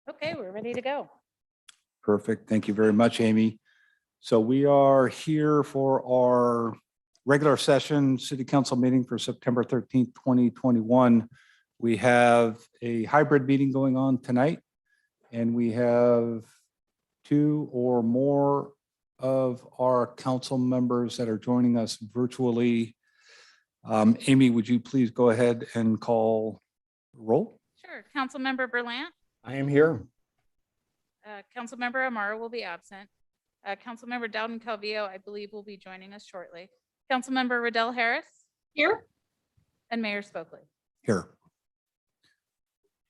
Okay, we're ready to go. Perfect. Thank you very much, Amy. So we are here for our regular session city council meeting for September 13th, 2021. We have a hybrid meeting going on tonight, and we have two or more of our council members that are joining us virtually. Amy, would you please go ahead and call roll? Sure. Councilmember Berlant, I am here. Councilmember Amaro will be absent. Councilmember Dowden Calvillo, I believe, will be joining us shortly. Councilmember Riddell Harris. Here. And Mayor Spokley. Here.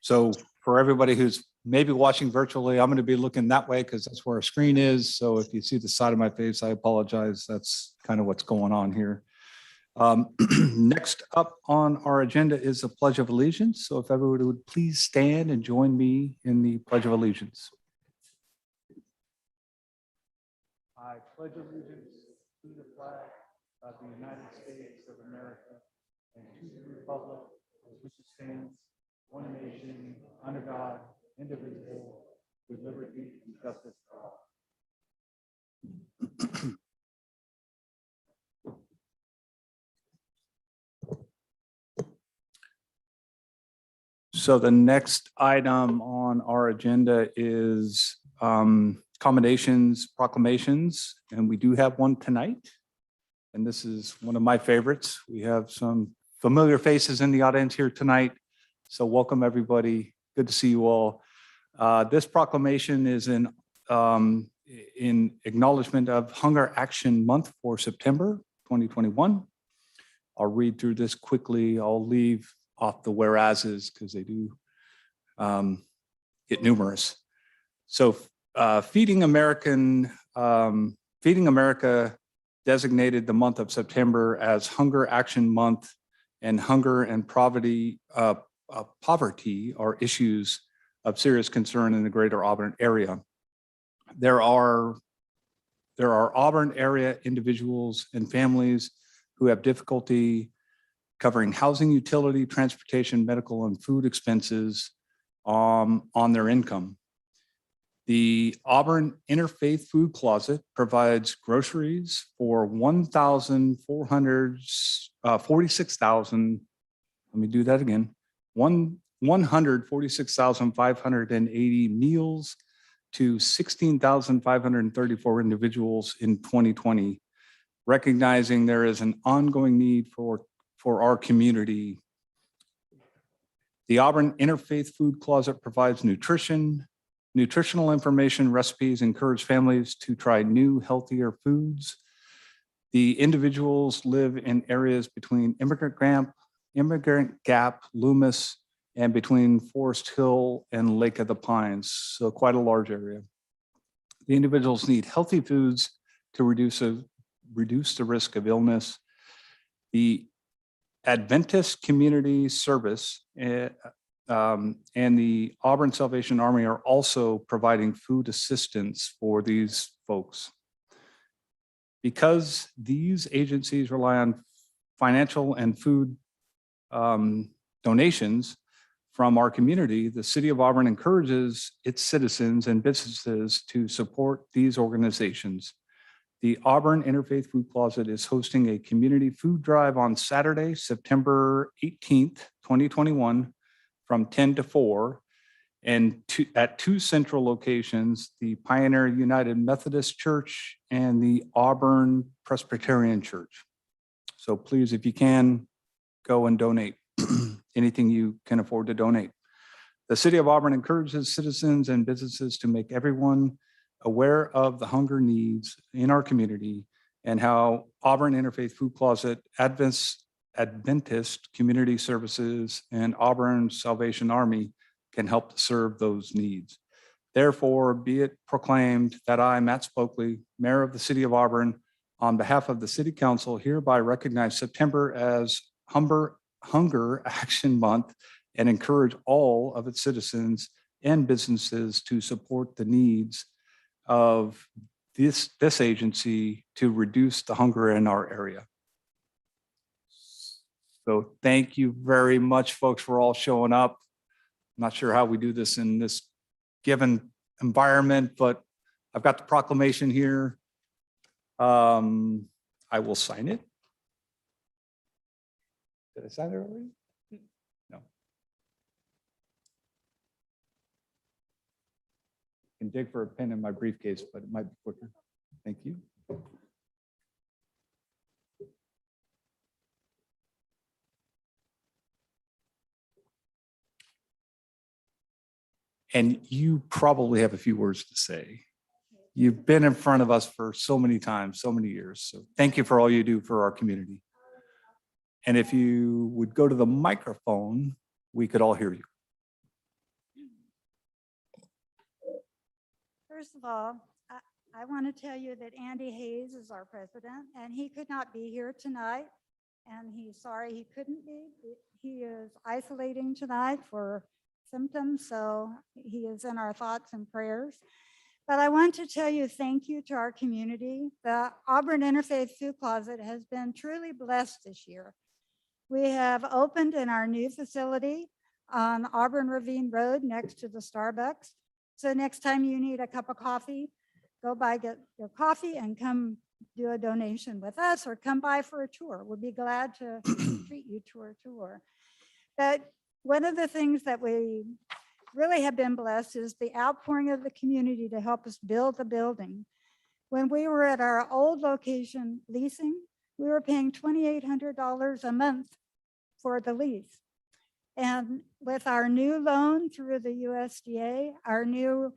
So for everybody who's maybe watching virtually, I'm going to be looking that way because that's where our screen is. So if you see the side of my face, I apologize. That's kind of what's going on here. Next up on our agenda is the Pledge of Allegiance. So if everybody would please stand and join me in the Pledge of Allegiance. I pledge allegiance to the flag of the United States of America and to the republic for which it stands, one nation, under God, indivisible, with liberty and justice for all. So the next item on our agenda is commendations, proclamations, and we do have one tonight. And this is one of my favorites. We have some familiar faces in the audience here tonight. So welcome, everybody. Good to see you all. This proclamation is in acknowledgement of Hunger Action Month for September 2021. I'll read through this quickly. I'll leave off the whereases because they do get numerous. So Feeding America designated the month of September as Hunger Action Month, and hunger and poverty are issues of serious concern in the greater Auburn area. There are Auburn area individuals and families who have difficulty covering housing, utility, transportation, medical, and food expenses on their income. The Auburn Interfaith Food Closet provides groceries for 146,580 meals to 16,534 individuals in 2020, recognizing there is an ongoing need for our community. The Auburn Interfaith Food Closet provides nutritional information, recipes, encourage families to try new, healthier foods. The individuals live in areas between Immigrant Gap, Loomis, and between Forest Hill and Lake of the Pines, so quite a large area. The individuals need healthy foods to reduce the risk of illness. The Adventist Community Service and the Auburn Salvation Army are also providing food assistance for these folks. Because these agencies rely on financial and food donations from our community, the City of Auburn encourages its citizens and businesses to support these organizations. The Auburn Interfaith Food Closet is hosting a community food drive on Saturday, September 18th, 2021, from 10 to 4, and at two central locations, the Pioneer United Methodist Church and the Auburn Presbyterian Church. So please, if you can, go and donate anything you can afford to donate. The City of Auburn encourages citizens and businesses to make everyone aware of the hunger needs in our community and how Auburn Interfaith Food Closet, Adventist Community Services, and Auburn Salvation Army can help to serve those needs. Therefore, be it proclaimed that I, Matt Spokley, Mayor of the City of Auburn, on behalf of the City Council, hereby recognize September as Hunger Action Month and encourage all of its citizens and businesses to support the needs of this agency to reduce the hunger in our area. So thank you very much, folks, for all showing up. I'm not sure how we do this in this given environment, but I've got the proclamation here. I will sign it. Did I sign it already? No. Can dig for a pen in my briefcase, but it might be quicker. Thank you. And you probably have a few words to say. You've been in front of us for so many times, so many years. So thank you for all you do for our community. And if you would go to the microphone, we could all hear you. First of all, I want to tell you that Andy Hayes is our president, and he could not be here tonight. And he's sorry he couldn't be. He is isolating tonight for symptoms, so he is in our thoughts and prayers. But I want to tell you thank you to our community. The Auburn Interfaith Food Closet has been truly blessed this year. We have opened in our new facility on Auburn Ravine Road next to the Starbucks. So next time you need a cup of coffee, go by, get your coffee and come do a donation with us or come by for a tour. We'll be glad to treat you to a tour. But one of the things that we really have been blessed is the outpouring of the community to help us build the building. When we were at our old location leasing, we were paying $2,800 a month for the lease. And with our new loan through the USDA, our new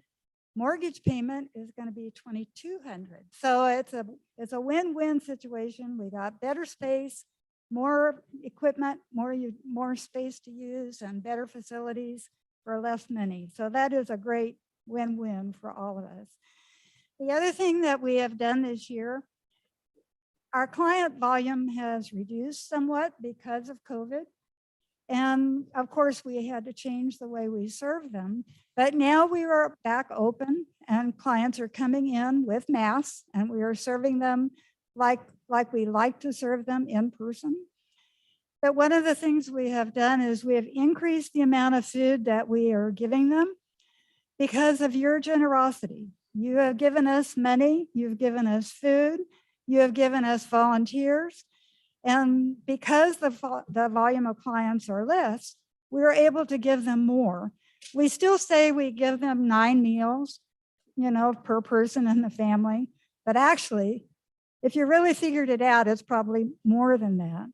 mortgage payment is going to be $2,200. So it's a win-win situation. We got better space, more equipment, more space to use, and better facilities for less money. So that is a great win-win for all of us. The other thing that we have done this year, our client volume has reduced somewhat because of COVID. And of course, we had to change the way we serve them. But now we are back open and clients are coming in with masks and we are serving them like we like to serve them in person. But one of the things we have done is we have increased the amount of food that we are giving them because of your generosity. You have given us money, you've given us food, you have given us volunteers. And because the volume of clients are less, we are able to give them more. We still say we give them 9 meals, per person in the family. But actually, if you really figured it out, it's probably more than that.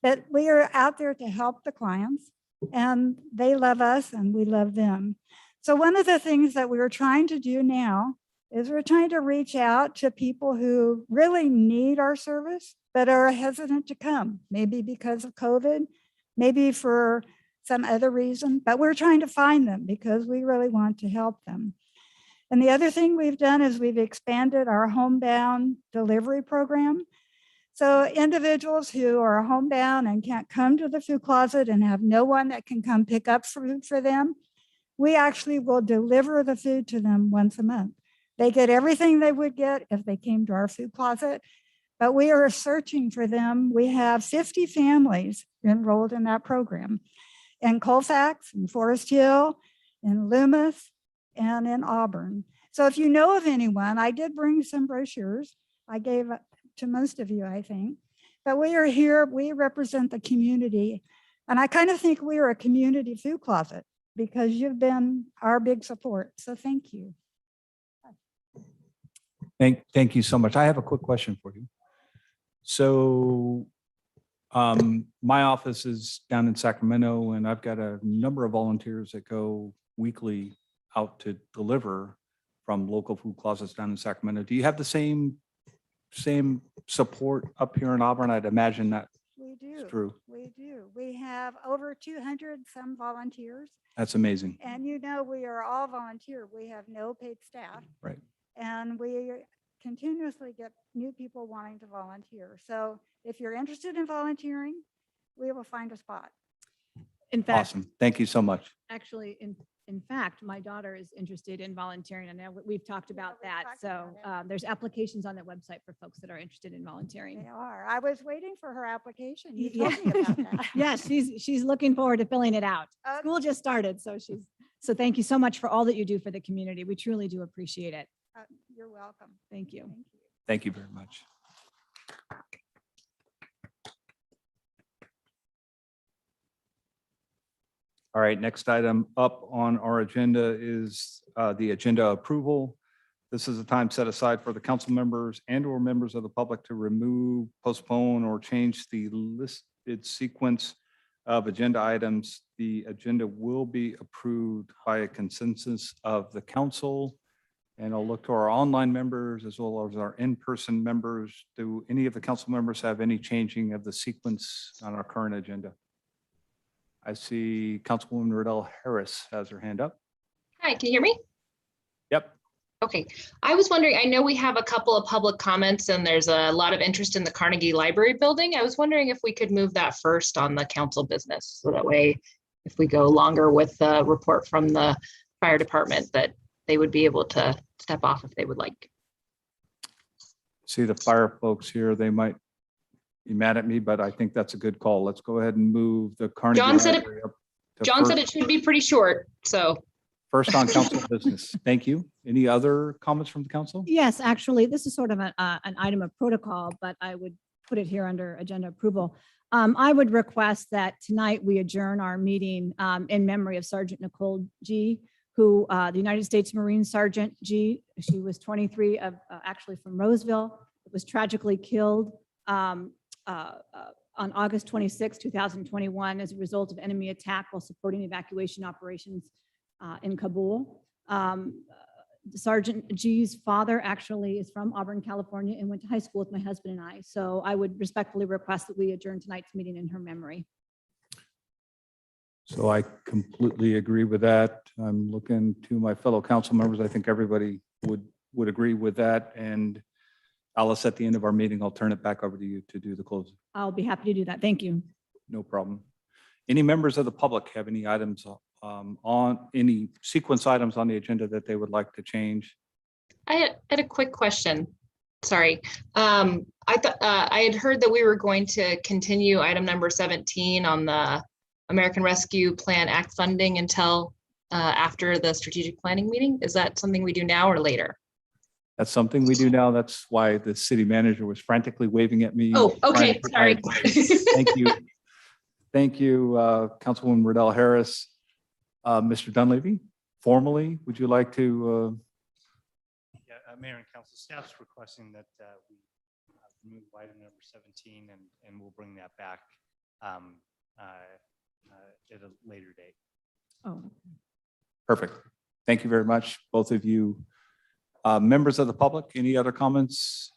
But we are out there to help the clients and they love us and we love them. So one of the things that we are trying to do now is we're trying to reach out to people who really need our service, but are hesitant to come, maybe because of COVID, maybe for some other reason, but we're trying to find them because we really want to help them. And the other thing we've done is we've expanded our homebound delivery program. So individuals who are homebound and can't come to the food closet and have no one that can come pick up food for them, we actually will deliver the food to them once a month. They get everything they would get if they came to our food closet, but we are searching for them. We have 50 families enrolled in that program in Colfax, in Forest Hill, in Loomis, and in Auburn. So if you know of anyone, I did bring some brochures. I gave to most of you, I think, but we are here, we represent the community. And I kind of think we are a community food closet because you've been our big support. So thank you. Thank you so much. I have a quick question for you. So my office is down in Sacramento and I've got a number of volunteers that go weekly out to deliver from local food closets down in Sacramento. Do you have the same support up here in Auburn? I'd imagine that We do. is true. We do. We have over 200 some volunteers. That's amazing. And we are all volunteer. We have no paid staff. Right. And we continuously get new people wanting to volunteer. So if you're interested in volunteering, we will find a spot. In fact, Awesome. Thank you so much. actually, in fact, my daughter is interested in volunteering. I know we've talked about we've that. talked So about there's applications on that website for folks that are interested in They volunteering. are. I was waiting for her application. You Yeah. told me about that. Yeah, she's looking forward to filling it out. Okay. School just started, so she's So thank you so much for all that you do for the community. We truly do appreciate it. You're welcome. Thank you. Thank you. Thank you very much. All right, next item up on our agenda is the agenda approval. This is a time set aside for the council members and or members of the public to remove, postpone, or change the listed sequence of agenda items. The agenda will be approved by a consensus of the council. And I'll look to our online members as well as our in-person members. Do any of the council members have any changing of the sequence on our current agenda? I see Councilwoman Riddell Harris has her hand up. Hi, can you hear me? Yep. Okay, I was wondering, I know we have a couple of public comments and there's a lot of interest in the Carnegie Library building. I was wondering if we could move that first on the council business. So that way, if we go longer with the report from the fire department, that they would be able to step off if they would like. See the fire folks here, they might be mad at me, but I think that's a good call. Let's go ahead and move the Carnegie John said it- Library up to John said first- it should be pretty short, so. First on council business. Thank you. Any other comments from the council? Yes, actually, this is sort of an item of protocol, but I would put it here under agenda approval. I would request that tonight we adjourn our meeting in memory of Sergeant Nicole G., who, the United States Marine Sergeant G., she was 23 of, actually from Roseville, was tragically killed on August 26, 2021 as a result of enemy attack while supporting evacuation operations in Kabul. Sergeant G's father actually is from Auburn, California, and went to high school with my husband and I. So I would respectfully request that we adjourn tonight's meeting in her memory. So I completely agree with that. I'm looking to my fellow council members. I think everybody would agree with that. And Alice, at the end of our meeting, I'll turn it back over to you to do the closing. I'll be happy to do that. Thank you. No problem. Any members of the public have any items on any sequence items on the agenda that they would like to change? I had a quick question. Sorry. I thought I had heard that we were going to continue item number 17 on the American Rescue Plan Act funding until after the strategic planning meeting. Is that something we do now or later? That's something we do now. That's why the city manager was frantically waving at me. Oh, okay, trying to- sorry. Thank you. Thank you, Councilwoman Riddell Harris. Mr. Dunleavy, formally, would you like to? Yeah, Mayor and Council, staff's requesting that we remove item number 17 and we'll bring that back at a later date. Oh, Perfect. Thank you very much, both of you. Members of the public, any other comments?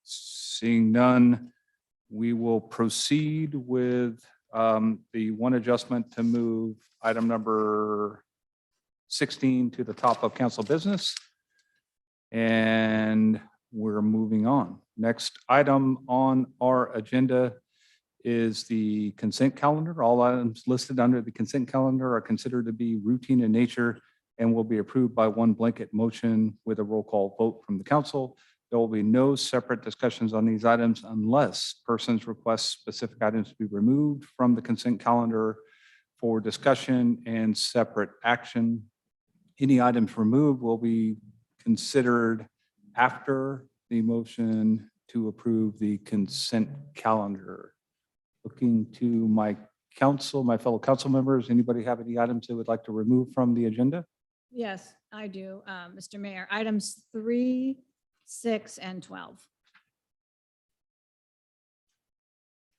Seeing none, we will proceed with the one adjustment to move item number 16 to the top of council business. And we're moving on. Next item on our agenda is the consent calendar. All items listed under the consent calendar are considered to be routine in nature and will be approved by one blanket motion with a roll call vote from the council. There will be no separate discussions on these items unless persons request specific items to be removed from the consent calendar for discussion and separate action. Any items removed will be considered after the motion to approve the consent calendar. Looking to my council, my fellow council members, anybody have any items they would like to remove from the agenda? yes, I do, Mr. Mayor. Items 3, 6, and 12.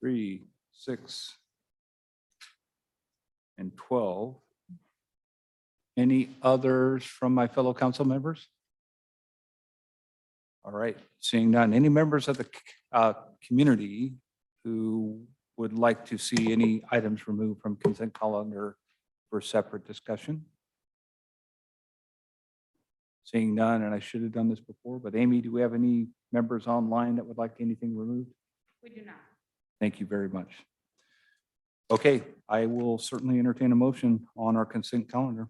3, 6, and 12. Any others from my fellow council members? All right, seeing none. Any members of the community who would like to see any items removed from consent calendar for separate discussion? Seeing none, and I should have done this before, but Amy, do we have any members online that would like anything removed? We do not. Thank you very much. Okay, I will certainly entertain a motion on our consent calendar.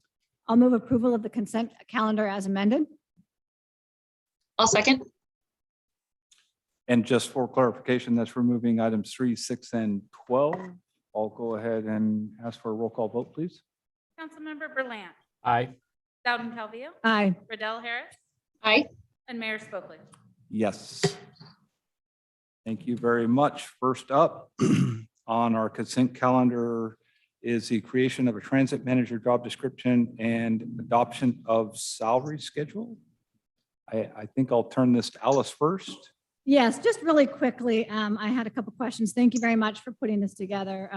I'll move approval of the consent calendar as amended. I'll second. And just for clarification, that's removing items 3, 6, and 12. I'll go ahead and ask for a roll call vote, please. Councilmember Berlant, Aye. Dowden Calvillo, Aye. Riddell Harris, Aye. and Mayor Spokely. Yes. Thank you very much. First up on our consent calendar is the creation of a transit manager job description and adoption of salary schedule. I think I'll turn this to Alice first. Yes, just really quickly, I had a couple questions. Thank you very much for putting this together.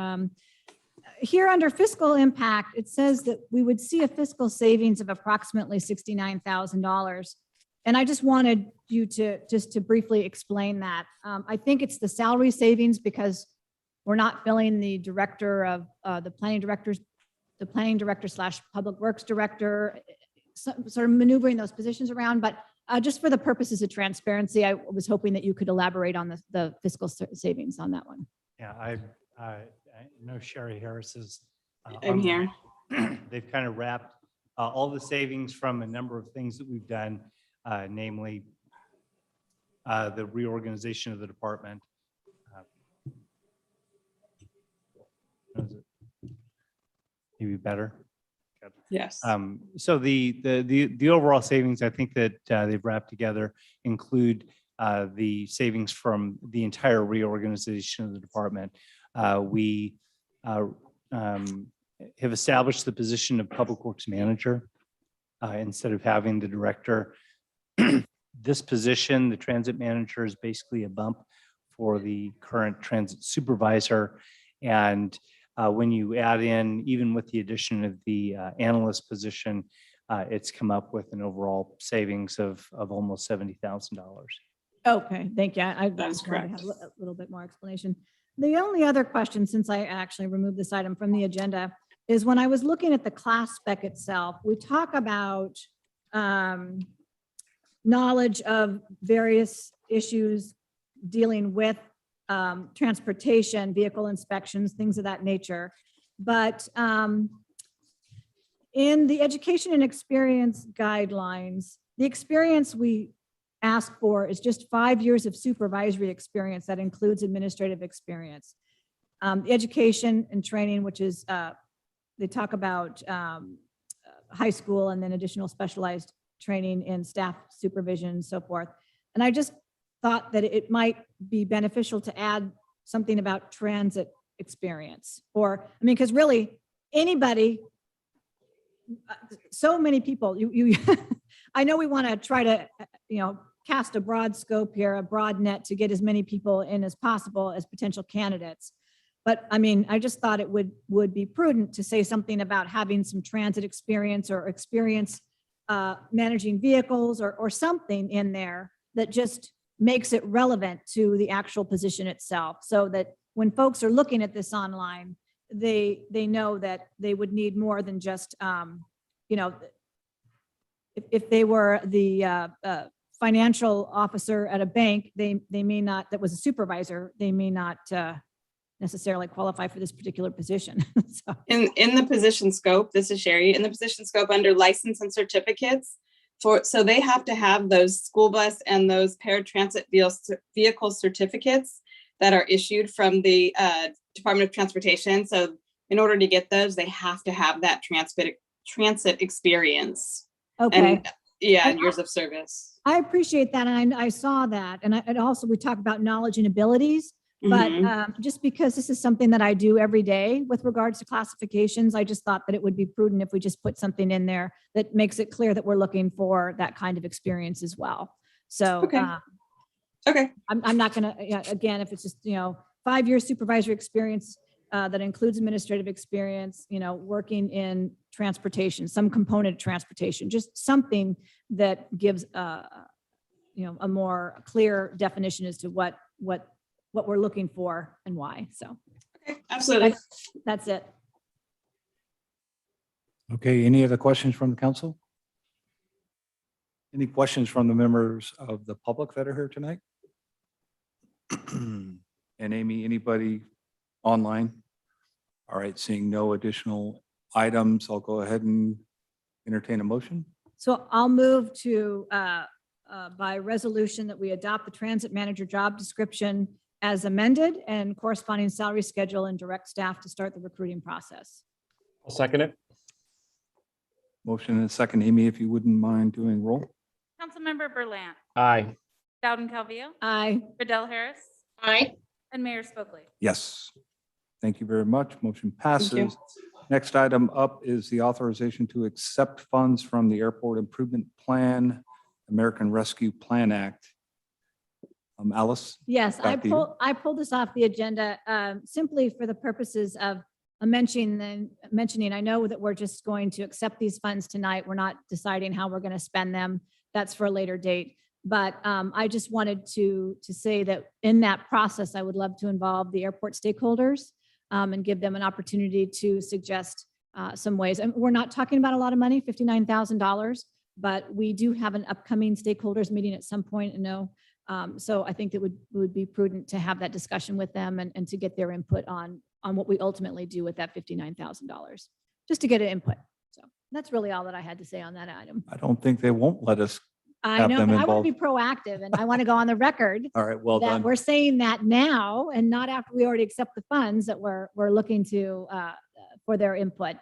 Here under fiscal impact, it says that we would see a fiscal savings of approximately $69,000. And I just wanted you to briefly explain that. I think it's the salary savings because we're not filling the director of the planning director slash public works director, sort of maneuvering those positions around. But just for the purposes of transparency, I was hoping that you could elaborate on the fiscal savings on that one. Yeah, I know Sherry Harris is. I'm here. They've kind of wrapped all the savings from a number of things that we've done, namely the reorganization of the department. Maybe better. Yes. So the overall savings, I think that they've wrapped together include the savings from the entire reorganization of the department. We have established the position of Public Works Manager instead of having the director. This position, the Transit Manager, is basically a bump for the current Transit Supervisor. And when you add in, even with the addition of the analyst position, it's come up with an overall savings of almost $70,000. Okay, thank you. I That's just wanted to correct. have a little bit more explanation. The only other question, since I actually removed this item from the agenda, is when I was looking at the class spec itself, we talk about knowledge of various issues dealing with transportation, vehicle inspections, things of that nature. But in the education and experience guidelines, the experience we ask for is just 5 years of supervisory experience that includes administrative experience. The education and training, which is, they talk about high school and then additional specialized training in staff supervision and so forth. And I just thought that it might be beneficial to add something about transit experience, or, I mean, because really anybody, so many people, I know we want to try to, cast a broad scope here, a broad net to get as many people in as possible as potential candidates. But I mean, I just thought it would be prudent to say something about having some transit experience or experience managing vehicles or something in there that just makes it relevant to the actual position itself, so that when folks are looking at this online, they know that they would need more than just, if they were the financial officer at a bank, they may not, that was a supervisor, they may not necessarily qualify for this particular position. So, In the position scope, this is Sherry, in the position scope under license and certificates, so they have to have those school bus and those paratransit vehicle certificates that are issued from the Department of Transportation. So in order to get those, they have to have that transit experience. okay. And yeah, and years of service. I appreciate that. And I saw that. And also we talk about knowledge and abilities, but Mhm. just because this is something that I do every day with regards to classifications, I just thought that it would be prudent if we just put something in there that makes it clear that we're looking for that kind of experience as well. So Okay. Okay. I'm not gonna, again, if it's just, 5 years supervisory experience that includes administrative experience, working in transportation, some component of transportation, just something that gives a more clear definition as to what we're looking for and why. So Okay. Absolutely. that's it. Okay, any other questions from the council? Any questions from the members of the public that are here tonight? And Amy, anybody online? All right, seeing no additional items, I'll go ahead and entertain a motion. So I'll move to, by resolution, that we adopt the transit manager job description as amended and corresponding salary schedule and direct staff to start the recruiting process. I'll second it. Motion and a second. Amy, if you wouldn't mind doing roll. Councilmember Berlant, Aye. Dowden Calvillo, Aye. Riddell Harris, Aye. and Mayor Spokely. Yes. Thank you very much. Motion you. passes. Next item up is the authorization to accept funds from the Airport Improvement Plan, American Rescue Plan Act. Alice? Yes, Back to you. I pulled this off the agenda simply for the purposes of mentioning, I know that we're just going to accept these funds tonight. We're not deciding how we're going to spend them. That's for a later date. But I just wanted to say that in that process, I would love to involve the airport stakeholders and give them an opportunity to suggest some ways. And we're not talking about a lot of money, $59,000, but we do have an upcoming stakeholders meeting at some point. So I think it would be prudent to have that discussion with them and to get their input on what we ultimately do with that $59,000, just to get an input. So that's really all that I had to say on that item. I don't think they won't let us. I Have know, them but I want to involved. be proactive and I want to go on the record All right, well that done. we're saying that now and not after we already accept the funds that we're looking to for their input.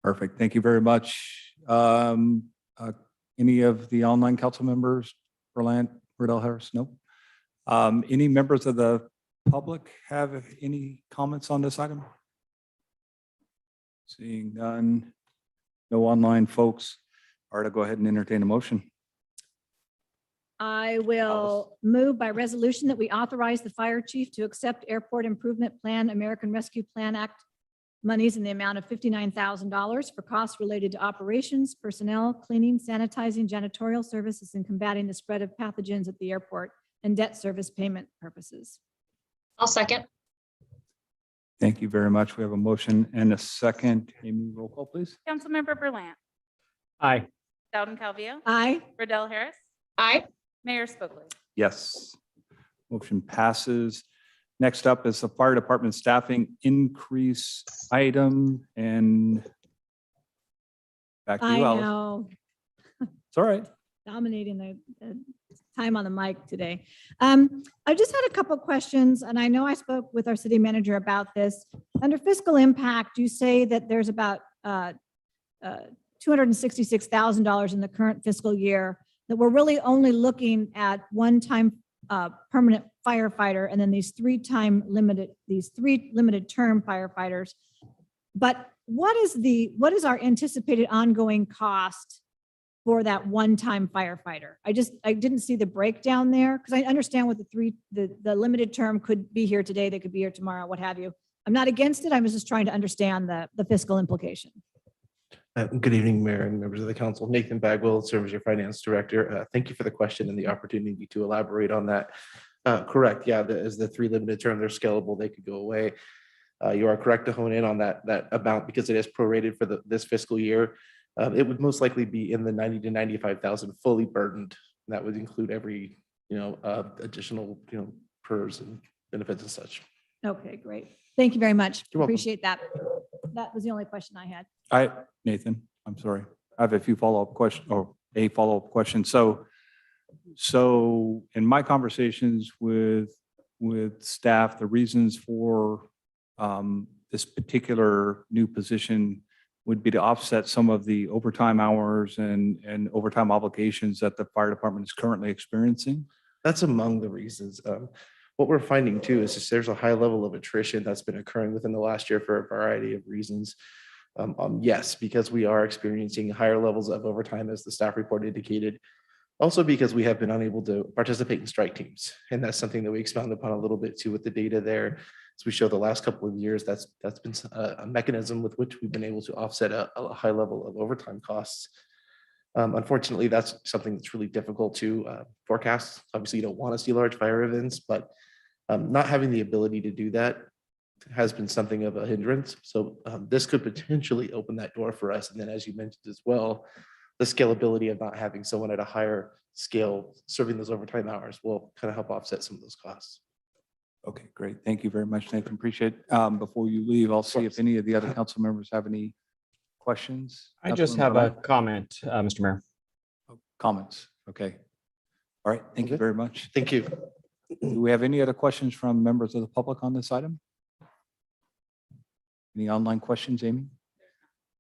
Perfect. Thank you very much. Any of the online council members, Berlant, Riddell Harris? Nope. Any members of the public have any comments on this item? Seeing none, no online folks. All right, I'll go ahead and entertain a motion. I will move by resolution that we authorize the fire chief to accept Airport Improvement Plan, American Rescue Plan Act monies in the amount of $59,000 for costs related to operations, personnel, cleaning, sanitizing, janitorial services, and combating the spread of pathogens at the airport and debt service payment purposes. I'll second. Thank you very much. We have a motion and a second. Amy, roll call, please. Councilmember Berlant, Aye. Dowden Calvillo, Aye. Riddell Harris, Aye. Mayor Spokely. Yes. Motion passes. Next up is the fire department staffing increase item and back to I you, Alice. know, It's all right. dominating the time on the mic today. I just had a couple of questions, and I know I spoke with our city manager about this. Under fiscal impact, you say that there's about $266,000 in the current fiscal year, that we're really only looking at one-time permanent firefighter and then these three limited term firefighters. But what is our anticipated ongoing cost for that one-time firefighter? I didn't see the breakdown there because I understand what the limited term could be here today, they could be here tomorrow, what have you. I'm not against it. I was just trying to understand the fiscal implication. Good evening, Mayor and members of the council. Nathan Bagwell, serve as your finance director. Thank you for the question and the opportunity to elaborate on that. Correct. Yeah, as the three limited term, they're scalable. They could go away. You are correct to hone in on that amount because it is prorated for this fiscal year. It would most likely be in the 90 to 95,000 fully burdened. That would include every additional PERS and benefits and such. Okay, great. Thank you very much. You're welcome. Appreciate that. That was the only question I had. Nathan, I'm sorry. I have a follow-up question. So in my conversations with staff, the reasons for this particular new position would be to offset some of the overtime hours and overtime obligations that the fire department is currently experiencing. That's among the reasons. What we're finding too is just there's a high level of attrition that's been occurring within the last year for a variety of reasons. Yes, because we are experiencing higher levels of overtime as the staff report indicated. Also because we have been unable to participate in strike teams. And that's something that we expound upon a little bit too with the data there. As we show the last couple of years, that's been a mechanism with which we've been able to offset a high level of overtime costs. Unfortunately, that's something that's really difficult to forecast. Obviously, you don't want to see large fire events, but not having the ability to do that has been something of a hindrance. So this could potentially open that door for us. And then, as you mentioned as well, the scalability of not having someone at a higher scale serving those overtime hours will kind of help offset some of those costs. Okay, great. Thank you very much, Nathan. Appreciate it. Before you leave, I'll see if any of the other council members have any questions. I just Councilmember have a Berlant? comment, Mr. Mayor. Comments. Okay. All right. Thank you Okay. very much. Thank you. Do we have any other questions from members of the public on this item? Any online questions, Amy?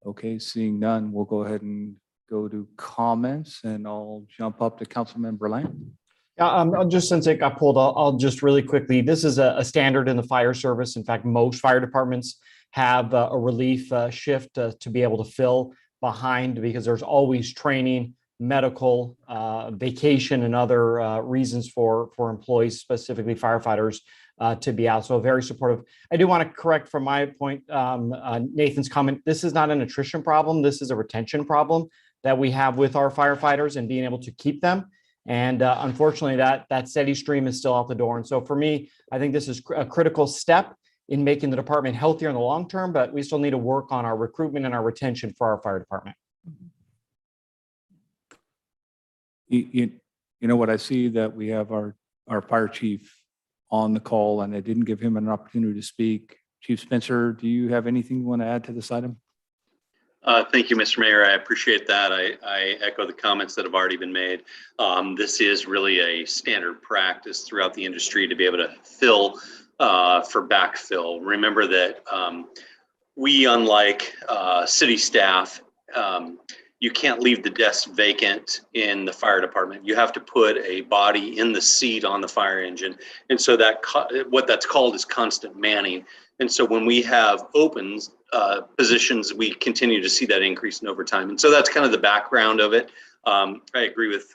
Okay, seeing none, we'll go ahead and go to comments, and I'll jump up to Councilmember Lamb. Just since it got pulled, I'll just really quickly, this is a standard in the fire service. In fact, most fire departments have a relief shift to be able to fill behind, because there's always training, medical, vacation, and other reasons for employees, specifically firefighters, to be out. So very supportive. I do want to correct from my point, Nathan's comment. This is not an attrition problem. This is a retention problem that we have with our firefighters and being able to keep them. And unfortunately, that steady stream is still out the door. And so for me, I think this is a critical step in making the department healthier in the long term, but we still need to work on our recruitment and our retention for our fire department. You know what, I see that we have our fire chief on the call, and I didn't give him an opportunity to speak. Chief Spencer, do you have anything you want to add to this item? Thank you, Mr. Mayor. I appreciate that. I echo the comments that have already been made. This is really a standard practice throughout the industry to be able to fill for backfill. Remember that we, unlike city staff, you can't leave the desk vacant in the fire department. You have to put a body in the seat on the fire engine. And so that what that's called is constant manning. And so when we have opens positions, we continue to see that increase in overtime. And so that's kind of the background of it. I agree with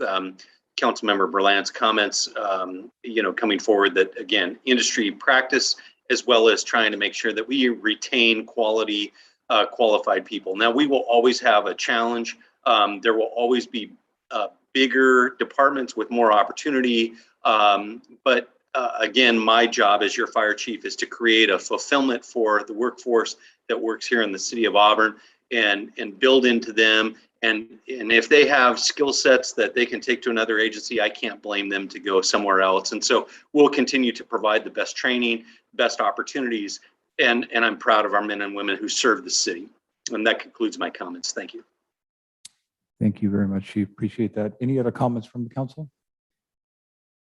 Councilmember Berlant's comments, coming forward, that again, industry practice, as well as trying to make sure that we retain quality, qualified people. Now, we will always have a challenge. There will always be bigger departments with more opportunity. But again, my job as your fire chief is to create a fulfillment for the workforce that works here in the city of Auburn, and build into them. And if they have skill sets that they can take to another agency, I can't blame them to go somewhere else. And so we'll continue to provide the best training, best opportunities. And I'm proud of our men and women who serve the city. And that concludes my comments. Thank you. Thank you very much, Chief. Appreciate that. Any other comments from the council?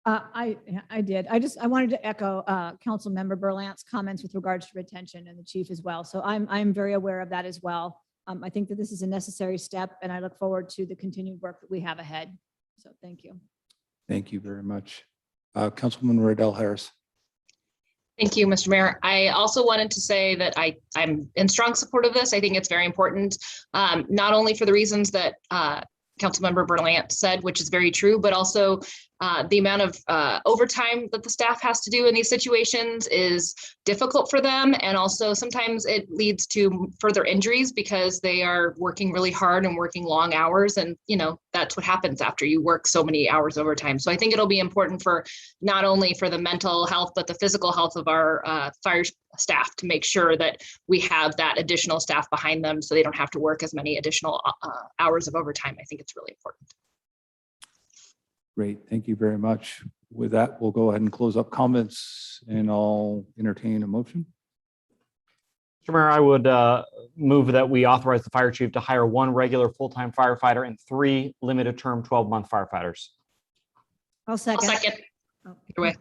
I did. I wanted to echo Councilmember Berlant's comments with regards to retention, and the chief as well. So I'm very aware of that as well. I think that this is a necessary step, and I look forward to the continued work that we have ahead. So thank you. Thank you very much. Councilwoman Riddell Harris. Thank you, Mr. Mayor. I also wanted to say that I'm in strong support of this. I think it's very important, not only for the reasons that Councilmember Berlant said, which is very true, but also the amount of overtime that the staff has to do in these situations is difficult for them. And also sometimes it leads to further injuries because they are working really hard and working long hours. And, that's what happens after you work so many hours overtime. So I think it'll be important for not only for the mental health, but the physical health of our fire staff to make sure that we have that additional staff behind them so they don't have to work as many additional hours of overtime. I think it's really important. Great. Thank you very much. With that, we'll go ahead and close up comments, and I'll entertain a motion. Mr. Mayor, I would move that we authorize the fire chief to hire 1 regular full-time firefighter and 3 limited term 12-month firefighters. I'll second. Either way.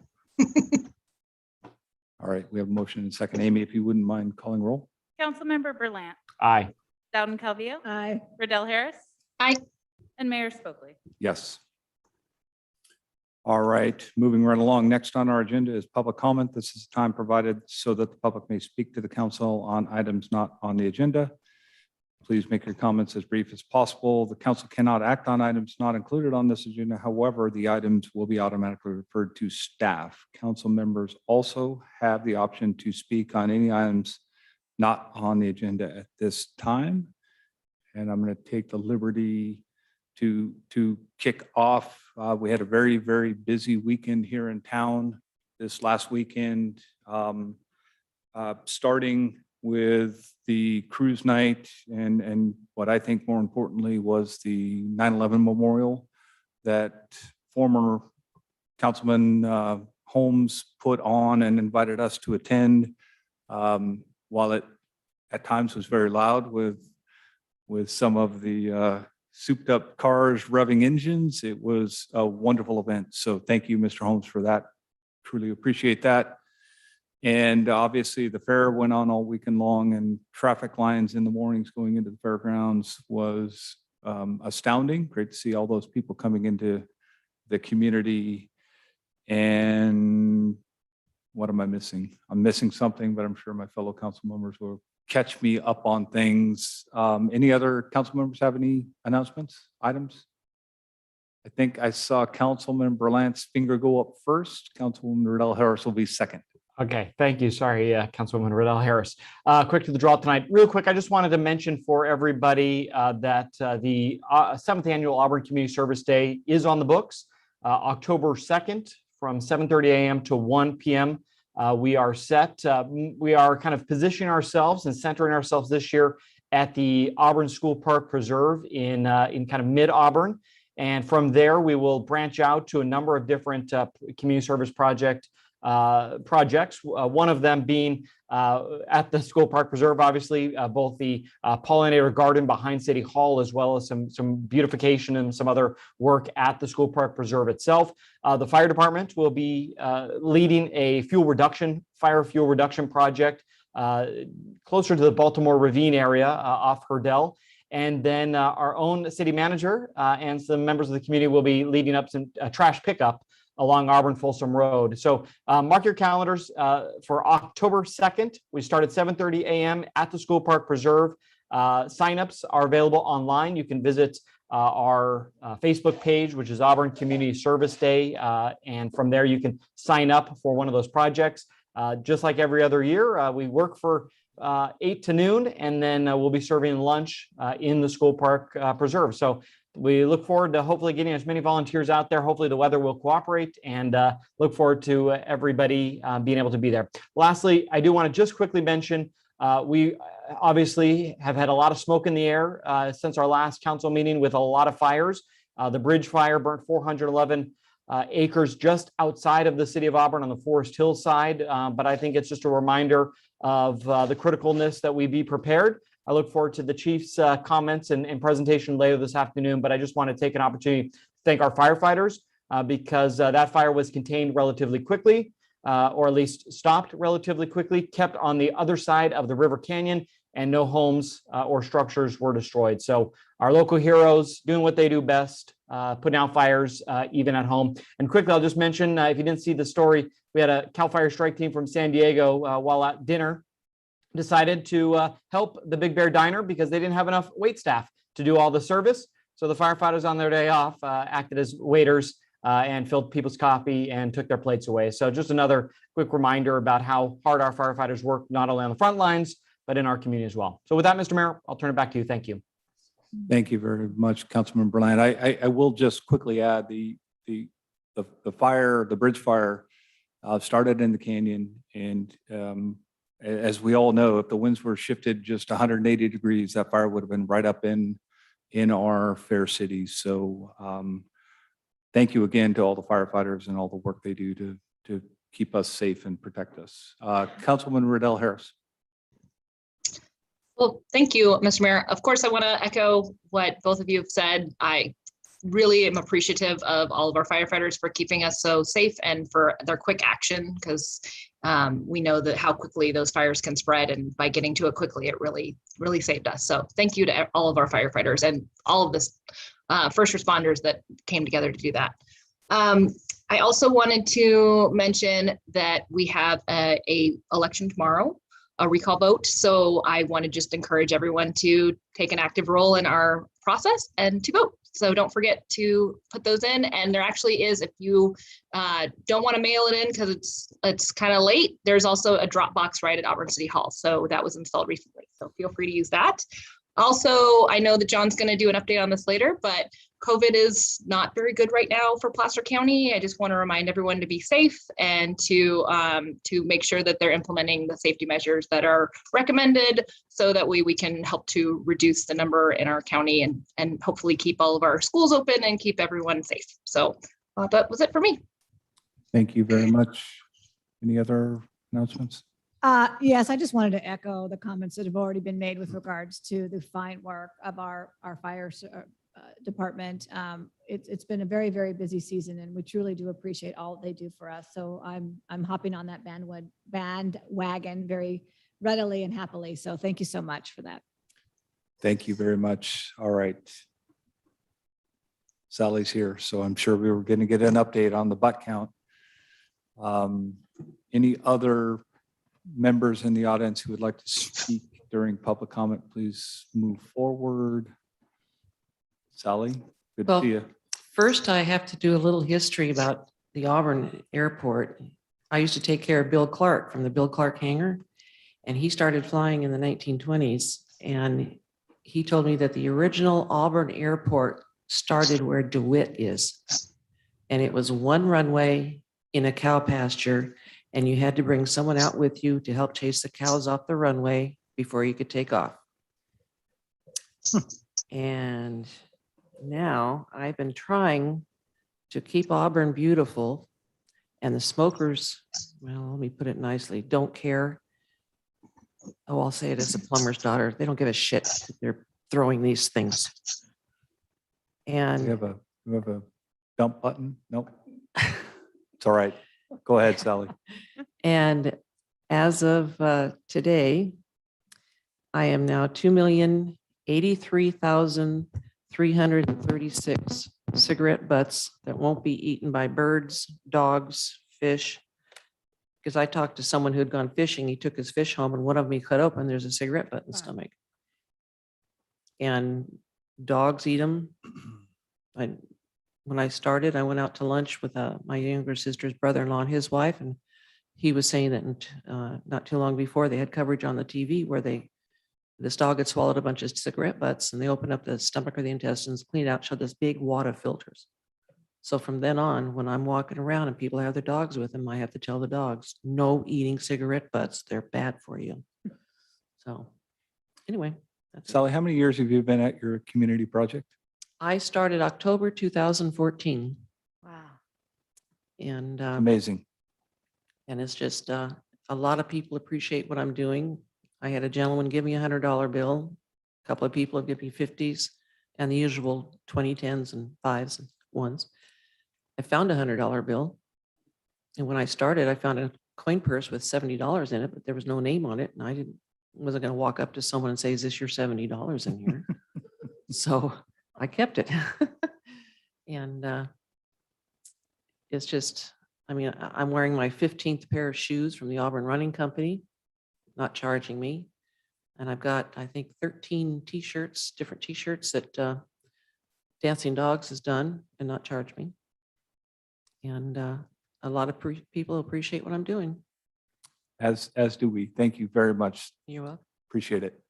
All right, we have a motion and a second. Amy, if you wouldn't mind calling roll. Councilmember Berlant, Aye. Dowden Calvillo, Aye. Riddell Harris. Aye. And Mayor Spokley. Yes. All right, moving right along. Next on our agenda is public comment. This is time provided so that the public may speak to the council on items not on the agenda. Please make your comments as brief as possible. The council cannot act on items not included on this agenda. However, the items will be automatically referred to staff. Council members also have the option to speak on any items not on the agenda at this time. And I'm going to take the liberty to kick off. We had a very, very busy weekend here in town this last weekend, starting with the cruise night and what I think more importantly was the 9/11 memorial that former Councilman Holmes put on and invited us to attend. While it at times was very loud with some of the souped up cars revving engines, it was a wonderful event. So thank you, Mr. Holmes, for that. Truly appreciate that. And obviously the fair went on all weekend long, and traffic lines in the mornings going into the fairgrounds was astounding. Great to see all those people coming into the community. And what am I missing? I'm missing something, but I'm sure my fellow council members will catch me up on things. Any other council members have any announcements, items? I think I saw Councilmember Lance's finger go up first. Councilwoman Riddell Harris will be second. Okay, thank you. Sorry, Councilwoman Riddell Harris. Quick to the draw tonight. Real quick, I just wanted to mention for everybody that the 7th Annual Auburn Community Service Day is on the books, October 2nd from 7:30 a.m. to 1 p.m. We are set. We are kind of positioning ourselves and centering ourselves this year at the Auburn School Park Preserve in kind of mid-Auburn. And from there, we will branch out to a number of different community service projects. One of them being at the School Park Preserve, obviously, both the pollinator garden behind City Hall, as well as some beautification and some other work at the School Park Preserve itself. The fire department will be leading a fire fuel reduction project closer to the Baltimore Ravine area off Hurdell. And then our own city manager and some members of the community will be leading up some trash pickup along Auburn Folsom Road. So mark your calendars for October 2nd. We start at 7:30 a.m. at the School Park Preserve. Signups are available online. You can visit our Facebook page, which is Auburn Community Service Day. And from there, you can sign up for one of those projects. Just like every other year, we work for 8 to noon, and then we'll be serving lunch in the School Park Preserve. So we look forward to hopefully getting as many volunteers out there. Hopefully the weather will cooperate, and look forward to everybody being able to be there. Lastly, I do want to just quickly mention, we obviously have had a lot of smoke in the air since our last council meeting with a lot of fires. The bridge fire burnt 411 acres just outside of the city of Auburn on the Forest Hill side. But I think it's just a reminder of the criticalness that we be prepared. I look forward to the chief's comments and presentation later this afternoon, but I just want to take an opportunity to thank our firefighters because that fire was contained relatively quickly, or at least stopped relatively quickly, kept on the other side of the River Canyon, and no homes or structures were destroyed. So our local heroes doing what they do best, putting out fires even at home. And quickly, I'll just mention, if you didn't see the story, we had a CAL FIRE strike team from San Diego while at dinner decided to help the Big Bear Diner because they didn't have enough wait staff to do all the service. So the firefighters on their day off acted as waiters and filled people's coffee and took their plates away. So just another quick reminder about how hard our firefighters work, not only on the front lines, but in our community as well. So with that, Mr. Mayor, I'll turn it back to you. Thank you. Thank you very much, Councilman Berlant. I will just quickly add the fire, the bridge fire started in the canyon. And as we all know, if the winds were shifted just 180 degrees, that fire would have been right up in our fair cities. So thank you again to all the firefighters and all the work they do to keep us safe and protect us. Councilwoman Riddell Harris. Well, thank you, Mr. Mayor. Of course, I want to echo what both of you have said. I really am appreciative of all of our firefighters for keeping us so safe and for their quick action, because we know that how quickly those fires can spread, and by getting to it quickly, it really saved us. So thank you to all of our firefighters and all of this first responders that came together to do that. I also wanted to mention that we have a election tomorrow, a recall vote. So I want to just encourage everyone to take an active role in our process and to vote. So don't forget to put those in. And there actually is, if you don't want to mail it in because it's kind of late, there's also a drop box right at Auburn City Hall. So that was installed recently. So feel free to use that. Also, I know that John's going to do an update on this later, but COVID is not very good right now for Placer County. I just want to remind everyone to be safe and to make sure that they're implementing the safety measures that are recommended, so that we can help to reduce the number in our county and hopefully keep all of our schools open and keep everyone safe. So that was it for me. Thank you very much. Any other announcements? Yes, I just wanted to echo the comments that have already been made with regards to the fine work of our department. It's been a very, very busy season, and we truly do appreciate all they do for us. So I'm hopping on that bandwagon very readily and happily. So thank you so much for that. Thank you very much. All right. Sally's here, so I'm sure we were going to get an update on the butt count. Any other members in the audience who would like to speak during public comment, please move forward. Sally, good to Well, see you. First, I have to do a little history about the Auburn Airport. I used to take care of Bill Clark from the Bill Clark hangar, and he started flying in the 1920s. And he told me that the original Auburn Airport started where DeWitt is. And it was one runway in a cow pasture, and you had to bring someone out with you to help chase the cows off the runway before you could take off. And now I've been trying to keep Auburn beautiful, and the smokers, well, let me put it nicely, don't care. Oh, I'll say it as a plumber's daughter. They don't give a shit if they're throwing these things. We And have a dump button? Nope. It's all right. Go ahead, Sally. And as of today, I am now 2,083,336 cigarette butts that won't be eaten by birds, dogs, fish. Because I talked to someone who had gone fishing. He took his fish home, and one of them he cut open. There's a cigarette butt in the stomach. And dogs eat them. When I started, I went out to lunch with my younger sister's brother-in-law and his wife, and he was saying that not too long before, they had coverage on the TV where this dog had swallowed a bunch of cigarette butts, and they opened up the stomach or the intestines, cleaned out, showed this big wad of filters. So from then on, when I'm walking around and people have their dogs with them, I have to tell the dogs, no eating cigarette butts. They're bad for you. So anyway, that's it. Sally, how many years have you been at your community project? I started October 2014, Wow. and Amazing. it's just a lot of people appreciate what I'm doing. I had a gentleman give me $100 bill. A couple of people have given me 50s, and the usual 20, 10s, and 5s and 1s. I found a $100 bill, and when I started, I found a coin purse with $70 in it, but there was no name on it, and I wasn't going to walk up to someone and say, "Is this your $70 in here?" So I kept it. And it's just, I mean, I'm wearing my 15th pair of shoes from the Auburn Running Company, not charging me. And I've got, I think, 13 t-shirts, different t-shirts that Dancing Dogs has done and not charged me. And a lot of people appreciate what I'm doing. As do we. Thank you very much. You're welcome. Appreciate it.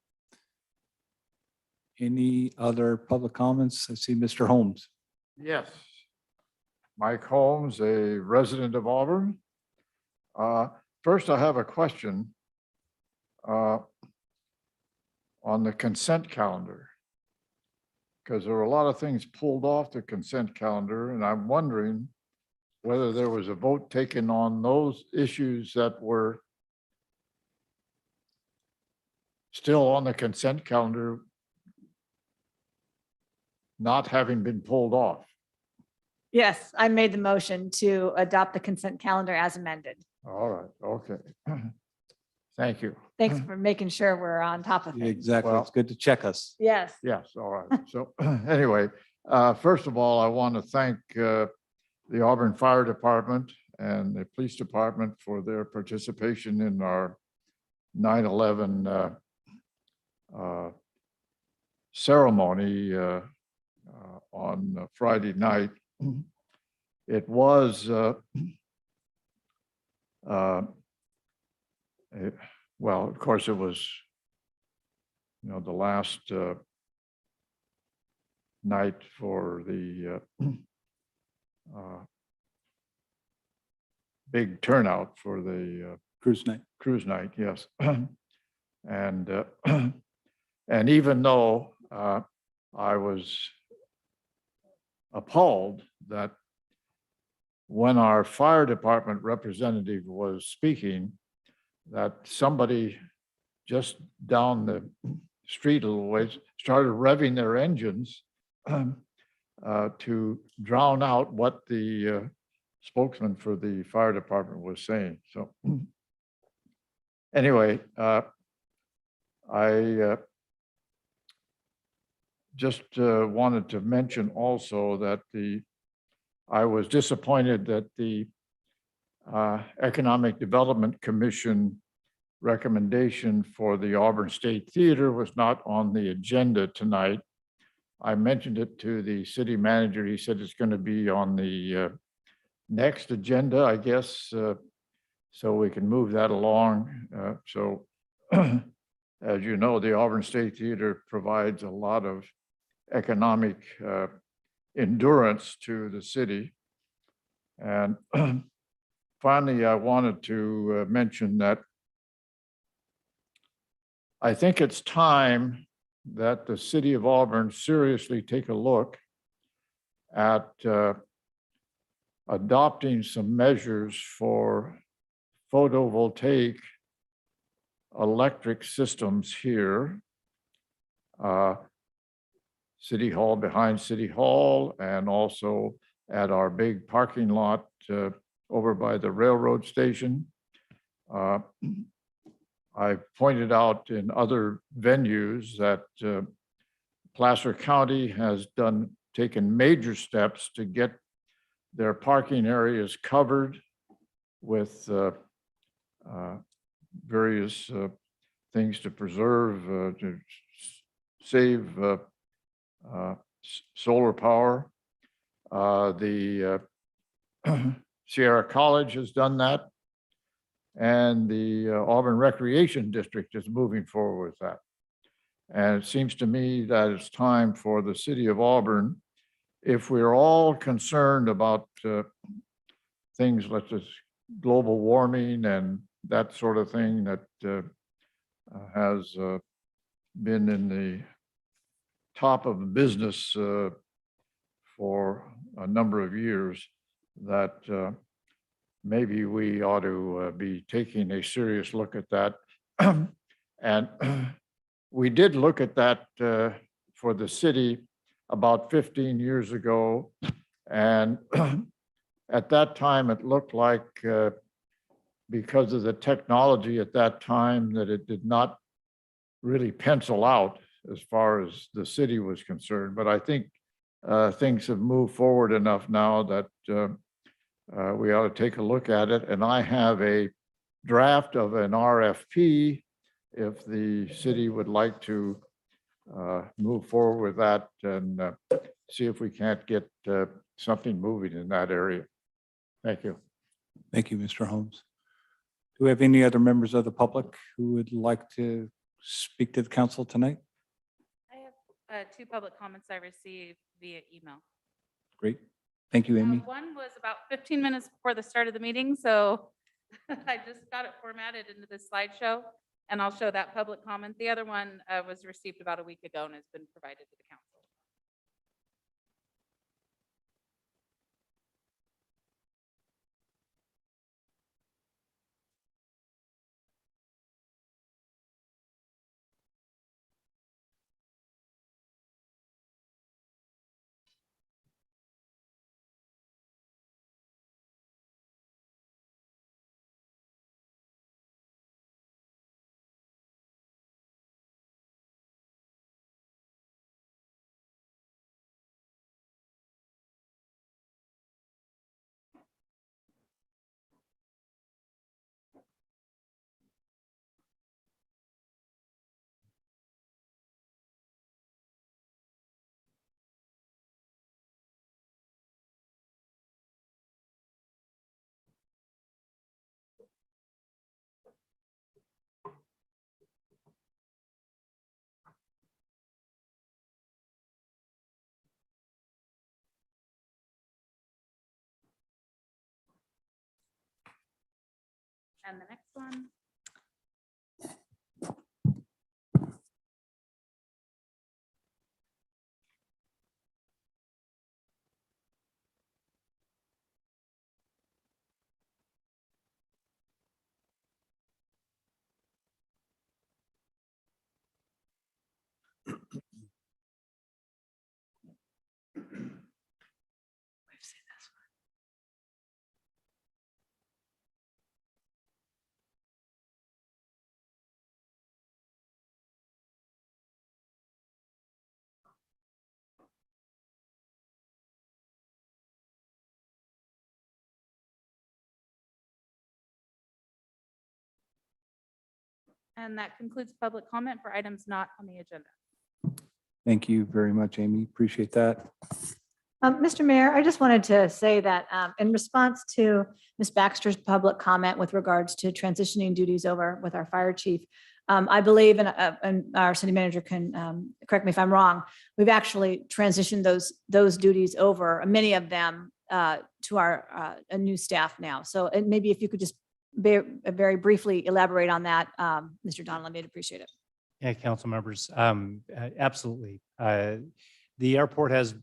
Any other public comments? I see Mr. Holmes. Yes. Mike Holmes, a resident of Auburn. First, I have a question on the consent calendar, because there were a lot of things pulled off the consent calendar, and I'm wondering whether there was a vote taken on those issues that were still on the consent calendar not having been pulled off. Yes, I made the motion to adopt the consent calendar as amended. All right, okay. Thank you. Thanks for making sure we're on top of it. Exactly. Well- It's good to check us. Yes. Yes, all right. So anyway, first of all, I want to thank the Auburn Fire Department and the Police Department for their participation in our 9/11 ceremony on Friday night. It was well, of course, it was, the last night for the big turnout for the Cruise night. cruise night, yes. And and even though I was appalled that when our fire department representative was speaking, that somebody just down the street a little ways started revving their engines to drown out what the spokesman for the fire department was saying. So anyway, I just wanted to mention also that I was disappointed that the Economic Development Commission recommendation for the Auburn State Theater was not on the agenda tonight. I mentioned it to the city manager. He said it's going to be on the next agenda, I guess, so we can move that along. So as you know, the Auburn State Theater provides a lot of economic endurance to the city. And finally, I wanted to mention that I think it's time that the city of Auburn seriously take a look at adopting some measures for photovoltaic electric systems here. City Hall, behind City Hall, and also at our big parking lot over by the railroad station. I've pointed out in other venues that Placer County has taken major steps to get their parking areas covered with various things to preserve, to save solar power. The Sierra College has done that, and the Auburn Recreation District is moving forward with that. And it seems to me that it's time for the city of Auburn, if we're all concerned about things like this global warming and that sort of thing that has been in the top of the business for a number of years, that maybe we ought to be taking a serious look at that. And we did look at that for the city about 15 years ago. And at that time, it looked like because of the technology at that time that it did not really pencil out as far as the city was concerned. But I think things have moved forward enough now that we ought to take a look at it. And I have a draft of an RFP if the city would like to move forward with that and see if we can't get something moving in that area. Thank you. Thank you, Mr. Holmes. Do we have any other members of the public who would like to speak to the council tonight? I have two public comments I received via email. Great. Thank you, Amy. One was about 15 minutes before the start of the meeting, so I just got it formatted into this slideshow, and I'll show that public comment. The other one was received about a week ago and has been provided to the council. And the next one. And that concludes public comment for items not on the agenda. Thank you very much, Amy. Appreciate that. Mr. Mayor, I just wanted to say that in response to Ms. Baxter's public comment with regards to transitioning duties over with our fire chief, I believe, and our city manager can correct me if I'm wrong, we've actually transitioned those duties over, many of them, to our a new staff now. So and maybe if you could just very briefly elaborate on that, Mr. Donald, I'd appreciate it. Yeah, council members, absolutely. The airport has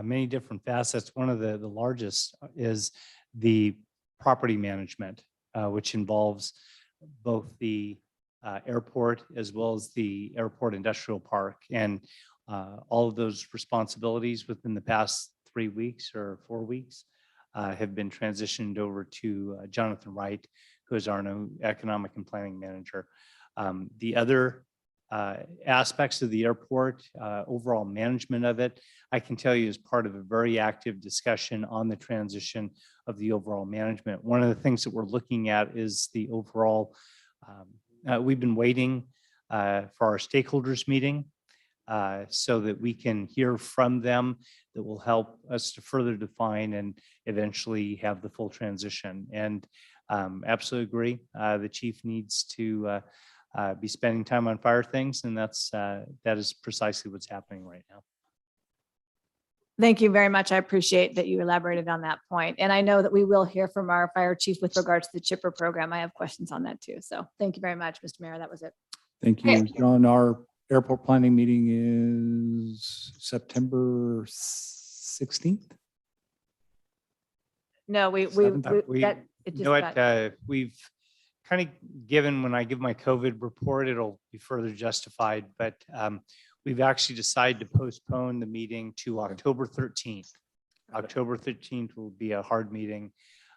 many different facets. One of the largest is the property management, which involves both the airport as well as the airport industrial park. And all of those responsibilities within the past 3 weeks or 4 weeks have been transitioned over to Jonathan Wright, who is our new economic and planning manager. The other aspects of the airport, overall management of it, I can tell you is part of a very active discussion on the transition of the overall management. One of the things that we're looking at is the overall, we've been waiting for our stakeholders meeting so that we can hear from them, that will help us to further define and eventually have the full transition. And absolutely agree, the chief needs to be spending time on fire things, and that is precisely what's happening right now. Thank you very much. I appreciate that you elaborated on that point. And I know that we will hear from our fire chief with regards to the chipper program. I have questions on that too. So thank you very much, Mr. Mayor. That was it. Thank you, John. Our airport planning meeting is September 16th. No, You know what, we've kind of given, when I give my COVID report, it'll be further justified, but we've actually decided to postpone the meeting to October 13th. October 13th will be a hard meeting,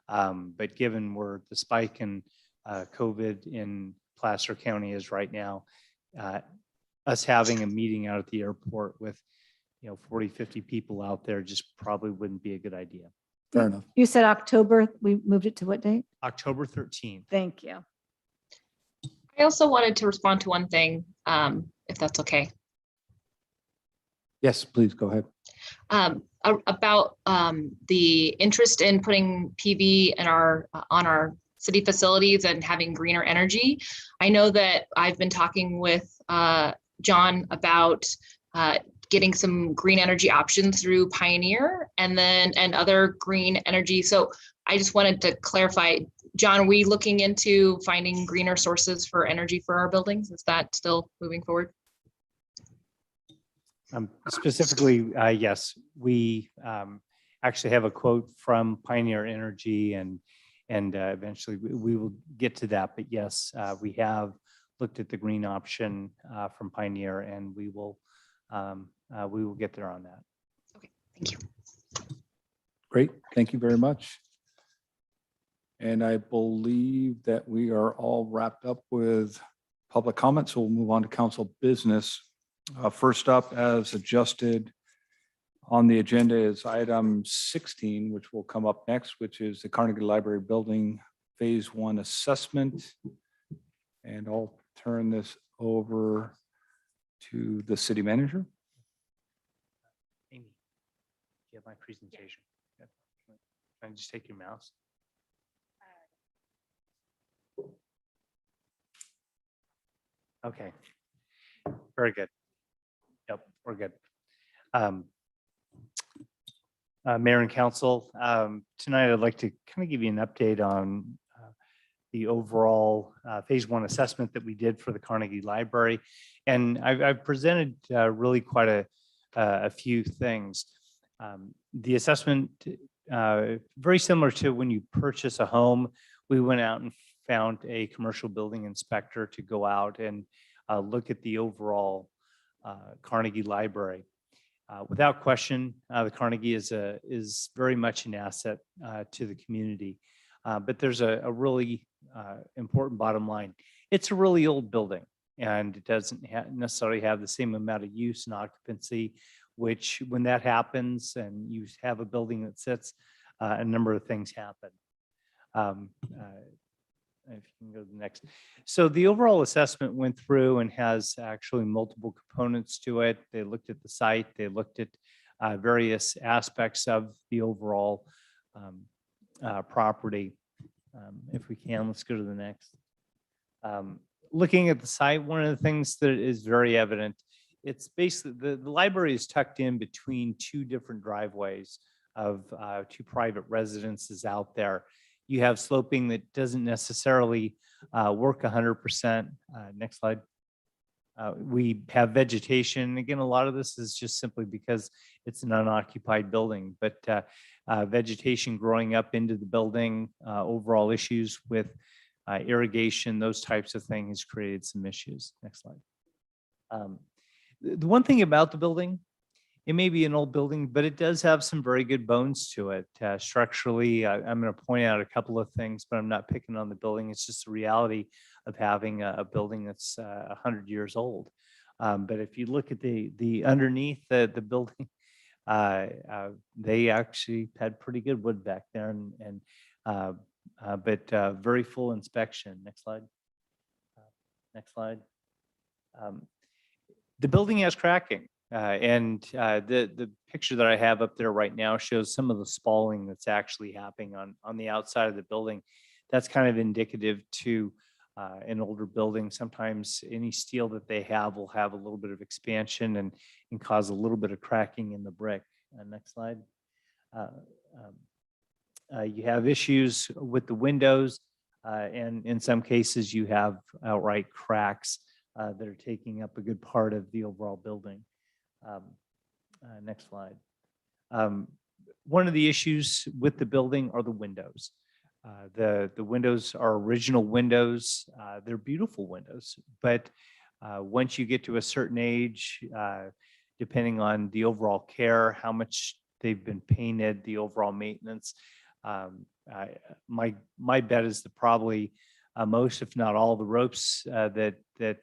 but given where the spike in COVID in Placer County is right now, us having a meeting out at the airport with 40, 50 people out there just probably wouldn't be a good idea. Fair enough. You said October, we moved it to what date? October 13th. Thank you. I also wanted to respond to one thing, if that's okay. Yes, please go ahead. About the interest in putting PV in on our city facilities and having greener energy. I know that I've been talking with John about getting some green energy options through Pioneer and other green energy. So I just wanted to clarify, John, are we looking into finding greener sources for energy for our buildings? Is that still moving forward? Specifically, yes, we actually have a quote from Pioneer Energy, and eventually we will get to that. But yes, we have looked at the green option from Pioneer, and we will get there on that. Okay, thank you. Great, thank you very much. And I believe that we are all wrapped up with public comments, so we'll move on to council business. First up, as adjusted on the agenda, is item 16, which will come up next, which is the Carnegie Library Building Phase 1 assessment. And I'll turn this over to the city manager. Amy, do you have my presentation? Yeah. Can I just take your mouse? Okay, very good. Yep, we're good. Mayor and council, tonight I'd like to kind of give you an update on the overall Phase 1 assessment that we did for the Carnegie Library. And I've presented really quite a few things. The assessment, very similar to when you purchase a home, we went out and found a commercial building inspector to go out and look at the overall Carnegie Library. Without question, the Carnegie is very much an asset to the community. But there's a really important bottom line. It's a really old building, and it doesn't necessarily have the same amount of use and occupancy, which when that happens and you have a building that sits, a number of things happen. if you can go to the next. So the overall assessment went through and has actually multiple components to it. They looked at the site, they looked at various aspects of the overall property. If we can, let's go to the next. Looking at the site, one of the things that is very evident, it's basically the library is tucked in between two different driveways of two private residences out there. You have sloping that doesn't necessarily work 100%. Next slide. We have vegetation. Again, a lot of this is just simply because it's an unoccupied building, but vegetation growing up into the building, overall issues with irrigation, those types of things created some issues. Next slide. The one thing about the building, it may be an old building, but it does have some very good bones to it. Structurally, I'm going to point out a couple of things, but I'm not picking on the building. It's just the reality of having a building that's 100 years old. But if you look at the underneath the building, they actually had pretty good wood back there, but very full inspection. Next slide. Next slide. The building has cracking. The picture that I have up there right now shows some of the spalling that's actually happening on the outside of the building. That's kind of indicative to an older building. Sometimes any steel that they have will have a little bit of expansion and cause a little bit of cracking in the brick. Next slide. You have issues with the windows, and in some cases you have outright cracks that are taking up a good part of the overall building. Next slide. One of the issues with the building are the windows. The windows are original windows. They're beautiful windows, but once you get to a certain age, depending on the overall care, how much they've been painted, the overall maintenance, my bet is that probably most, if not all, the ropes that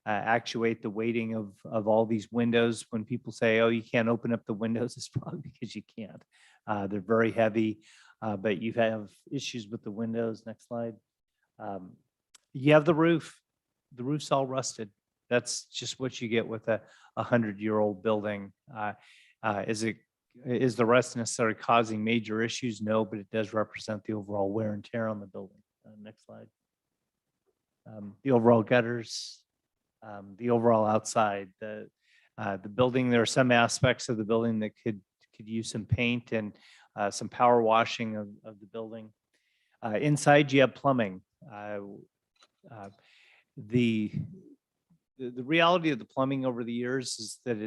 actuate the weighting of all these windows. When people say, "Oh, you can't open up the windows," it's probably because you can't. They're very heavy, but you have issues with the windows. Next slide. You have the roof. The roof's all rusted. That's just what you get with a 100-year-old building. Is the rust necessarily causing major issues? No, but it does represent the overall wear and tear on the building. Next slide. The overall gutters, the overall outside, the building. There are some aspects of the building that could use some paint and some power washing of the building. Inside, you have plumbing. The reality of the plumbing over the years is that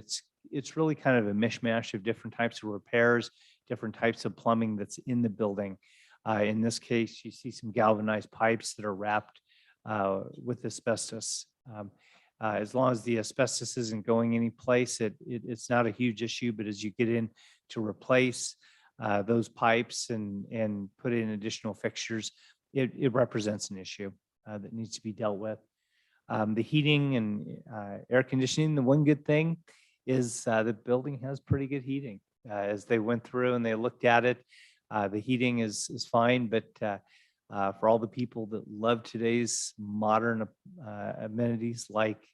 it's really kind of a mishmash of different types of repairs, different types of plumbing that's in the building. In this case, you see some galvanized pipes that are wrapped with asbestos. As long as the asbestos isn't going any place, it's not a huge issue, but as you get in to replace those pipes and put in additional fixtures, it represents an issue that needs to be dealt with. The heating and air conditioning, the one good thing is the building has pretty good heating. As they went through and they looked at it, the heating is fine, but for all the people that love today's modern amenities like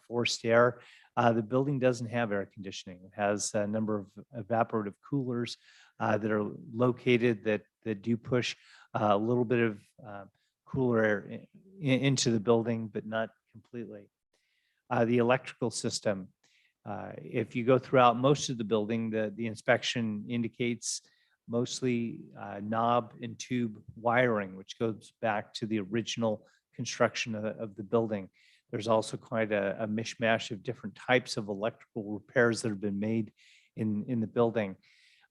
forced air, the building doesn't have air conditioning. It has a number of evaporative coolers that are located that do push a little bit of cooler air into the building, but not completely. The electrical system, if you go throughout most of the building, the inspection indicates mostly knob and tube wiring, which goes back to the original construction of the building. There's also quite a mishmash of different types of electrical repairs that have been made in the building.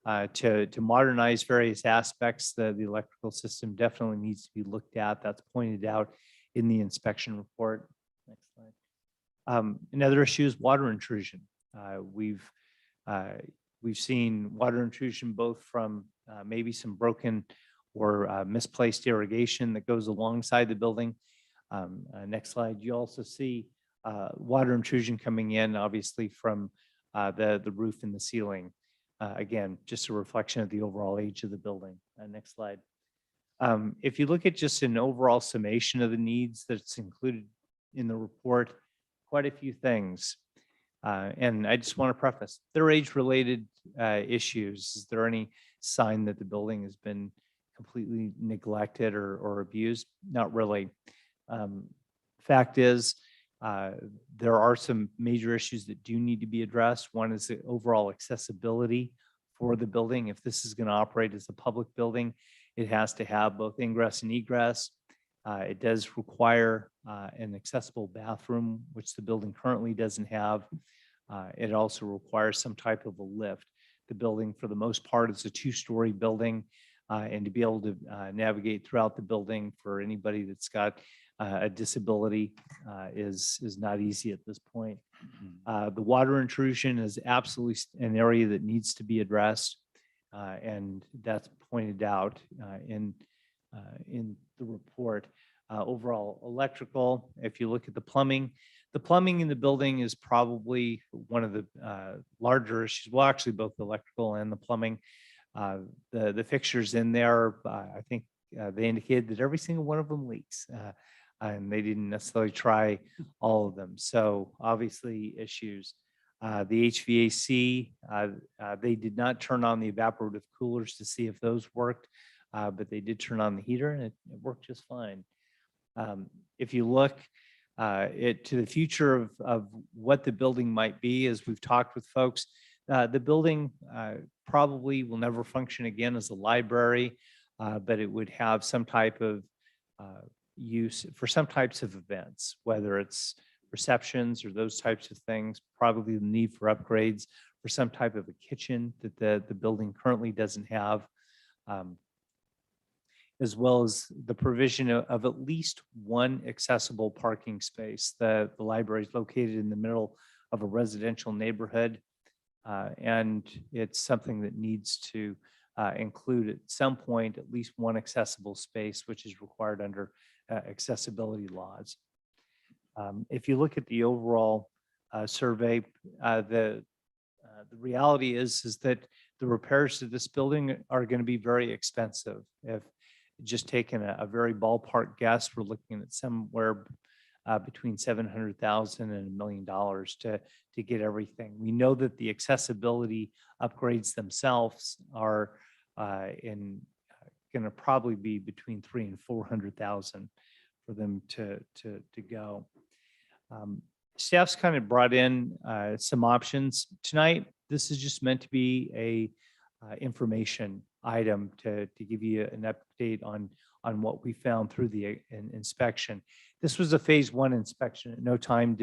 To modernize various aspects, the electrical system definitely needs to be looked at. That's pointed out in the inspection report. Next slide. Another issue is water intrusion. We've seen water intrusion both from maybe some broken or misplaced irrigation that goes alongside the building. Next slide. You also see water intrusion coming in, obviously, from the roof and the ceiling. Again, just a reflection of the overall age of the building. Next slide. If you look at just an overall summation of the needs that's included in the report, quite a few things. And I just want to preface, they're age-related issues. Is there any sign that the building has been completely neglected or abused? Not really. Fact is, there are some major issues that do need to be addressed. One is the overall accessibility for the building. If this is going to operate as a public building, it has to have both ingress and egress. It does require an accessible bathroom, which the building currently doesn't have. It also requires some type of a lift. The building, for the most part, is a two-story building, and to be able to navigate throughout the building for anybody that's got a disability is not easy at this point. The water intrusion is absolutely an area that needs to be addressed, and that's pointed out in the report. Overall electrical, if you look at the plumbing in the building is probably one of the larger issues. Well, actually, both the electrical and the plumbing. The fixtures in there, I think they indicated that every single one of them leaks. And they didn't necessarily try all of them. So obviously issues. The HVAC, they did not turn on the evaporative coolers to see if those worked, but they did turn on the heater and it worked just fine. If you look to the future of what the building might be, as we've talked with folks, the building probably will never function again as a library, but it would have some type of use for some types of events, whether it's receptions or those types of things, probably the need for upgrades for some type of a kitchen that the building currently doesn't have, as well as the provision of at least one accessible parking space. The library is located in the middle of a residential neighborhood, and it's something that needs to include at some point at least one accessible space, which is required under accessibility laws. If you look at the overall survey, the reality is that the repairs to this building are going to be very expensive. If just taking a very ballpark guess, we're looking at somewhere between $700,000 and $1 million to get everything. We know that the accessibility upgrades themselves are going to probably be between $300,000 and $400,000 for them to go. Staff's kind of brought in some options tonight. This is just meant to be a information item to give you an update on what we found through the inspection. This was a phase 1 inspection. At no time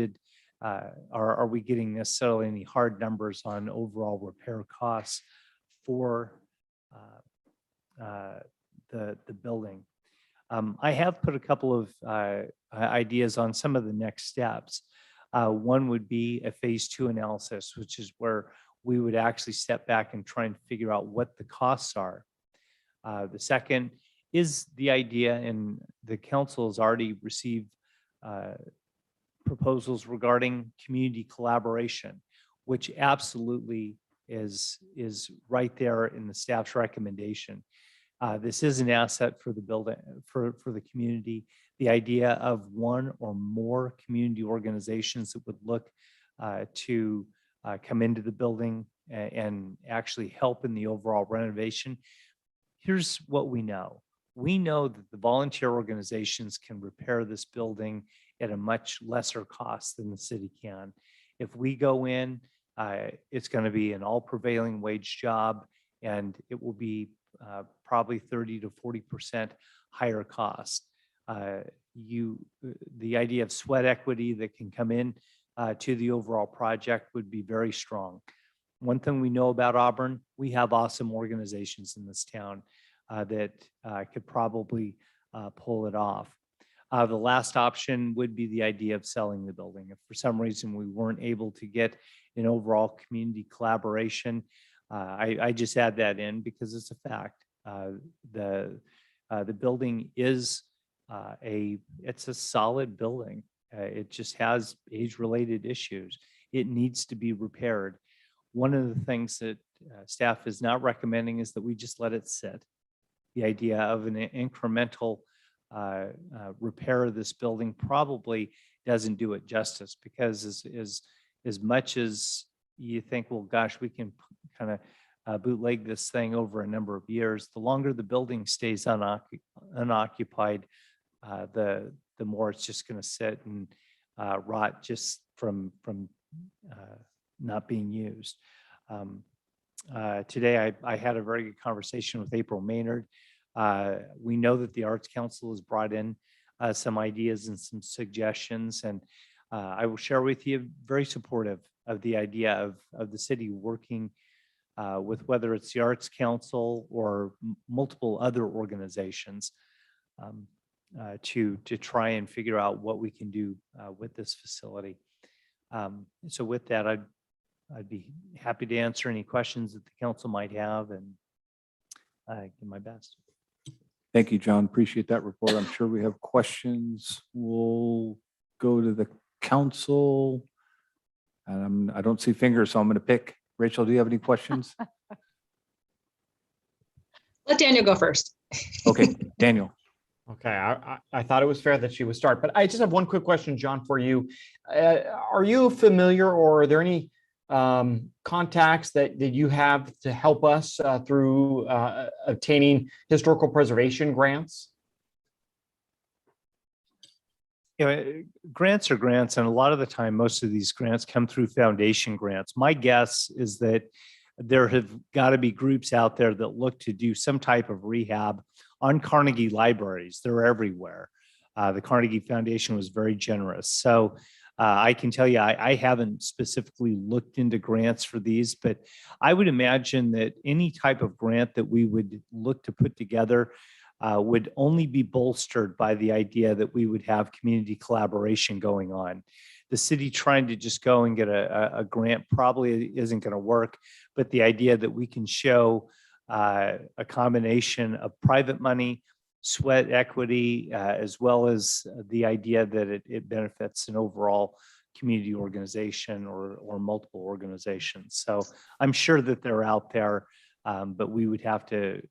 are we getting necessarily any hard numbers on overall repair costs for the building. I have put a couple of ideas on some of the next steps. One would be a phase 2 analysis, which is where we would actually step back and try and figure out what the costs are. The second is the idea, and the council has already received proposals regarding community collaboration, which absolutely is right there in the staff's recommendation. This is an asset for the building, for the community. The idea of one or more community organizations that would look to come into the building and actually help in the overall renovation. Here's what we know. We know that the volunteer organizations can repair this building at a much lesser cost than the city can. If we go in, it's going to be an all prevailing wage job, and it will be probably 30 to 40% higher cost. The idea of sweat equity that can come in to the overall project would be very strong. One thing we know about Auburn, we have awesome organizations in this town that could probably pull it off. The last option would be the idea of selling the building. If for some reason we weren't able to get an overall community collaboration, I just add that in because it's a fact. The building is it's a solid building. It just has age-related issues. It needs to be repaired. One of the things that staff is not recommending is that we just let it sit. the idea of an incremental repair of this building probably doesn't do it justice, because as much as you think, well, gosh, we can kind of bootleg this thing over a number of years, the longer the building stays unoccupied, the more it's just going to sit and rot just from not being used. Today, I had a very good conversation with April Maynard. We know that the Arts Council has brought in some ideas and some suggestions, and I will share with you, very supportive of the idea of the city working with whether it's the Arts Council or multiple other organizations to try and figure out what we can do with this facility. So with that, I'd be happy to answer any questions that the council might have, and give my best. Thank you, John. Appreciate that report. I'm sure we have questions. We'll go to the council. And I don't see fingers, so I'm going to pick. Rachel, do you have any questions? Let Daniel go first. Okay, Daniel. Okay, I thought it was fair that she would start, but I just have one quick question, John, for you. Are you familiar, or are there any contacts that you have to help us through obtaining historical preservation grants? You know, grants are grants, and a lot of the time, most of these grants come through foundation grants. My guess is that there have got to be groups out there that look to do some type of rehab on Carnegie libraries. They're everywhere. The Carnegie Foundation was very generous. So I can tell you, I haven't specifically looked into grants for these, but I would imagine that any type of grant that we would look to put together would only be bolstered by the idea that we would have community collaboration going on. The city trying to just go and get a grant probably isn't going to work, but the idea that we can show a combination of private money, sweat equity, as well as the idea that it benefits an overall community organization or multiple organizations. So I'm sure that they're out there, but we would have to,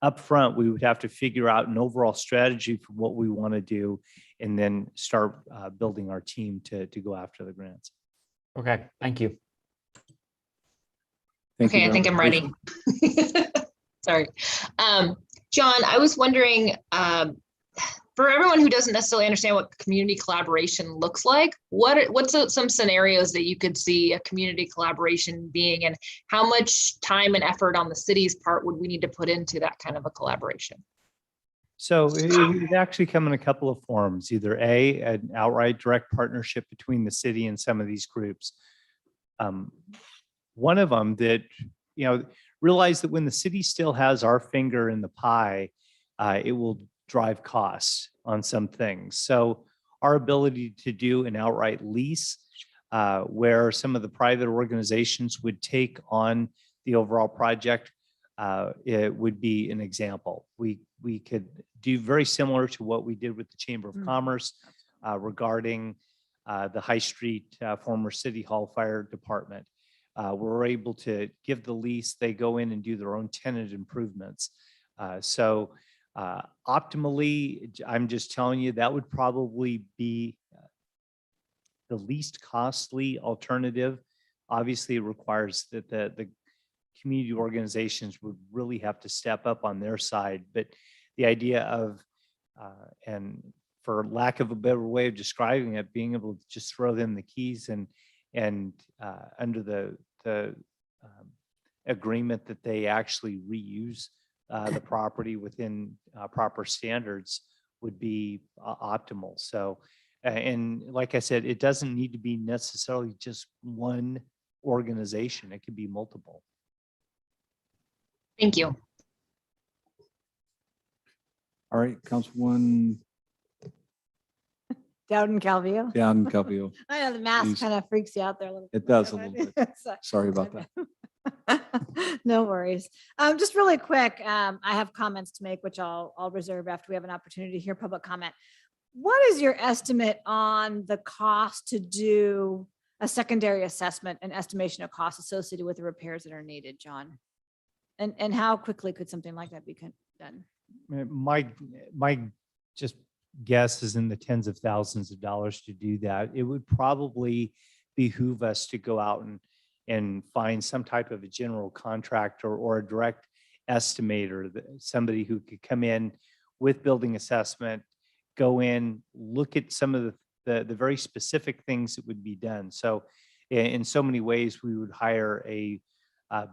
up front, we would have to figure out an overall strategy for what we want to do, and then start building our team to go after the grants. Okay, thank you. Thank you Okay, I very think much, I'm ready. Rachel. Sorry. John, I was wondering, for everyone who doesn't necessarily understand what community collaboration looks like, what's some scenarios that you could see a community collaboration being, and how much time and effort on the city's part would we need to put into that kind of a collaboration? So it would actually come in a couple of forms, either an outright direct partnership between the city and some of these groups. One of them that, realize that when the city still has our finger in the pie, it will drive costs on some things. So our ability to do an outright lease where some of the private organizations would take on the overall project, it would be an example. We could do very similar to what we did with the Chamber of Commerce regarding the High Street former City Hall Fire Department. We're able to give the lease, they go in and do their own tenant improvements. So optimally, I'm just telling you, that would probably be the least costly alternative. Obviously, it requires that the community organizations would really have to step up on their side. But the idea of, and for lack of a better way of describing it, being able to just throw them the keys and under the agreement that they actually reuse the property within proper standards would be optimal. So, and like I said, it doesn't need to be necessarily just one organization. It could be multiple. Thank you. All right, Councilwoman Dowden Calvillo. Down Calvillo. I know the mask Please. kind of freaks you out there a little. It does a little bit. Sorry about that. No worries. Just really quick, I have comments to make, which I'll reserve after we have an opportunity to hear public comment. What is your estimate on the cost to do a secondary assessment and estimation of costs associated with the repairs that are needed, John? And how quickly could something like that be done? My just guess is in the tens of thousands of dollars to do that. It would probably behoove us to go out and find some type of a general contractor or a direct estimator, somebody who could come in with building assessment, go in, look at some of the very specific things that would be done. So in so many ways, we would hire a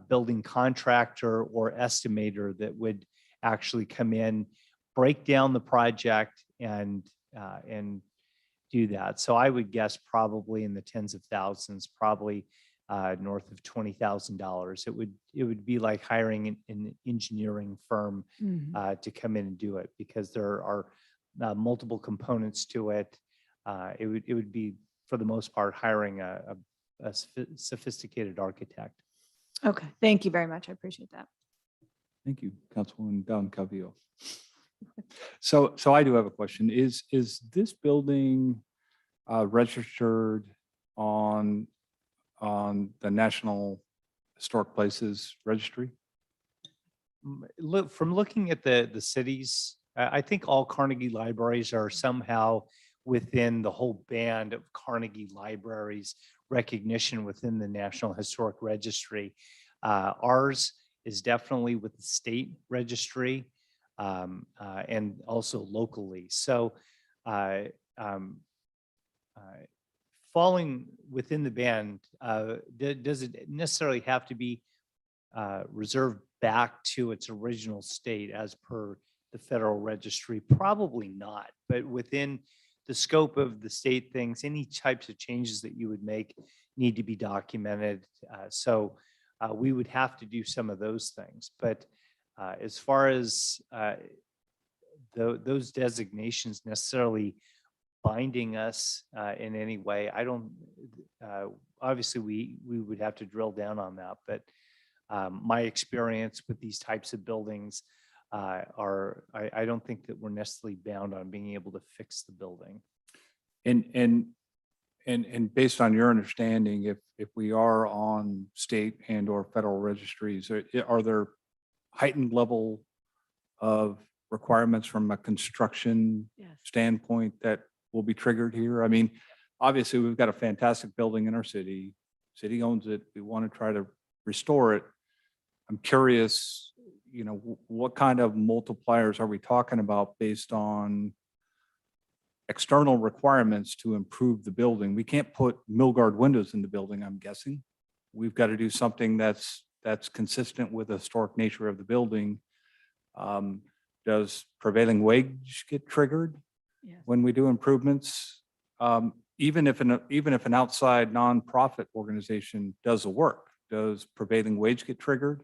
building contractor or estimator that would actually come in, break down the project and do that. So I would guess probably in the tens of thousands, probably north of $20,000. It would be like hiring an engineering firm to come in and do it, because there are multiple components to it. It would be, for the most part, hiring a sophisticated architect. Okay, thank you very much. I appreciate that. Thank you, Councilwoman Don Calvillo. So I do have a question. Is this building registered on the National Historic Places Registry? Look, from looking at the cities, I think all Carnegie libraries are somehow within the whole band of Carnegie libraries recognition within the National Historic Registry. Ours is definitely with the state registry and also locally. So falling within the band, does it necessarily have to be reserved back to its original state as per the federal registry? Probably not, but within the scope of the state things, any types of changes that you would make need to be documented. So we would have to do some of those things. But as far as those designations necessarily binding us in any way, I don't, obviously we would have to drill down on that. But my experience with these types of buildings I don't think that we're necessarily bound on being able to fix the building. And based on your understanding, if we are on state and or federal registries, are there heightened level of requirements from a construction standpoint that will be triggered here? I mean, obviously we've got a fantastic building in our city. City owns it. We want to try to restore it. I'm curious, you know, what kind of multipliers are we talking about based on external requirements to improve the building? We can't put Milgard windows in the building, I'm guessing. We've got to do something that's consistent with the historic nature of the building. Does prevailing wage get triggered when we do improvements? Even if an outside nonprofit organization does the work, does prevailing wage get triggered?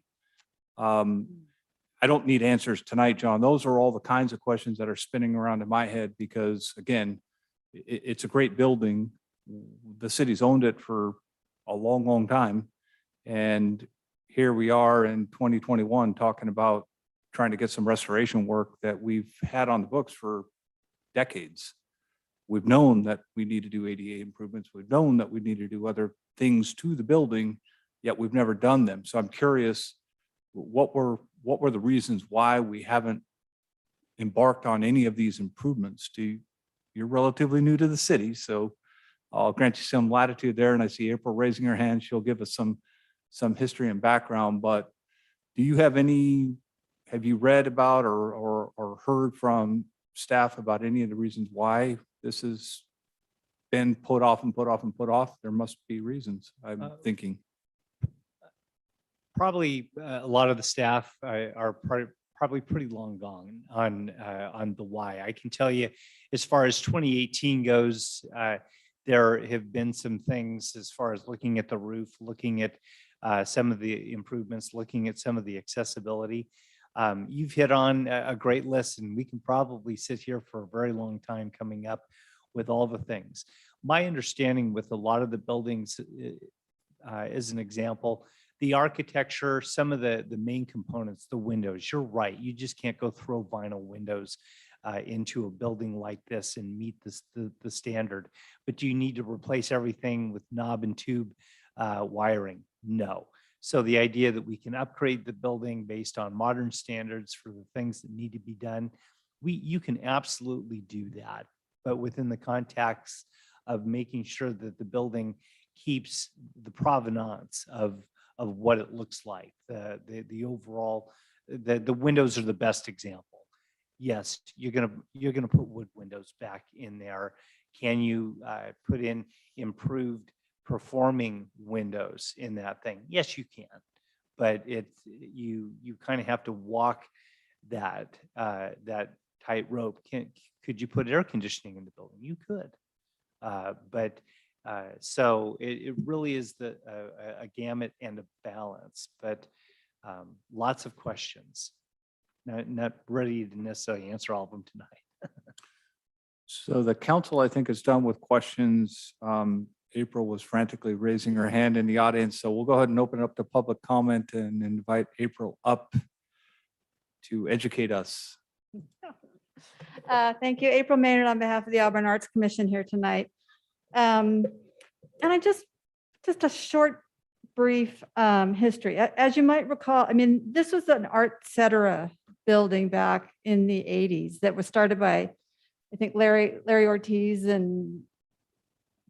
I don't need answers tonight, John. Those are all the kinds of questions that are spinning around in my head because, again, it's a great building. The city's owned it for a long, long time. And here we are in 2021 talking about trying to get some restoration work that we've had on the books for decades. We've known that we need to do ADA improvements. We've known that we need to do other things to the building, yet we've never done them. So I'm curious, what were the reasons why we haven't embarked on any of these improvements? You're relatively new to the city, so I'll grant you some latitude there. And I see April raising her hand. She'll give us some history and background. But do you have you read about or heard from staff about any of the reasons why this has been put off and put off and put off? There must be reasons, I'm thinking. Probably a lot of the staff are probably pretty long gone on the why. I can tell you, as far as 2018 goes, there have been some things as far as looking at the roof, looking at some of the improvements, looking at some of the accessibility. You've hit on a great list, and we can probably sit here for a very long time coming up with all the things. My understanding with a lot of the buildings, as an example, the architecture, some of the main components, the windows, you're right. You just can't go throw vinyl windows into a building like this and meet the standard. But do you need to replace everything with knob and tube wiring? No. So the idea that we can upgrade the building based on modern standards for the things that need to be done, you can absolutely do that, but within the context of making sure that the building keeps the provenance of what it looks like. The overall, the windows are the best example. Yes, you're gonna put wood windows back in there. Can you put in improved performing windows in that thing? Yes, you can, but you kind of have to walk that tightrope. Could you put air conditioning in the building? You could, but so it really is a gamut and a balance, but lots of questions. Not ready to necessarily answer all of them tonight. So the council, I think, is done with questions. April was frantically raising her hand in the audience, so we'll go ahead and open up to public comment and invite April up to educate us. Thank you. April Maynard on behalf of the Auburn Arts Commission here tonight. And I just a short, brief history. As you might recall, I mean, this was an art cetera building back in the 80s that was started by, I think, Larry Ortiz and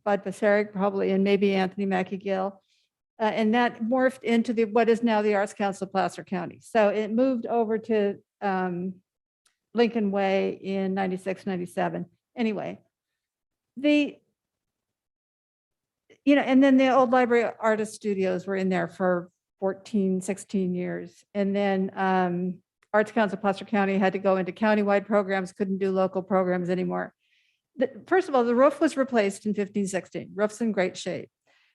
Bud Paseric probably, and maybe Anthony McEgill. And that morphed into what is now the Arts Council of Placer County. So it moved over to Lincoln Way in 96, 97. Anyway, and then the old library artist studios were in there for 14, 16 years. And then Arts Council of Placer County had to go into countywide programs, couldn't do local programs anymore. First of all, the roof was replaced in 15, 16. Roof's in great shape.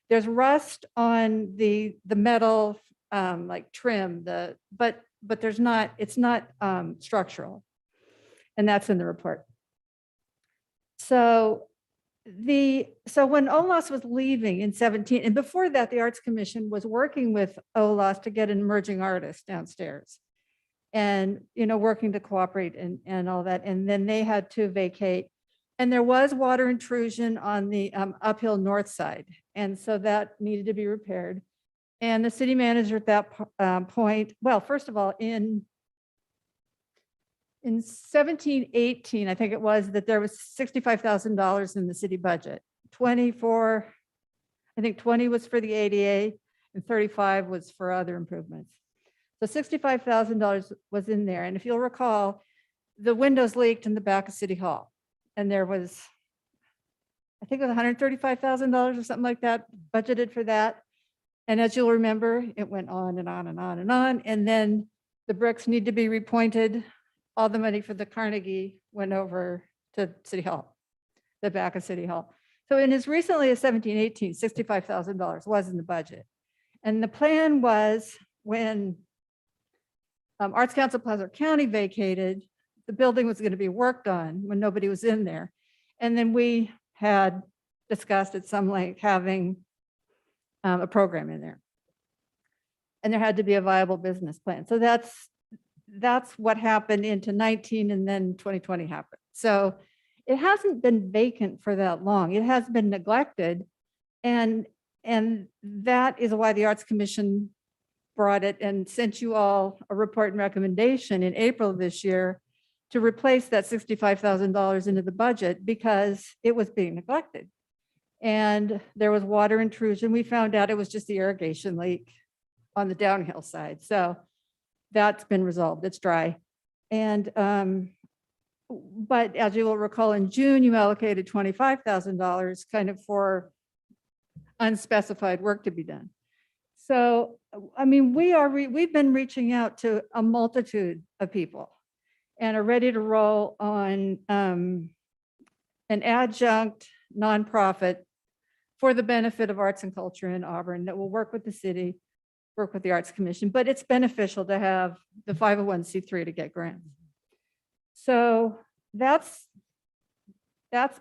There's rust on the metal like trim, but there's not, it's not structural. And that's in the report. So when OLAS was leaving in 17, and before that, the Arts Commission was working with OLAS to get an emerging artist downstairs and, working to cooperate and all that. And then they had to vacate. And there was water intrusion on the uphill north side. And so that needed to be repaired. And the city manager at that point, well, first of all, in 17, 18, I think it was, that there was $65,000 in the city budget. 20 was for the ADA and 35 was for other improvements. So $65,000 was in there. And if you'll recall, the windows leaked in the back of City Hall. And there was, I think it was $135,000 or something like that budgeted for that. And as you'll remember, it went on and on and on and on. And then the bricks need to be repointed. All the money for the Carnegie went over to City Hall, the back of City Hall. So in as recently as 17, 18, $65,000 was in the budget. And the plan was when Arts Council Placer County vacated, the building was going to be worked on when nobody was in there. And then we had discussed at some length having a program in there. And there had to be a viable business plan. So that's what happened into 19, and then 2020 happened. So it hasn't been vacant for that long. It has been neglected. And that is why the Arts Commission brought it and sent you all a report and recommendation in April of this year to replace that $65,000 into the budget because it was being neglected. And there was water intrusion. We found out it was just the irrigation leak on the downhill side. So that's been resolved. It's dry. And, but as you will recall, in June, you allocated $25,000 kind of for unspecified work to be done. So, I mean, we've been reaching out to a multitude of people and are ready to roll on an adjunct nonprofit for the benefit of arts and culture in Auburn that will work with the city, work with the Arts Commission, but it's beneficial to have the 501c3 to get grants. So that's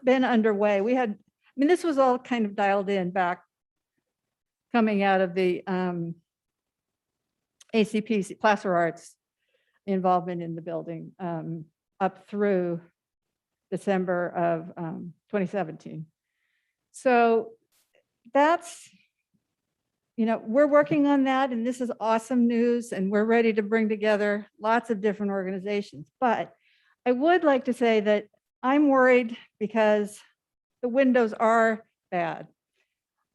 been underway. This was all kind of dialed in back coming out of the ACP, Placer Arts involvement in the building up through December of 2017. So that's we're working on that and this is awesome news and we're ready to bring together lots of different organizations. But I would like to say that I'm worried because the windows are bad.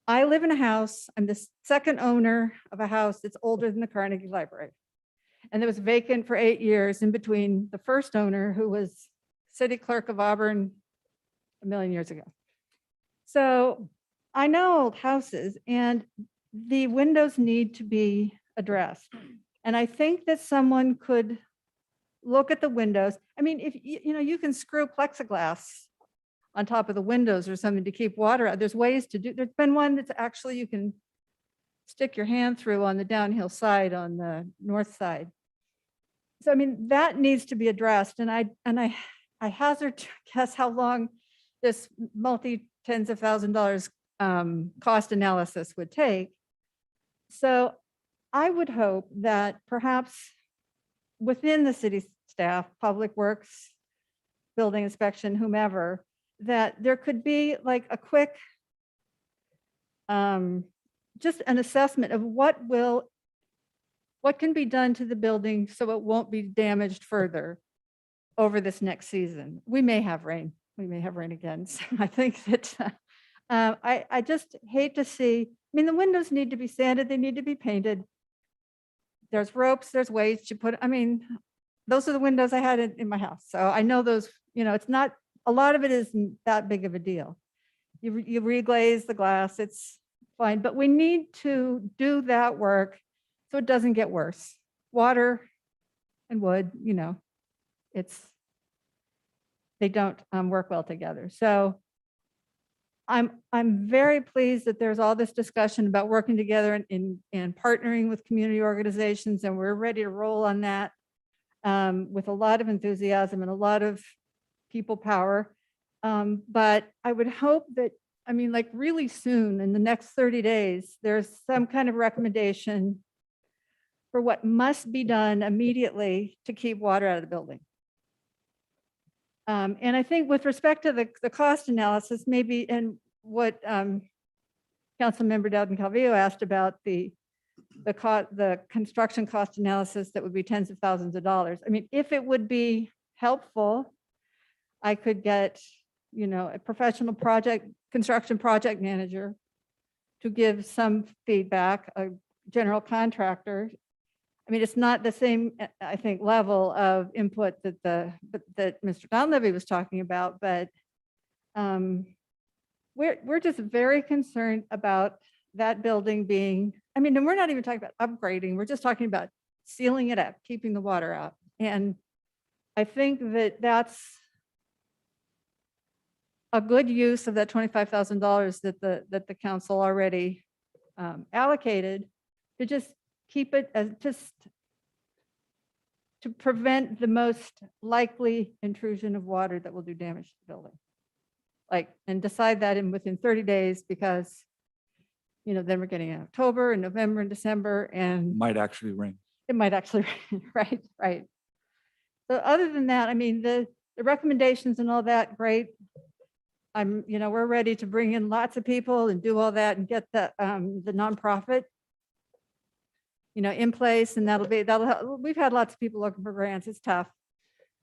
I live in a house, I'm the second owner of a house that's older than the Carnegie Library. And it was vacant for 8 years in between the first owner, who was city clerk of Auburn a million years ago. So I know old houses and the windows need to be addressed. And I think that someone could look at the windows. I mean, if you can screw plexiglass on top of the windows or something to keep water out. There's ways to do, there's been one that's actually you can stick your hand through on the downhill side on the north side. So I mean, that needs to be addressed. And I hazard to guess how long this multi tens of $1,000s cost analysis would take. So I would hope that perhaps within the city staff, public works, building inspection, whomever, that there could be like a quick, just an assessment of what can be done to the building so it won't be damaged further over this next season. We may have rain. We may have rain again. So I think that I just hate to see, I mean, the windows need to be sanded. They need to be painted. There's ropes, there's ways to put, I mean, those are the windows I had in my house. So I know those, it's not, a lot of it isn't that big of a deal. You reglaze the glass, it's fine, but we need to do that work so it doesn't get worse. Water and wood, they don't work well together. So I'm very pleased that there's all this discussion about working together and partnering with community organizations, and we're ready to roll on that with a lot of enthusiasm and a lot of people power. But I would hope that, like really soon in the next 30 days, there's some kind of recommendation for what must be done immediately to keep water out of the building. And I think with respect to the cost analysis, maybe, and what Councilmember Dowden Calvillo asked about the construction cost analysis that would be tens of thousands of dollars. I mean, if it would be helpful, I could get, a professional construction project manager to give some feedback, a general contractor. I mean, it's not the same, I think, level of input that that Mr. Donlevy was talking about, but we're just very concerned about that building being, and we're not even talking about upgrading. We're just talking about sealing it up, keeping the water out. And I think that that's a good use of that $25,000 that the council already allocated to just keep it as to prevent the most likely intrusion of water that will do damage to the building. And decide that within 30 days, because, then we're getting October and November and December, and Might actually rain. it might actually, right. So other than that, the recommendations and all that, great. We're ready to bring in lots of people and do all that and get the nonprofit, in place, and that'll help. We've had lots of people looking for grants. It's tough.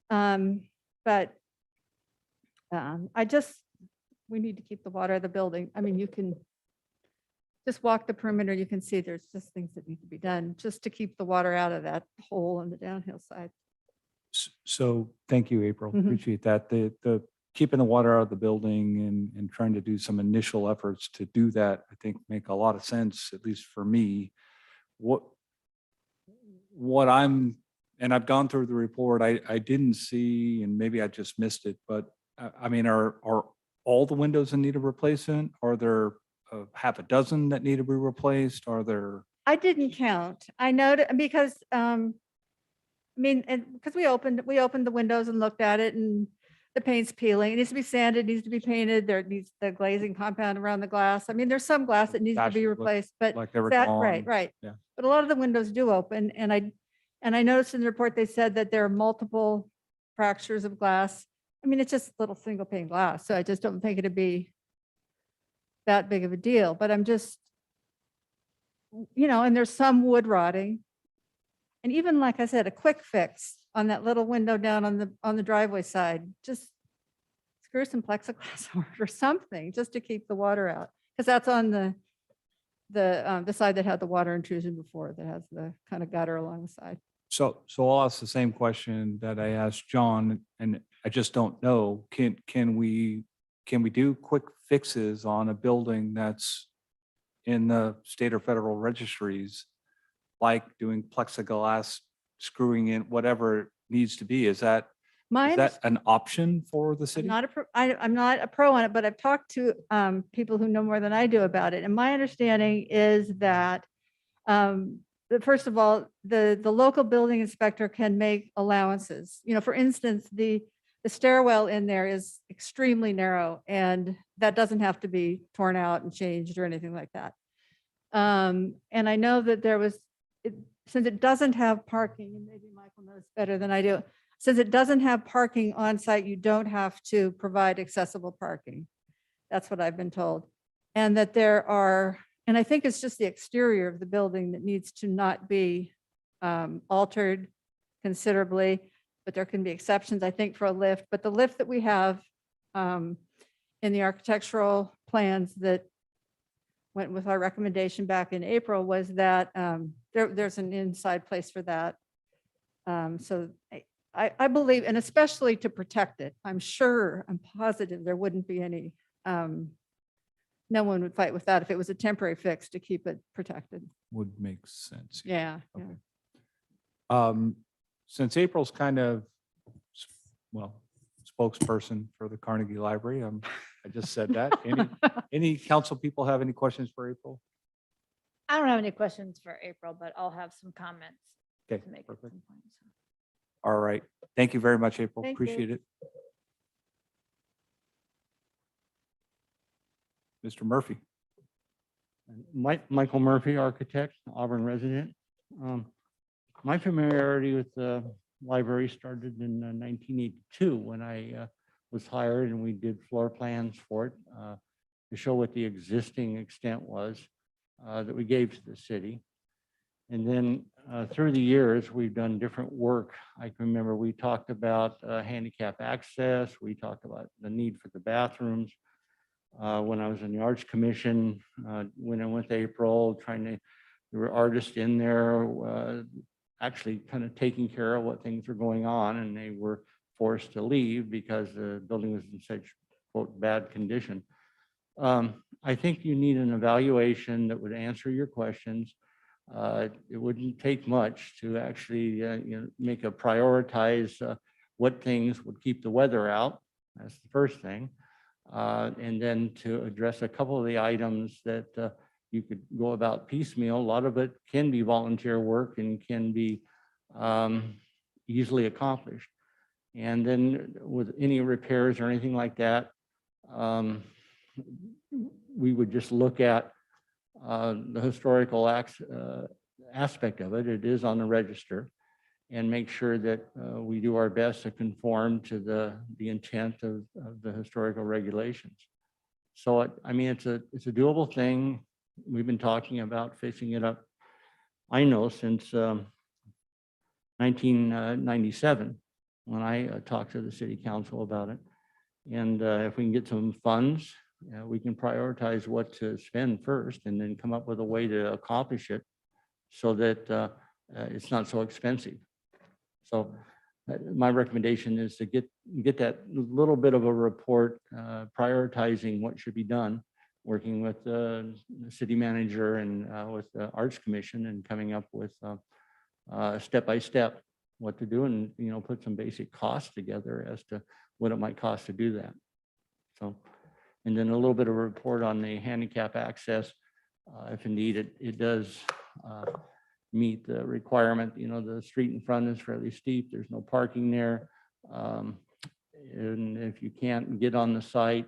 But we need to keep the water out of the building. You can just walk the perimeter. You can see there's just things that need to be done just to keep the water out of that hole on the downhill side. So thank you, April. Mhm. Appreciate that. The keeping the water out of the building and trying to do some initial efforts to do that, I think make a lot of sense, at least for me. And I've gone through the report, I didn't see, and maybe I just missed it, but are all the windows in need of replacement? Are there half a dozen that need to be replaced? Are there? I didn't count. I know because because we opened the windows and looked at it, and the paint's peeling. It needs to be sanded, needs to be painted. There needs the glazing compound around the glass. There's some glass that needs to be Actually look replaced, but like they were right. gone. Yeah. But a lot of the windows do open, and I noticed in the report they said that there are multiple fractures of glass. It's just little single pane glass, so I just don't think it'd be that big of a deal. But I'm just, and there's some wood rotting. And even like I said, a quick fix on that little window down on the driveway side, just screw some plexiglass or something just to keep the water out. Because that's on the side that had the water intrusion before, that has the kind of gutter along the side. So I'll ask the same question that I asked John, and I just don't know. Can we do quick fixes on a building that's in the state or federal registries, like doing plexiglass, screwing in whatever it needs to be? Is that an option for the city? I'm not a pro on it, but I've talked to people who know more than I do about it. And my understanding is that, first of all, the local building inspector can make allowances. For instance, the stairwell in there is extremely narrow, and that doesn't have to be torn out and changed or anything like that. And I know that since it doesn't have parking, and maybe Michael knows better than I do, since it doesn't have parking on site, you don't have to provide accessible parking. That's what I've been told. And that and I think it's just the exterior of the building that needs to not be altered considerably, but there can be exceptions, I think, for a lift. But the lift that we have in the architectural plans that went with our recommendation back in April was that there's an inside place for that. So I believe, and especially to protect it, I'm positive there wouldn't be any, no one would fight with that if it was a temporary fix to keep it protected. Would make sense. Yeah. Okay. Since April's kind of, spokesperson for the Carnegie Library, I just said that. Any council people have any questions for April? I don't have any questions for April, but I'll have some comments Okay, to make. perfect. some points. All right. Thank you very much, April. Thank you. Appreciate it. Mr. Murphy. Michael Murphy, architect, Auburn resident. My familiarity with the library started in 1982 when I was hired, and we did floor plans for it to show what the existing extent was that we gave to the city. And then through the years, we've done different work. I can remember we talked about handicap access. We talked about the need for the bathrooms. When I was in the Arts Commission, when I went to April, there were artists in there actually kind of taking care of what things were going on, and they were forced to leave because the building was in such, quote, bad condition. I think you need an evaluation that would answer your questions. It wouldn't take much to actually make a prioritize what things would keep the weather out. That's the first thing. And then to address a couple of the items that you could go about piecemeal. A lot of it can be volunteer work and can be easily accomplished. And then with any repairs or anything like that, we would just look at the historical aspect of it. It is on the register, and make sure that we do our best to conform to the intent of the historical regulations. So, I mean, it's a doable thing. We've been talking about fixing it up, I know, since 1997, when I talked to the city council about it. And if we can get some funds, we can prioritize what to spend first and then come up with a way to accomplish it so that it's not so expensive. So my recommendation is to get that little bit of a report prioritizing what should be done, working with the city manager and with the Arts Commission, and coming up with step by step what to do, and put some basic costs together as to what it might cost to do that. So, and then a little bit of a report on the handicap access, if indeed it does meet the requirement. The street in front is fairly steep. There's no parking there. And if you can't get on the site,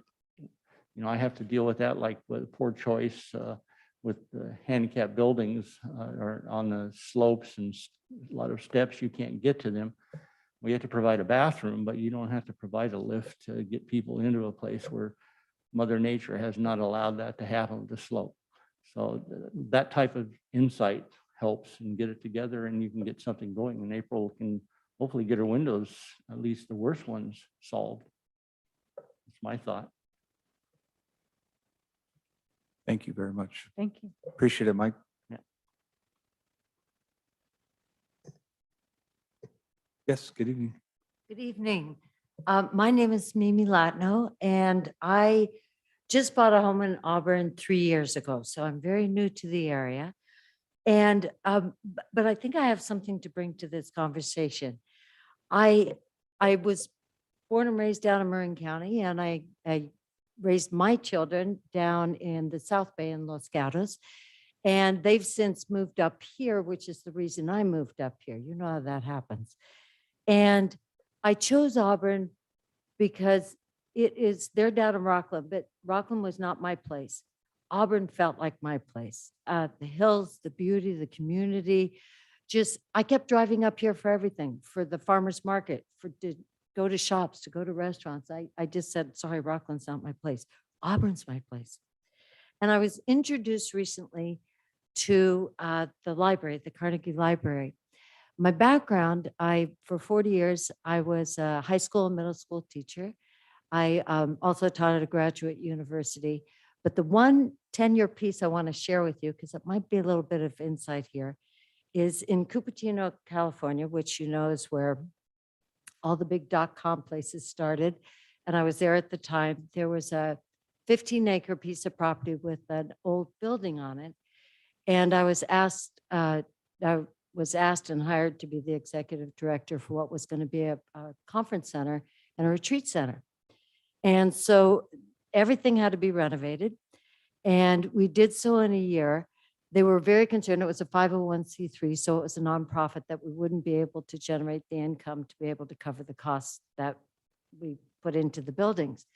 I have to deal with that, like with poor choice with the handicap buildings or on the slopes and a lot of steps, you can't get to them. We have to provide a bathroom, but you don't have to provide a lift to get people into a place where Mother Nature has not allowed that to happen with the slope. So that type of insight helps and get it together and you can get something going. And April can hopefully get her windows, at least the worst ones, solved. That's my thought. Thank you very much. Thank you. Appreciate it, Mike. Yeah. Yes, good evening. Good evening. My name is Mimi Latno, and I just bought a home in Auburn 3 years ago, so I'm very new to the area. And, but I think I have something to bring to this conversation. I was born and raised down in Marin County, and I raised my children down in the South Bay in Los Gatos. And they've since moved up here, which is the reason I moved up here. You know how that happens. And I chose Auburn because they're down in Rockland, but Rockland was not my place. Auburn felt like my place. The hills, the beauty, the community, I kept driving up here for everything, for the farmer's market, to go to shops, to go to restaurants. I just said, sorry, Rockland's not my place. Auburn's my place. And I was introduced recently to the library, the Carnegie Library. My background, for 40 years, I was a high school and middle school teacher. I also taught at a graduate university. But the one 10-year piece I want to share with you, because it might be a little bit of insight here, is in Cupertino, California, which you know is where all the big .com places started. And I was there at the time. There was a 15-acre piece of property with an old building on it. And I was asked and hired to be the executive director for what was going to be a conference center and a retreat center. And so everything had to be renovated. And we did so in a year. They were very concerned. It was a 501c3, so it was a nonprofit that we wouldn't be able to generate the income to be able to cover the costs that we put into the buildings.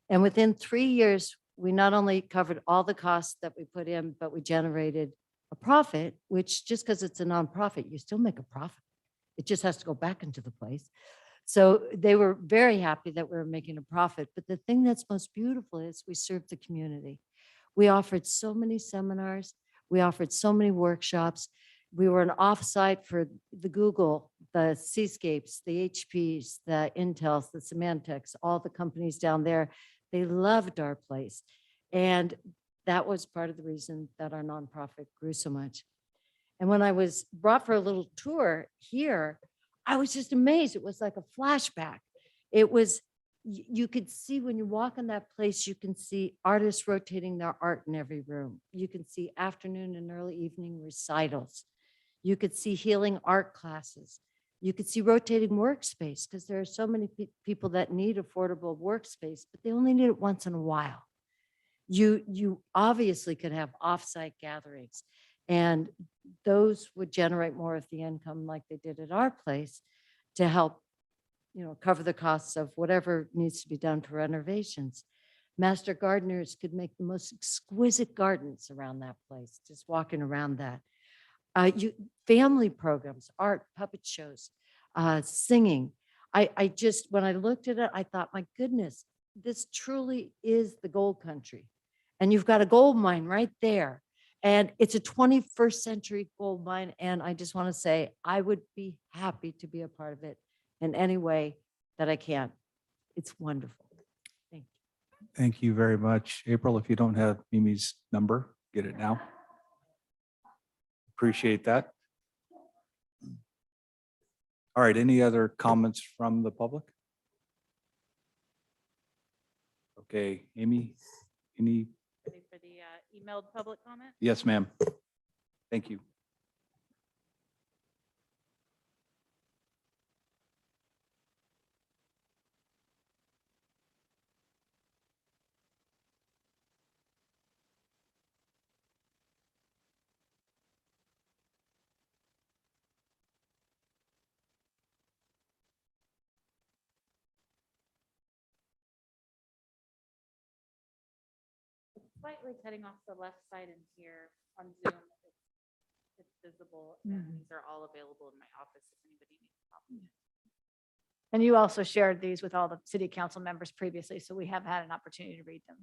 And within 3 years, we not only covered all the costs that we put in, but we generated a profit, which just because it's a nonprofit, you still make a profit. It just has to go back into the place. So they were very happy that we were making a profit. But the thing that's most beautiful is we served the community. We offered so many seminars. We offered so many workshops. We were an offsite for the Google, the Seascapes, the HPs, the Intels, the Symantec's, all the companies down there. They loved our place. And that was part of the reason that our nonprofit grew so much. And when I was brought for a little tour here, I was just amazed. It was like a flashback. It was, you could see when you walk in that place, you can see artists rotating their art in every room. You can see afternoon and early evening recitals. You could see healing art classes. You could see rotating workspace because there are so many people that need affordable workspace, but they only need it once in a while. You obviously could have offsite gatherings, and those would generate more of the income like they did at our place to help, cover the costs of whatever needs to be done for renovations. Master gardeners could make the most exquisite gardens around that place, just walking around that. Family programs, art, puppet shows, singing. I just, when I looked at it, I thought, my goodness, this truly is the gold country. And you've got a gold mine right there. And it's a 21st century gold mine. And I just want to say, I would be happy to be a part of it in any way that I can. It's wonderful. Thank you. Thank you very much. April, if you don't have Mimi's number, get it now. Appreciate that. All right, any other comments from the public? Okay, Amy, any? Ready for the emailed public comment? Yes, ma'am. Thank you. Slightly cutting off the left side in here on Zoom. It's visible, and these are all available in my office if anybody needs a copy. And you also shared these with all the city council members previously, so we have had an opportunity to read them.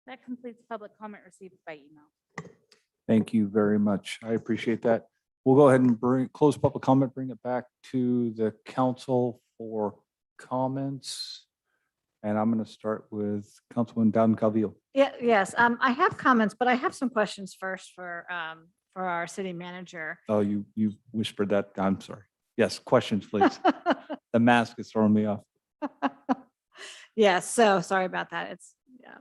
That completes public comment received by email. Thank you very much. I appreciate that. We'll go ahead and close public comment, bring it back to the council for comments. And I'm going to start with Councilman Bowden Calvillo. Yeah, yes, I have comments, but I have some questions first for our city manager. Oh, you whispered that. I'm sorry. Yes, questions, please. The mask is throwing me off. Yes, so sorry about that. It's, yeah.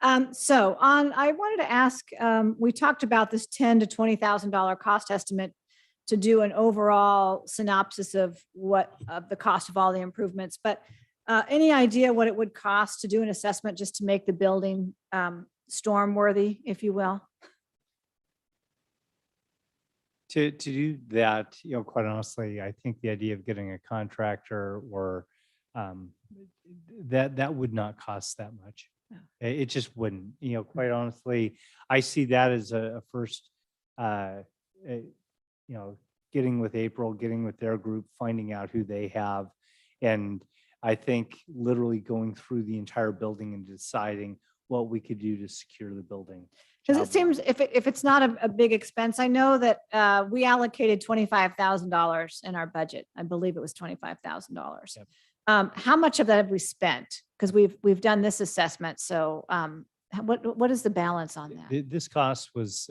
I wanted to ask, we talked about this $10,000 to $20,000 cost estimate to do an overall synopsis of the cost of all the improvements, but any idea what it would cost to do an assessment just to make the building storm worthy, if you will? To do that, quite honestly, I think the idea of getting a contractor or that would not cost that much. It just wouldn't, quite honestly, I see that as a first, getting with April, getting with their group, finding out who they have. And I think literally going through the entire building and deciding what we could do to secure the building. Because it seems if it's not a big expense, I know that we allocated $25,000 in our budget. I believe it was $25,000. Yep. How much of that have we spent? Because we've done this assessment. So what is the balance on that? This cost was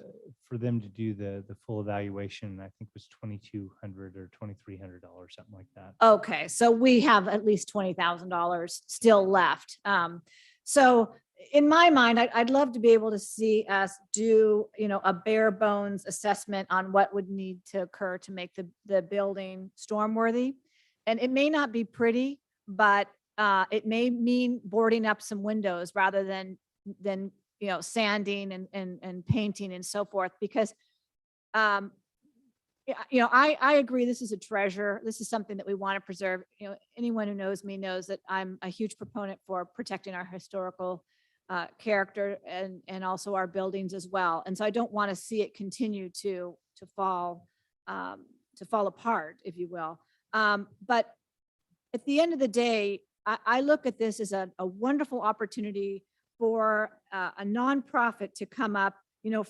for them to do the full evaluation, I think was $2,200 or $2,300, something like that. Okay, so we have at least $20,000 still left. So in my mind, I'd love to be able to see us do, a bare bones assessment on what would need to occur to make the building stormworthy. And it may not be pretty, but it may mean boarding up some windows rather than sanding and painting and so forth, because I agree, this is a treasure. This is something that we want to preserve. Anyone who knows me knows that I'm a huge proponent for protecting our historical character and also our buildings as well. And so I don't want to see it continue to fall apart, if you will. But at the end of the day, I look at this as a wonderful opportunity for a nonprofit to come up,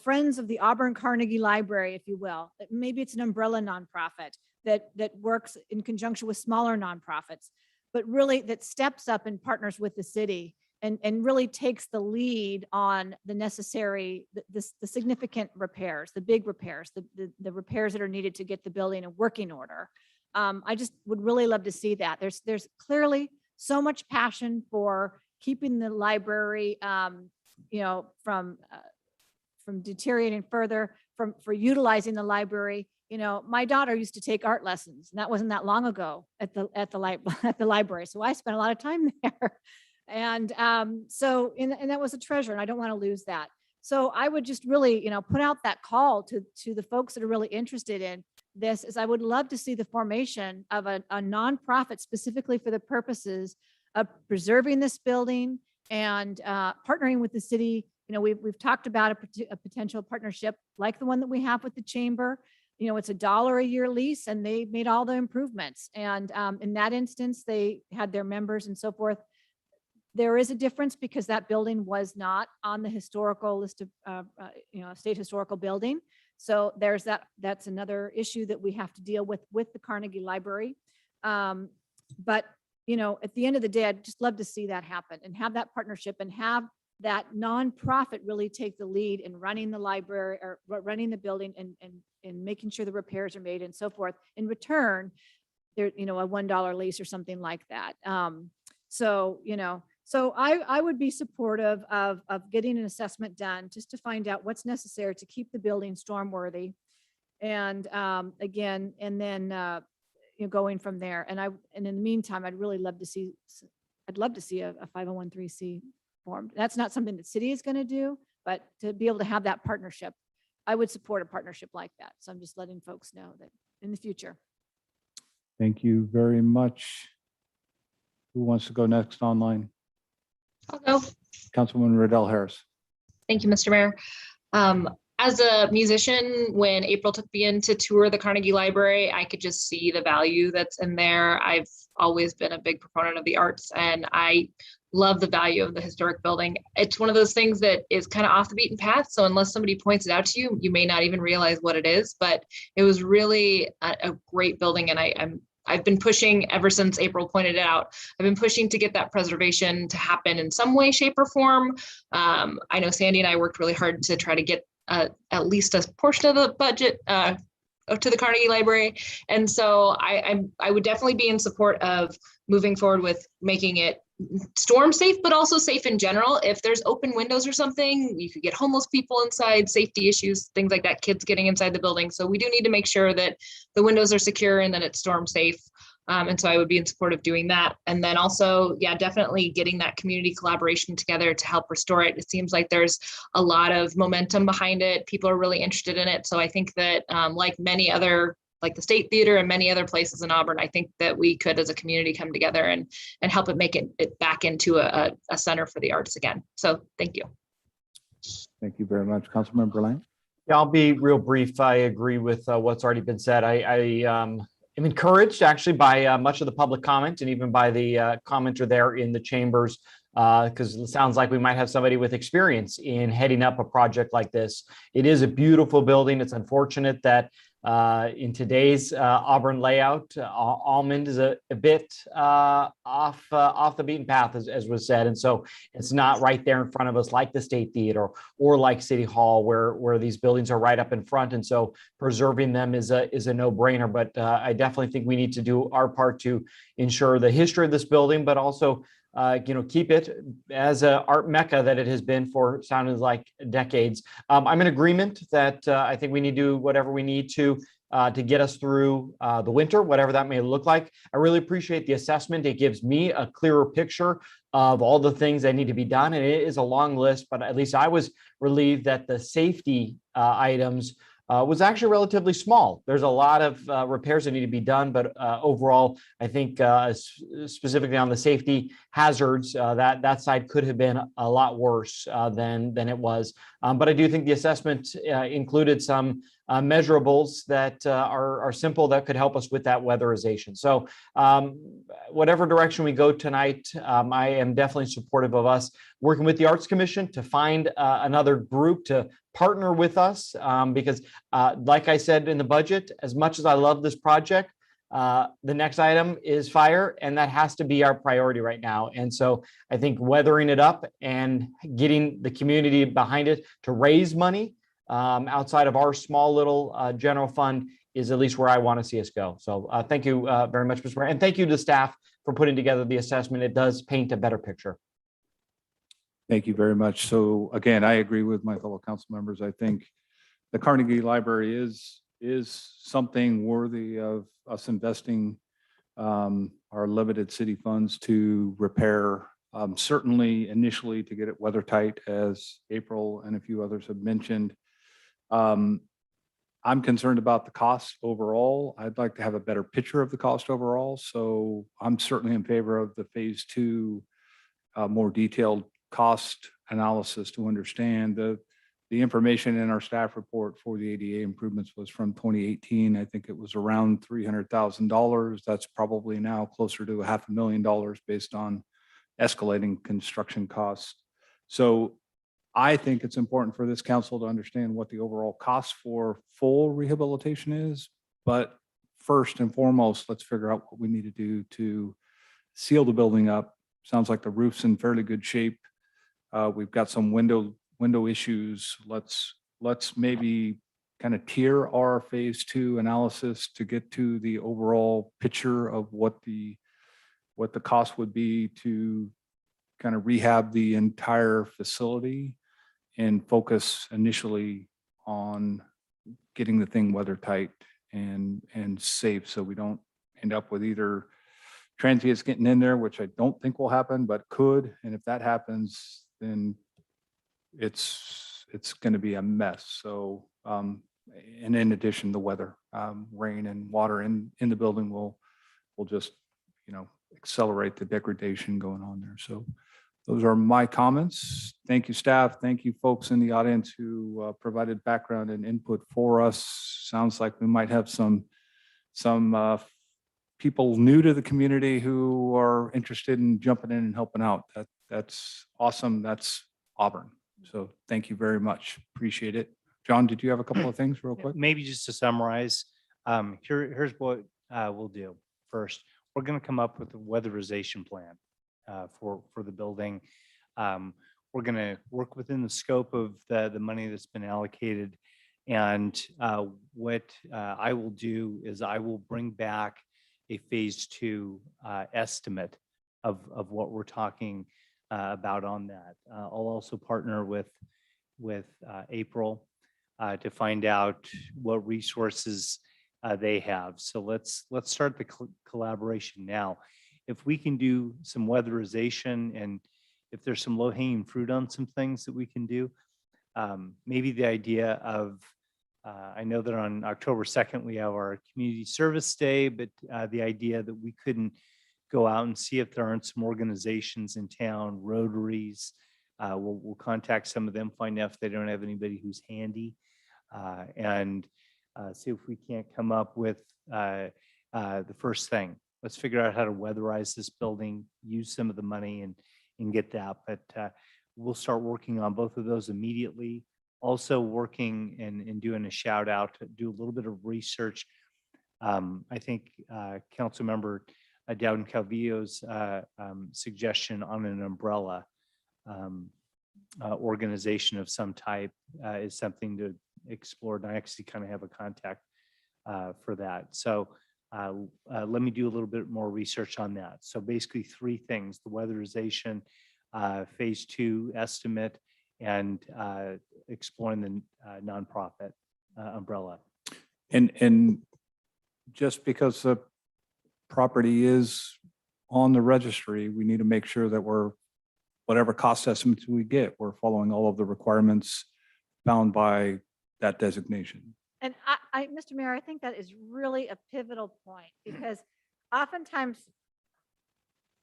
Friends of the Auburn Carnegie Library, if you will. Maybe it's an umbrella nonprofit that works in conjunction with smaller nonprofits, but really that steps up and partners with the city and really takes the lead on the necessary, the significant repairs, the big repairs, the repairs that are needed to get the building in working order. I just would really love to see that. There's clearly so much passion for keeping the library, from deteriorating further, for utilizing the library. My daughter used to take art lessons, and that wasn't that long ago at the library. So I spent a lot of time there, and and that was a treasure, and I don't want to lose that. So I would just really, put out that call to the folks that are really interested in this. Is I would love to see the formation of a nonprofit specifically for the purposes of preserving this building and partnering with the city. We've talked about a potential partnership like the one that we have with the chamber. It's $1 a year lease, and they made all the improvements. And in that instance, they had their members and so forth. There is a difference because that building was not on the historical list of, state historical building. So that's another issue that we have to deal with the Carnegie Library. But at the end of the day, I'd just love to see that happen and have that partnership and have that nonprofit really take the lead in running the library or running the building and making sure the repairs are made and so forth. In return, there, a $1 lease or something like that. So I would be supportive of getting an assessment done just to find out what's necessary to keep the building stormworthy. And again, and then going from there. And in the meantime, I'd love to see a 501(c)(3) formed. That's not something the city is going to do, but to be able to have that partnership, I would support a partnership like that. So I'm just letting folks know that in the future. Thank you very much. Who wants to go next online? I'll go. Councilwoman Riddell Harris. Thank you, Mr. Mayor. As a musician, when April took me in to tour the Carnegie Library, I could just see the value that's in there. I've always been a big proponent of the arts, and I love the value of the historic building. It's one of those things that is kind of off the beaten path. So unless somebody points it out to you, you may not even realize what it is, but it was really a great building. And I've been pushing ever since April pointed it out. I've been pushing to get that preservation to happen in some way, shape, or form. I know Sandy and I worked really hard to try to get at least a portion of the budget to the Carnegie Library. And so I would definitely be in support of moving forward with making it storm safe, but also safe in general. If there's open windows or something, you could get homeless people inside, safety issues, things like that, kids getting inside the building. So we do need to make sure that the windows are secure and that it's storm safe. And so I would be in support of doing that. And then also, yeah, definitely getting that community collaboration together to help restore it. It seems like there's a lot of momentum behind it. People are really interested in it. So I think that like the State Theater and many other places in Auburn, I think that we could as a community come together and help it make it back into a center for the arts again. So thank you. Thank you very much. Councilmember Lang. Yeah, I'll be real brief. I agree with what's already been said. I am encouraged actually by much of the public comment and even by the commenter there in the chambers, because it sounds like we might have somebody with experience in heading up a project like this. It is a beautiful building. It's unfortunate that In today's Auburn layout, Almond is a bit off the beaten path, as was said. And so it's not right there in front of us like the State Theater or like City Hall, where these buildings are right up in front. And so preserving them is a no-brainer. But I definitely think we need to do our part to ensure the history of this building, but also keep it as an art mecca that it has been for sounding like decades. I'm in agreement that I think we need to do whatever we need to get us through the winter, whatever that may look like. I really appreciate the assessment. It gives me a clearer picture of all the things that need to be done. And it is a long list, but at least I was relieved that the safety items was actually relatively small. There's a lot of repairs that need to be done, but overall, I think specifically on the safety hazards, that side could have been a lot worse than it was. But I do think the assessment included some measurables that are simple that could help us with that weatherization. So whatever direction we go tonight, I am definitely supportive of us working with the Arts Commission to find another group to partner with us because like I said in the budget, as much as I love this project, the next item is fire, and that has to be our priority right now. And so I think weathering it up and getting the community behind it to raise money outside of our small little general fund is at least where I want to see us go. So thank you very much, Mr. Mayor. And thank you to staff for putting together the assessment. It does paint a better picture. Thank you very much. So again, I agree with my fellow council members. I think the Carnegie Library is something worthy of us investing our limited city funds to repair. Certainly initially to get it weather tight, as April and a few others have mentioned. I'm concerned about the cost overall. I'd like to have a better picture of the cost overall. So I'm certainly in favor of the phase 2 more detailed cost analysis to understand the information in our staff report for the ADA improvements was from 2018. I think it was around $300,000. That's probably now closer to $500,000 based on escalating construction costs. So I think it's important for this council to understand what the overall cost for full rehabilitation is. But first and foremost, let's figure out what we need to do to seal the building up. Sounds like the roof's in fairly good shape. We've got some window issues. Let's maybe kind of tier our phase 2 analysis to get to the overall picture of what the cost would be to kind of rehab the entire facility and focus initially on getting the thing weather tight and safe, so we don't end up with either transients getting in there, which I don't think will happen, but could. And if that happens, then it's going to be a mess. So, and in addition, the weather, rain and water in the building will just, accelerate the degradation going on there. So those are my comments. Thank you, staff. Thank you, folks in the audience who provided background and input for us. Sounds like we might have some people new to the community who are interested in jumping in and helping out. That's awesome. That's Auburn. So thank you very much. Appreciate it. John, did you have a couple of things real quick? Maybe just to summarize, here's what we'll do. First, we're going to come up with a weatherization plan for the building. We're going to work within the scope of the money that's been allocated. And what I will do is I will bring back a phase 2 estimate of what we're talking about on that. I'll also partner with April to find out what resources they have. So let's start the collaboration now. If we can do some weatherization and if there's some low-hanging fruit on some things that we can do, maybe the idea of I know that on October 2nd, we have our community service day, but the idea that we couldn't go out and see if there aren't some organizations in town, Rotaries, we'll contact some of them, find out if they don't have anybody who's handy, and see if we can't come up with the first thing. Let's figure out how to weatherize this building, use some of the money and get that. But we'll start working on both of those immediately. Also working and doing a shout out, to do a little bit of research. I think Councilmember Dowden Calvillo's suggestion on an umbrella organization of some type is something to explore. And I actually kind of have a contact for that. So let me do a little bit more research on that. So basically 3 things: the weatherization, phase 2 estimate, and exploring the nonprofit umbrella. And just because the property is on the registry, we need to make sure that whatever cost estimates we get, we're following all of the requirements found by that designation. And Mr. Mayor, I think that is really a pivotal point because oftentimes,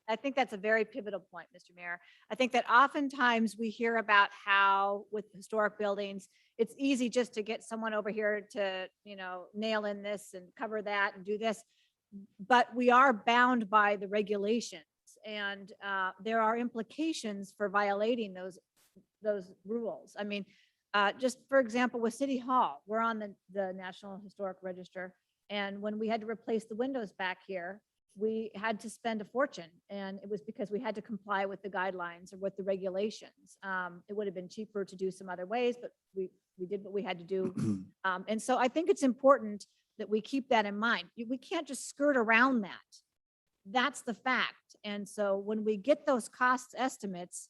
I think that's a very pivotal point, Mr. Mayor. I think that oftentimes we hear about how with historic buildings, it's easy just to get someone over here to, nail in this and cover that and do this. But we are bound by the regulations and there are implications for violating those rules. I mean, just for example, with City Hall, we're on the National Historic Register. And when we had to replace the windows back here, we had to spend a fortune. And it was because we had to comply with the guidelines or with the regulations. It would have been cheaper to do some other ways, but we did what we had to do. And so I think it's important that we keep that in mind. We can't just skirt around that. That's the fact. And so when we get those cost estimates,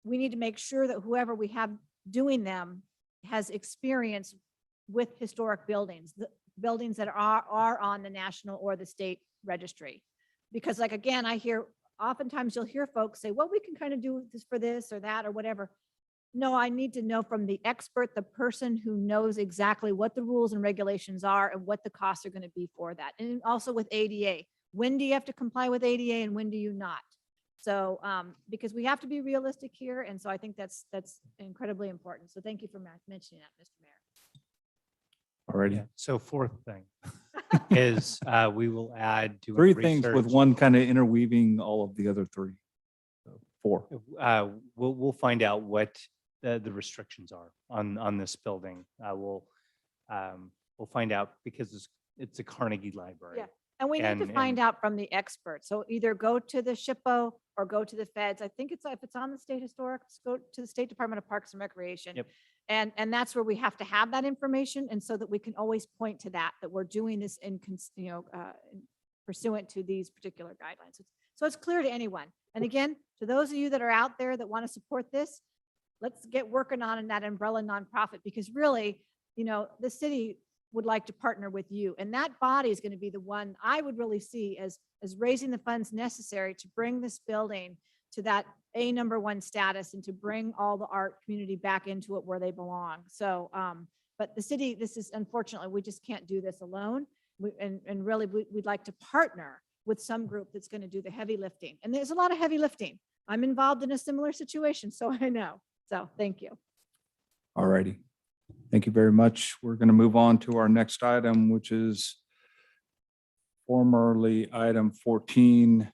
we need to make sure that whoever we have doing them has experience with historic buildings, the buildings that are on the national or the state registry. Because like, again, oftentimes you'll hear folks say, well, we can kind of do this for this or that or whatever. No, I need to know from the expert, the person who knows exactly what the rules and regulations are and what the costs are going to be for that. And also with ADA, when do you have to comply with ADA and when do you not? So, because we have to be realistic here. And so I think that's incredibly important. So thank you for mentioning that, Mr. Mayor. Already. So 4th thing is we will add to 3 our things with research. one kind of interweaving all of the other 3. So 4. We'll find out what the restrictions are on this building. We'll find out because it's a Carnegie Library. Yeah. And we need to find out from the experts. So either go to the SHPO or go to the feds. I think if it's on the state historic, go to the State Department of Parks and Recreation. Yep. And that's where we have to have that information. And so that we can always point to that we're doing this pursuant to these particular guidelines. So it's clear to anyone. And again, to those of you that are out there that want to support this, let's get working on that umbrella nonprofit because really, the city would like to partner with you. And that body is going to be the one I would really see as raising the funds necessary to bring this building to that #1 status and to bring all the art community back into it where they belong. So, but the city, this is unfortunately, we just can't do this alone. And really, we'd like to partner with some group that's going to do the heavy lifting. And there's a lot of heavy lifting. I'm involved in a similar situation, so I know. So thank you. All righty. Thank you very much. We're going to move on to our next item, which is formerly item 14.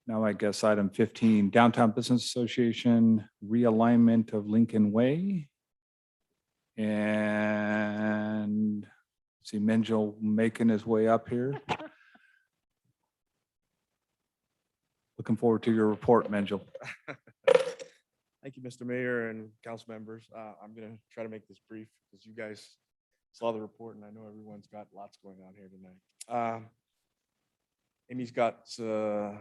Now I guess item 15, Downtown Business Association realignment of Lincoln Way. And see Menjo making his way up here. Looking forward to your report, Menjo. Thank you, Mr. Mayor and council members. I'm going to try to make this brief because you guys saw the report and I know everyone's got lots going on here tonight. Amy's got a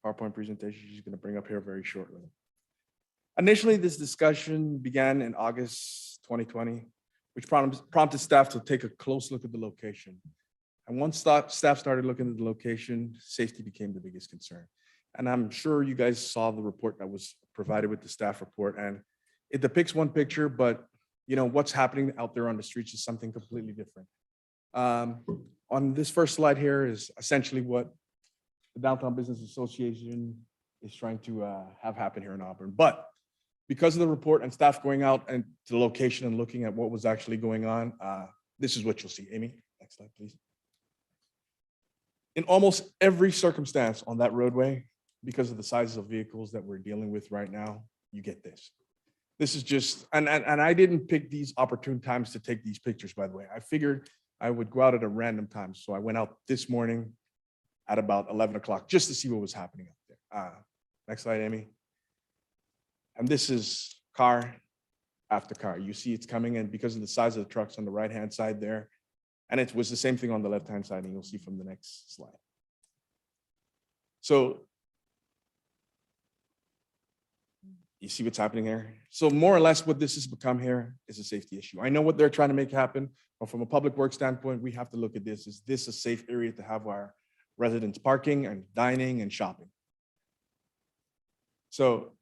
PowerPoint presentation she's going to bring up here very shortly. Initially, this discussion began in August 2020, which prompted staff to take a close look at the location. And once staff started looking at the location, safety became the biggest concern. And I'm sure you guys saw the report that was provided with the staff report. And it depicts one picture, but what's happening out there on the streets is something completely different. On this first slide here is essentially what the Downtown Business Association is trying to have happen here in Auburn. But because of the report and staff going out and to the location and looking at what was actually going on, this is what you'll see. Amy, next slide, please. In almost every circumstance on that roadway, because of the sizes of vehicles that we're dealing with right now, you get this. This is just, and I didn't pick these opportune times to take these pictures, by the way. I figured I would go out at a random time. So I went out this morning at about 11 o'clock just to see what was happening out there. Next slide, Amy. And this is car after car. You see it's coming in because of the size of the trucks on the right-hand side there. And it was the same thing on the left-hand side, and you'll see from the next slide. So you see what's happening here? So more or less what this has become here is a safety issue. I know what they're trying to make happen, but from a public works standpoint, we have to look at this. Is this a safe area to have our residents parking and dining and shopping? So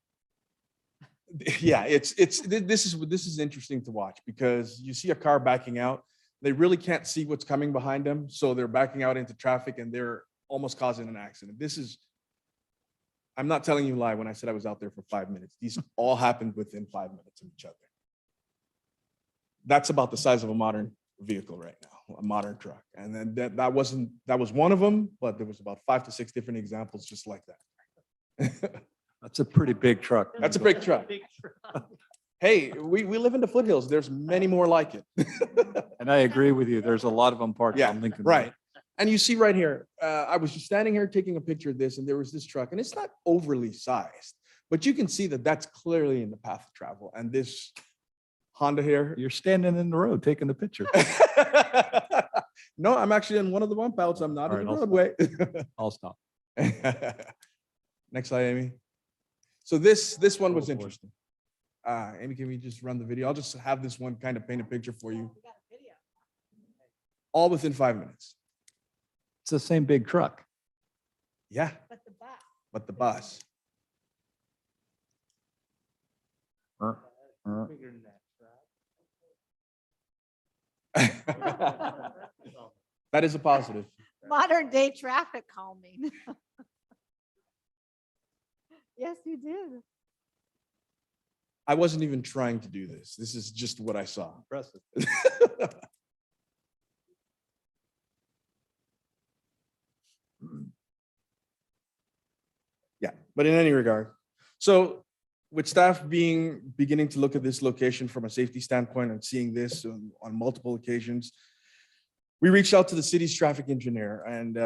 yeah, this is interesting to watch because you see a car backing out. They really can't see what's coming behind them. So they're backing out into traffic and they're almost causing an accident. I'm not telling you a lie when I said I was out there for 5 minutes. These all happened within 5 minutes of each other. That's about the size of a modern vehicle right now, a modern truck. And then that was one of them, but there was about 5 to 6 different examples just like that. That's a pretty big truck. That's a big truck. Hey, we live in the foothills. There's many more like it. And I agree with you. There's a lot of them parked on Lincoln. Right. And you see right here, I was just standing here taking a picture of this and there was this truck and it's not overly sized, but you can see that that's clearly in the path of travel. And this Honda here. You're standing in the road taking the picture. No, I'm actually in one of the bump outs. I'm not All in right, the roadway. I'll stop. Next slide, Amy. So this one was Oh, boy. interesting. Amy, can we just run the video? I'll just have this one kind of paint a picture for you. All within 5 minutes. It's the same big truck. Yeah. But the bus. That is a positive. Modern day traffic calming. Yes, you did. I wasn't even trying to do this. This is just what I saw. Impressive. Yeah, but in any regard. So with staff beginning to look at this location from a safety standpoint and seeing this on multiple occasions, we reached out to the city's traffic engineer and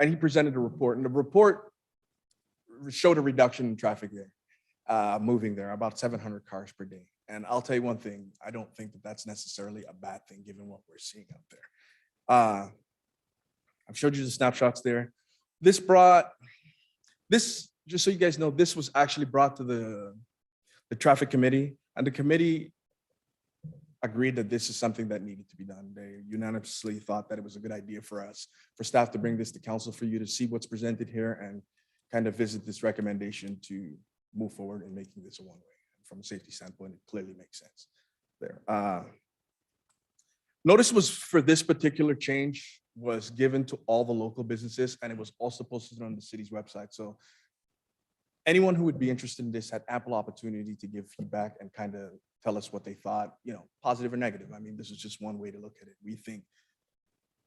he presented a report, and the report showed a reduction in traffic there, moving there, about 700 cars per day. And I'll tell you one thing, I don't think that that's necessarily a bad thing given what we're seeing out there. I've showed you the snapshots there. This, just so you guys know, this was actually brought to the traffic committee, and the committee agreed that this is something that needed to be done. They unanimously thought that it was a good idea for staff to bring this to council for you to see what's presented here and kind of visit this recommendation to move forward in making this a one-way. From a safety standpoint, it clearly makes sense there. Notice was for this particular change was given to all the local businesses, and it was also posted on the city's website. So anyone who would be interested in this had ample opportunity to give feedback and kind of tell us what they thought, positive or negative. I mean, this is just one way to look at it.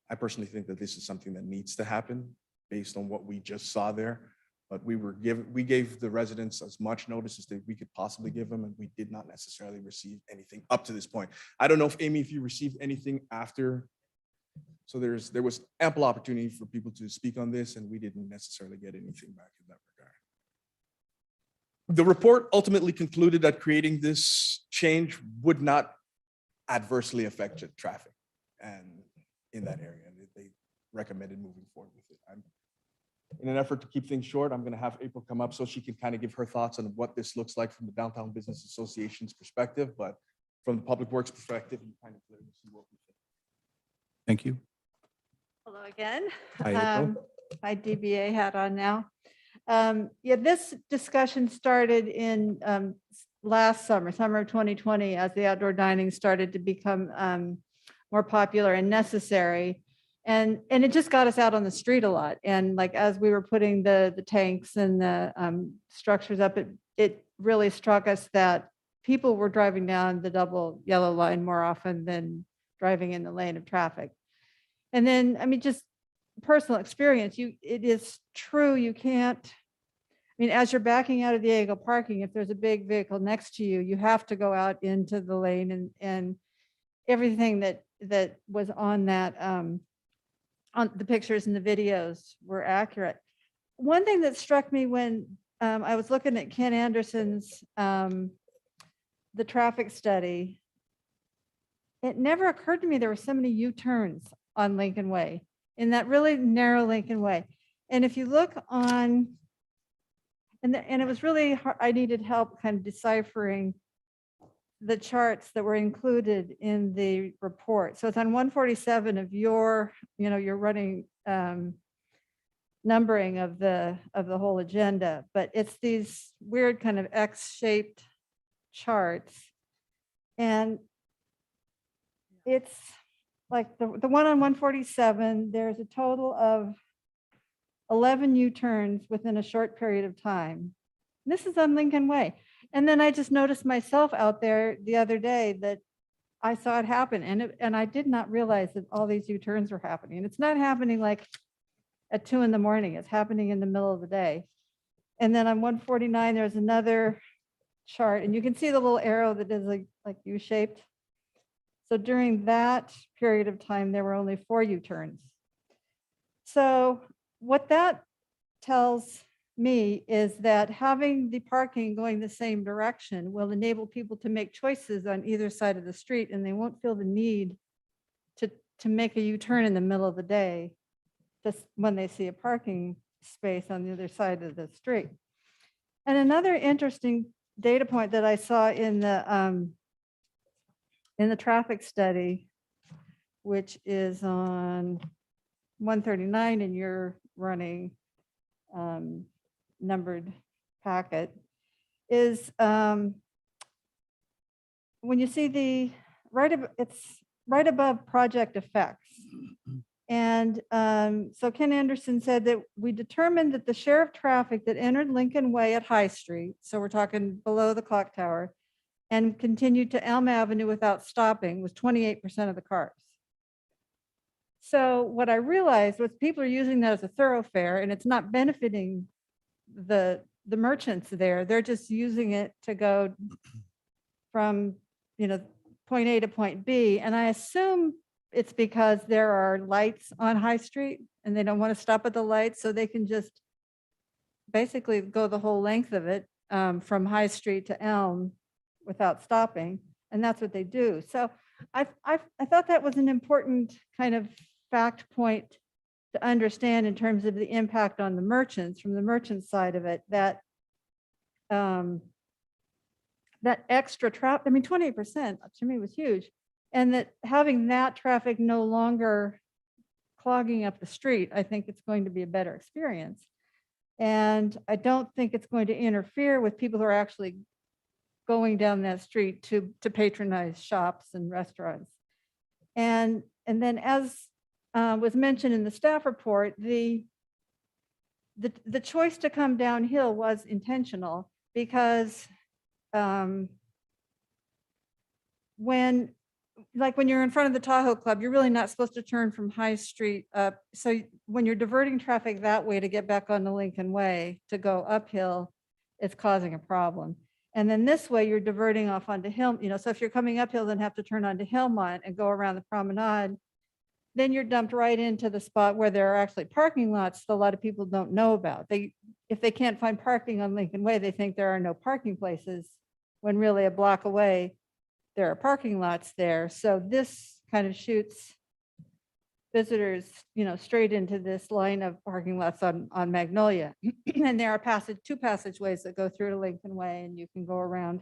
I personally think that this is something that needs to happen based on what we just saw there. But we gave the residents as much notice as that we could possibly give them, and we did not necessarily receive anything up to this point. I don't know if Amy, if you received anything after. So there was ample opportunity for people to speak on this, and we didn't necessarily get anything back in that regard. The report ultimately concluded that creating this change would not adversely affect traffic and in that area. And they recommended moving forward with it. In an effort to keep things short, I'm going to have April come up so she can kind of give her thoughts on what this looks like from the Downtown Business Association's perspective, but from the Public Works perspective, you kind of clearly see what we think. Thank you. Hello again. Hi, April. My DBA hat on now. Yeah, this discussion started in last summer of 2020, as the outdoor dining started to become more popular and necessary. And it just got us out on the street a lot. And like, as we were putting the tanks and the structures up, it really struck us that people were driving down the double yellow line more often than driving in the lane of traffic. And then, I mean, just personal experience, it is true, you can't, mean, as you're backing out of Diego parking, if there's a big vehicle next to you, you have to go out into the lane and everything that was on that, on the pictures and the videos were accurate. One thing that struck me when I was looking at Ken Anderson's, the traffic study, it never occurred to me there were so many U-turns on Lincoln Way, in that really narrow Lincoln Way. And if you look on, and it was really hard, I needed help kind of deciphering the charts that were included in the report. So it's on 147 of your, your running numbering of the whole agenda, but it's these weird kind of X-shaped charts. And it's like the one on 147, there's a total of 11 U-turns within a short period of time. This is on Lincoln Way. And then I just noticed myself out there the other day that I saw it happen, and I did not realize that all these U-turns were happening. And it's not happening like at 2 in the morning, it's happening in the middle of the day. And then on 149, there's another chart, and you can see the little arrow that is like U-shaped. So during that period of time, there were only 4 U-turns. So what that tells me is that having the parking going the same direction will enable people to make choices on either side of the street, and they won't feel the need to make a U-turn in the middle of the day just when they see a parking space on the other side of the street. And another interesting data point that I saw in the traffic study, which is on 139 in your running numbered packet, is when you see it's right above project effects. And so Ken Anderson said that we determined that the share of traffic that entered Lincoln Way at High Street, so we're talking below the clock tower, and continued to Elm Avenue without stopping was 28% of the cars. So what I realized was people are using that as a thoroughfare, and it's not benefiting the merchants there. They're just using it to go from, point A to point B. And I assume it's because there are lights on High Street and they don't want to stop at the lights, so they can just basically go the whole length of it from High Street to Elm without stopping. And that's what they do. So I thought that was an important kind of fact point to understand in terms of the impact on the merchants, from the merchant side of it, that that extra traffic, 28% to me was huge. And that having that traffic no longer clogging up the street, I think it's going to be a better experience. And I don't think it's going to interfere with people who are actually going down that street to patronize shops and restaurants. And then, as was mentioned in the staff report, the choice to come downhill was intentional, because when you're in front of the Tahoe Club, you're really not supposed to turn from High Street up. So when you're diverting traffic that way to get back on the Lincoln Way to go uphill, it's causing a problem. And then this way you're diverting off onto Hill, so if you're coming uphill, then have to turn onto Hillmont and go around the promenade, then you're dumped right into the spot where there are actually parking lots that a lot of people don't know about. If they can't find parking on Lincoln Way, they think there are no parking places, when really a block away, there are parking lots there. So this kind of shoots visitors, straight into this line of parking lots on Magnolia. And there are 2 passageways that go through to Lincoln Way, and you can go around,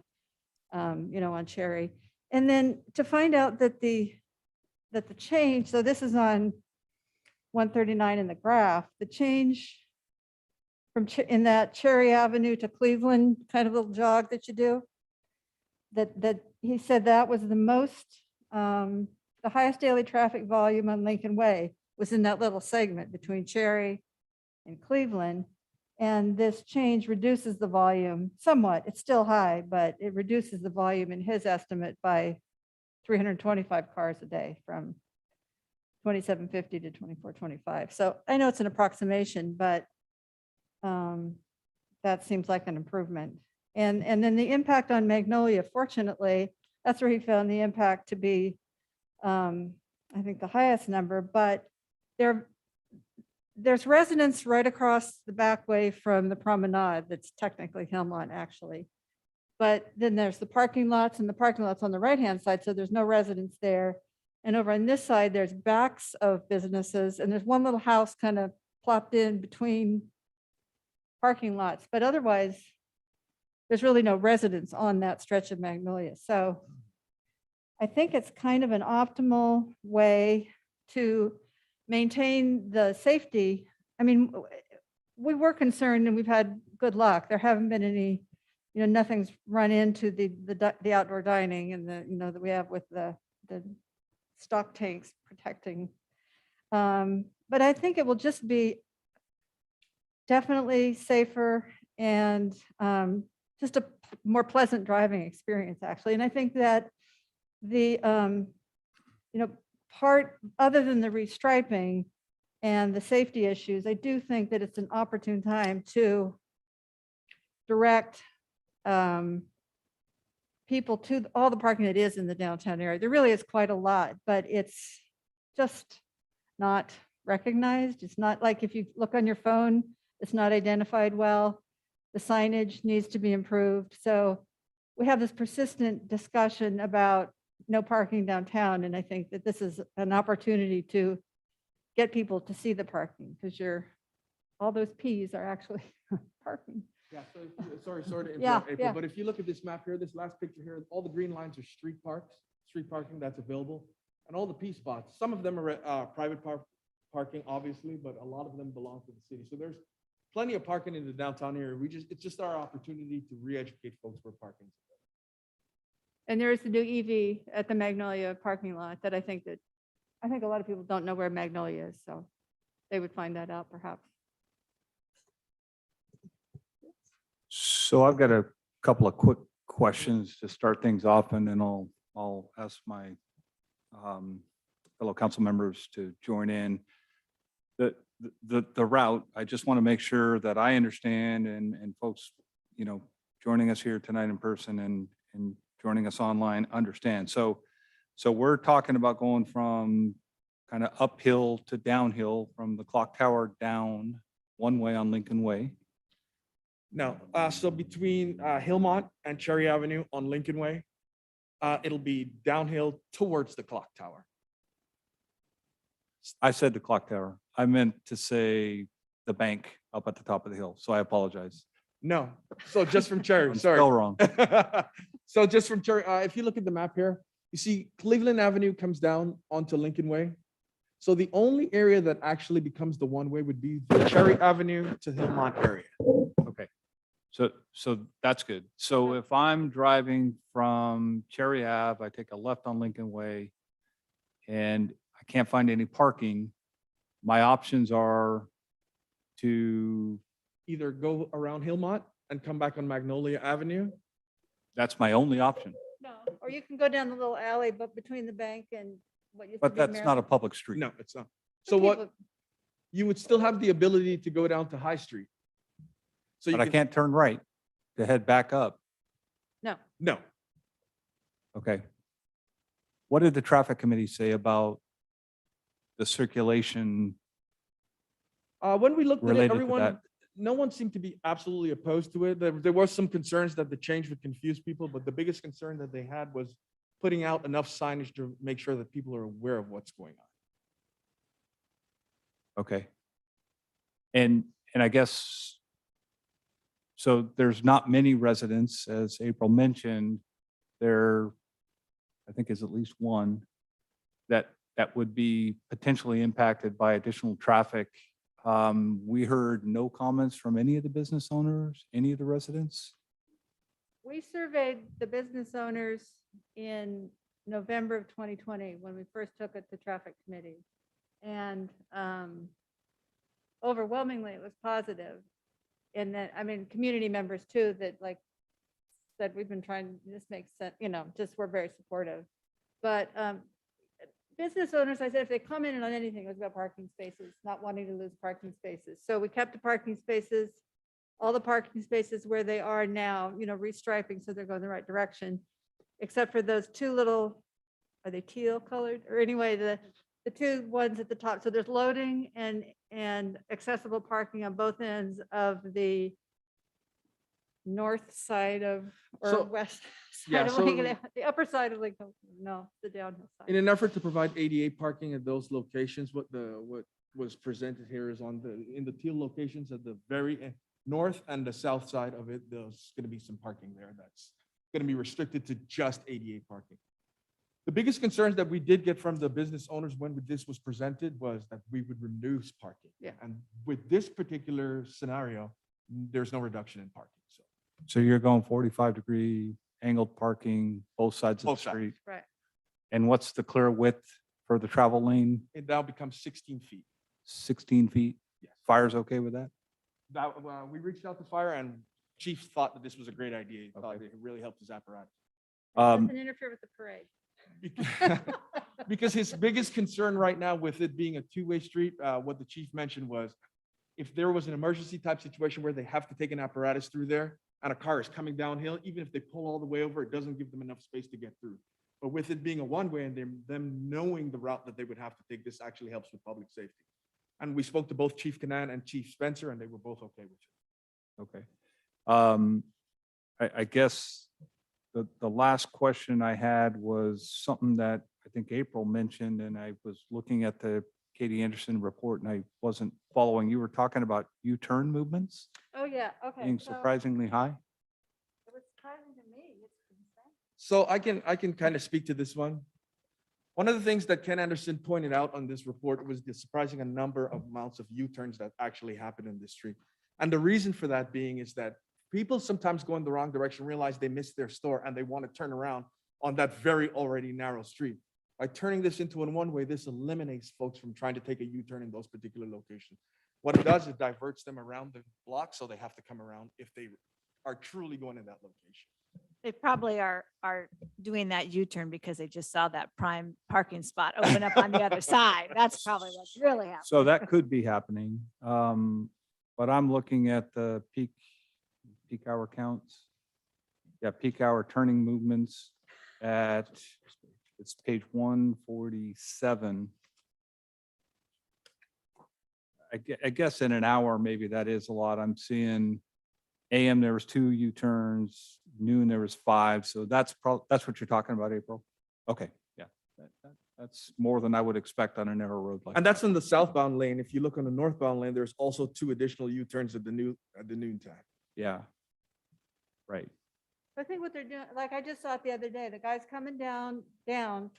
on Cherry. And then to find out that the change, so this is on 139 in the graph, the change from in that Cherry Avenue to Cleveland kind of little jog that you do, that he said that was the most, the highest daily traffic volume on Lincoln Way was in that little segment between Cherry and Cleveland. And this change reduces the volume somewhat. It's still high, but it reduces the volume in his estimate by 325 cars a day, from 2750 to 2425. So I know it's an approximation, but that seems like an improvement. And then the impact on Magnolia, fortunately, that's where he found the impact to be, I think, the highest number, but there's residents right across the back way from the promenade that's technically Hillmont, actually. But then there's the parking lots, and the parking lots on the right-hand side, so there's no residents there. And over on this side, there's backs of businesses, and there's one little house kind of plopped in between parking lots, but otherwise, there's really no residents on that stretch of Magnolia. So I think it's kind of an optimal way to maintain the safety. I mean, we were concerned and we've had good luck. There haven't been any, nothing's run into the outdoor dining and that we have with the stock tanks protecting. But I think it will just be definitely safer and just a more pleasant driving experience, actually. And I think that the, part other than the restriping and the safety issues, I do think that it's an opportune time to direct people to all the parking that is in the downtown area. There really is quite a lot, but it's just not recognized. It's not like if you look on your phone, it's not identified well. The signage needs to be improved. So we have this persistent discussion about no parking downtown. And I think that this is an opportunity to get people to see the parking because all those Ps are actually parking. Yeah, so sorry to Yeah, interrupt, April, yeah. but if you look at this map here, this last picture here, all the green lines are street parking that's available, and all the P spots. Some of them are private parking, obviously, but a lot of them belong to the city. So there's plenty of parking in the downtown area. It's just our opportunity to re-educate folks where parking is. And there is the new EV at the Magnolia parking lot that I think a lot of people don't know where Magnolia is, so they would find that out perhaps. So I've got a couple of quick questions to start things off, and then I'll ask my fellow council members to join in. The route, I just want to make sure that I understand and folks, joining us here tonight in person and joining us online understand. So we're talking about going from kind of uphill to downhill from the clock tower down one way on Lincoln Way. No, so between Hillmont and Cherry Avenue on Lincoln Way, it'll be downhill towards the clock tower. I said the clock tower. I meant to say the bank up at the top of the hill. So I apologize. No, so just from Cherry, I'm sorry. still wrong. So just from Cherry, if you look at the map here, you see Cleveland Avenue comes down onto Lincoln Way. So the only area that actually becomes the one way would be the Cherry Avenue to Hillmont area. Okay. So that's good. So if I'm driving from Cherry Ave, I take a left on Lincoln Way and I can't find any parking, my options are to, Either go around Hillmont and come back on Magnolia Avenue. that's my only option, No, or you can go down the little alley, but between the bank and what used to but be that's not a public street. No, it's not. So Some what, people- you would still have the ability to go down to High Street. So you But I can, can't turn right to head back up. No, no, Okay. What did the traffic committee say about the circulation? when we looked at it, Related to everyone, that. no one seemed to be absolutely opposed to it. There were some concerns that the change would confuse people, but the biggest concern that they had was putting out enough signage to make sure that people are aware of what's going on. Okay. And I guess, so there's not many residents, as April mentioned, there, I think is at least one that would be potentially impacted by additional traffic. We heard no comments from any of the business owners, any of the residents. we surveyed the business owners in November of 2020 when we first took it to traffic committee. And overwhelmingly, it was positive. And that, I mean, community members too, that said, we've been trying, this makes sense, just we're very supportive. But business owners, I said, if they commented on anything, it was about parking spaces, not wanting to lose parking spaces. So we kept the parking spaces. all the parking spaces where they are now, restriping, so they're going the right direction, except for those two little, are they teal colored? Or anyway, the two ones at the top. So there's loading and accessible parking on both ends of the north side of, or So- west yeah, side of Lincoln, so- the upper side of Lincoln, no, the downhill In side. an effort to provide ADA parking at those locations, what was presented here is in the teal locations at the very north and the south side of it, there's going to be some parking there that's going to be restricted to just ADA parking. The biggest concerns that we did get from the business owners when this was presented was that we would reduce parking. Yeah. And with this particular scenario, there's no reduction in parking, so. So you're going 45-degree angled parking, both sides of the Both sides. street. Right. And what's the clear width for the travel lane? It now becomes 16 feet. 16 feet? Yes. Fire's okay with that? We reached out to fire and chief thought that this was a great idea. He thought it really helped his apparatus. Doesn't interfere with the parade. Because his biggest concern right now with it being a two-way street, what the chief mentioned was if there was an emergency type situation where they have to take an apparatus through there and a car is coming downhill, even if they pull all the way over, it doesn't give them enough space to get through. But with it being a one-way and them knowing the route that they would have to take, this actually helps with public safety. And we spoke to both Chief Canan and Chief Spencer, and they were both okay with it. Okay. I guess the last question I had was something that I think April mentioned, and I was looking at the Katie Anderson report and I wasn't following. You were talking about U-turn movements Oh, yeah, okay. being so surprisingly high. It was surprising to me. It's insane. So I can kind of speak to this one. One of the things that Ken Anderson pointed out on this report was the surprising number of amounts of U-turns that actually happen in this street. And the reason for that being is that people sometimes go in the wrong direction, realize they missed their store and they want to turn around on that very already narrow street. By turning this into a one-way, this eliminates folks from trying to take a U-turn in those particular locations. What it does, it diverts them around the block, so they have to come around if they are truly going in that location. They probably are doing that U-turn because they just saw that prime parking spot open up on the other side. That's probably what's really happening. So that could be happening. But I'm looking at the peak hour counts. Yeah, peak hour turning movements it's page 147. I guess in an hour, maybe that is a lot. I'm seeing AM, there was 2 U-turns, noon, there was 5. So that's what you're talking about, April? Okay, yeah. That's more than I would expect on a narrow road like And that. that's in the southbound lane. If you look on the northbound lane, there's also 2 additional U-turns at the noon time. Yeah. Right. I think what they're doing, like I just saw it the other day, the guy's coming down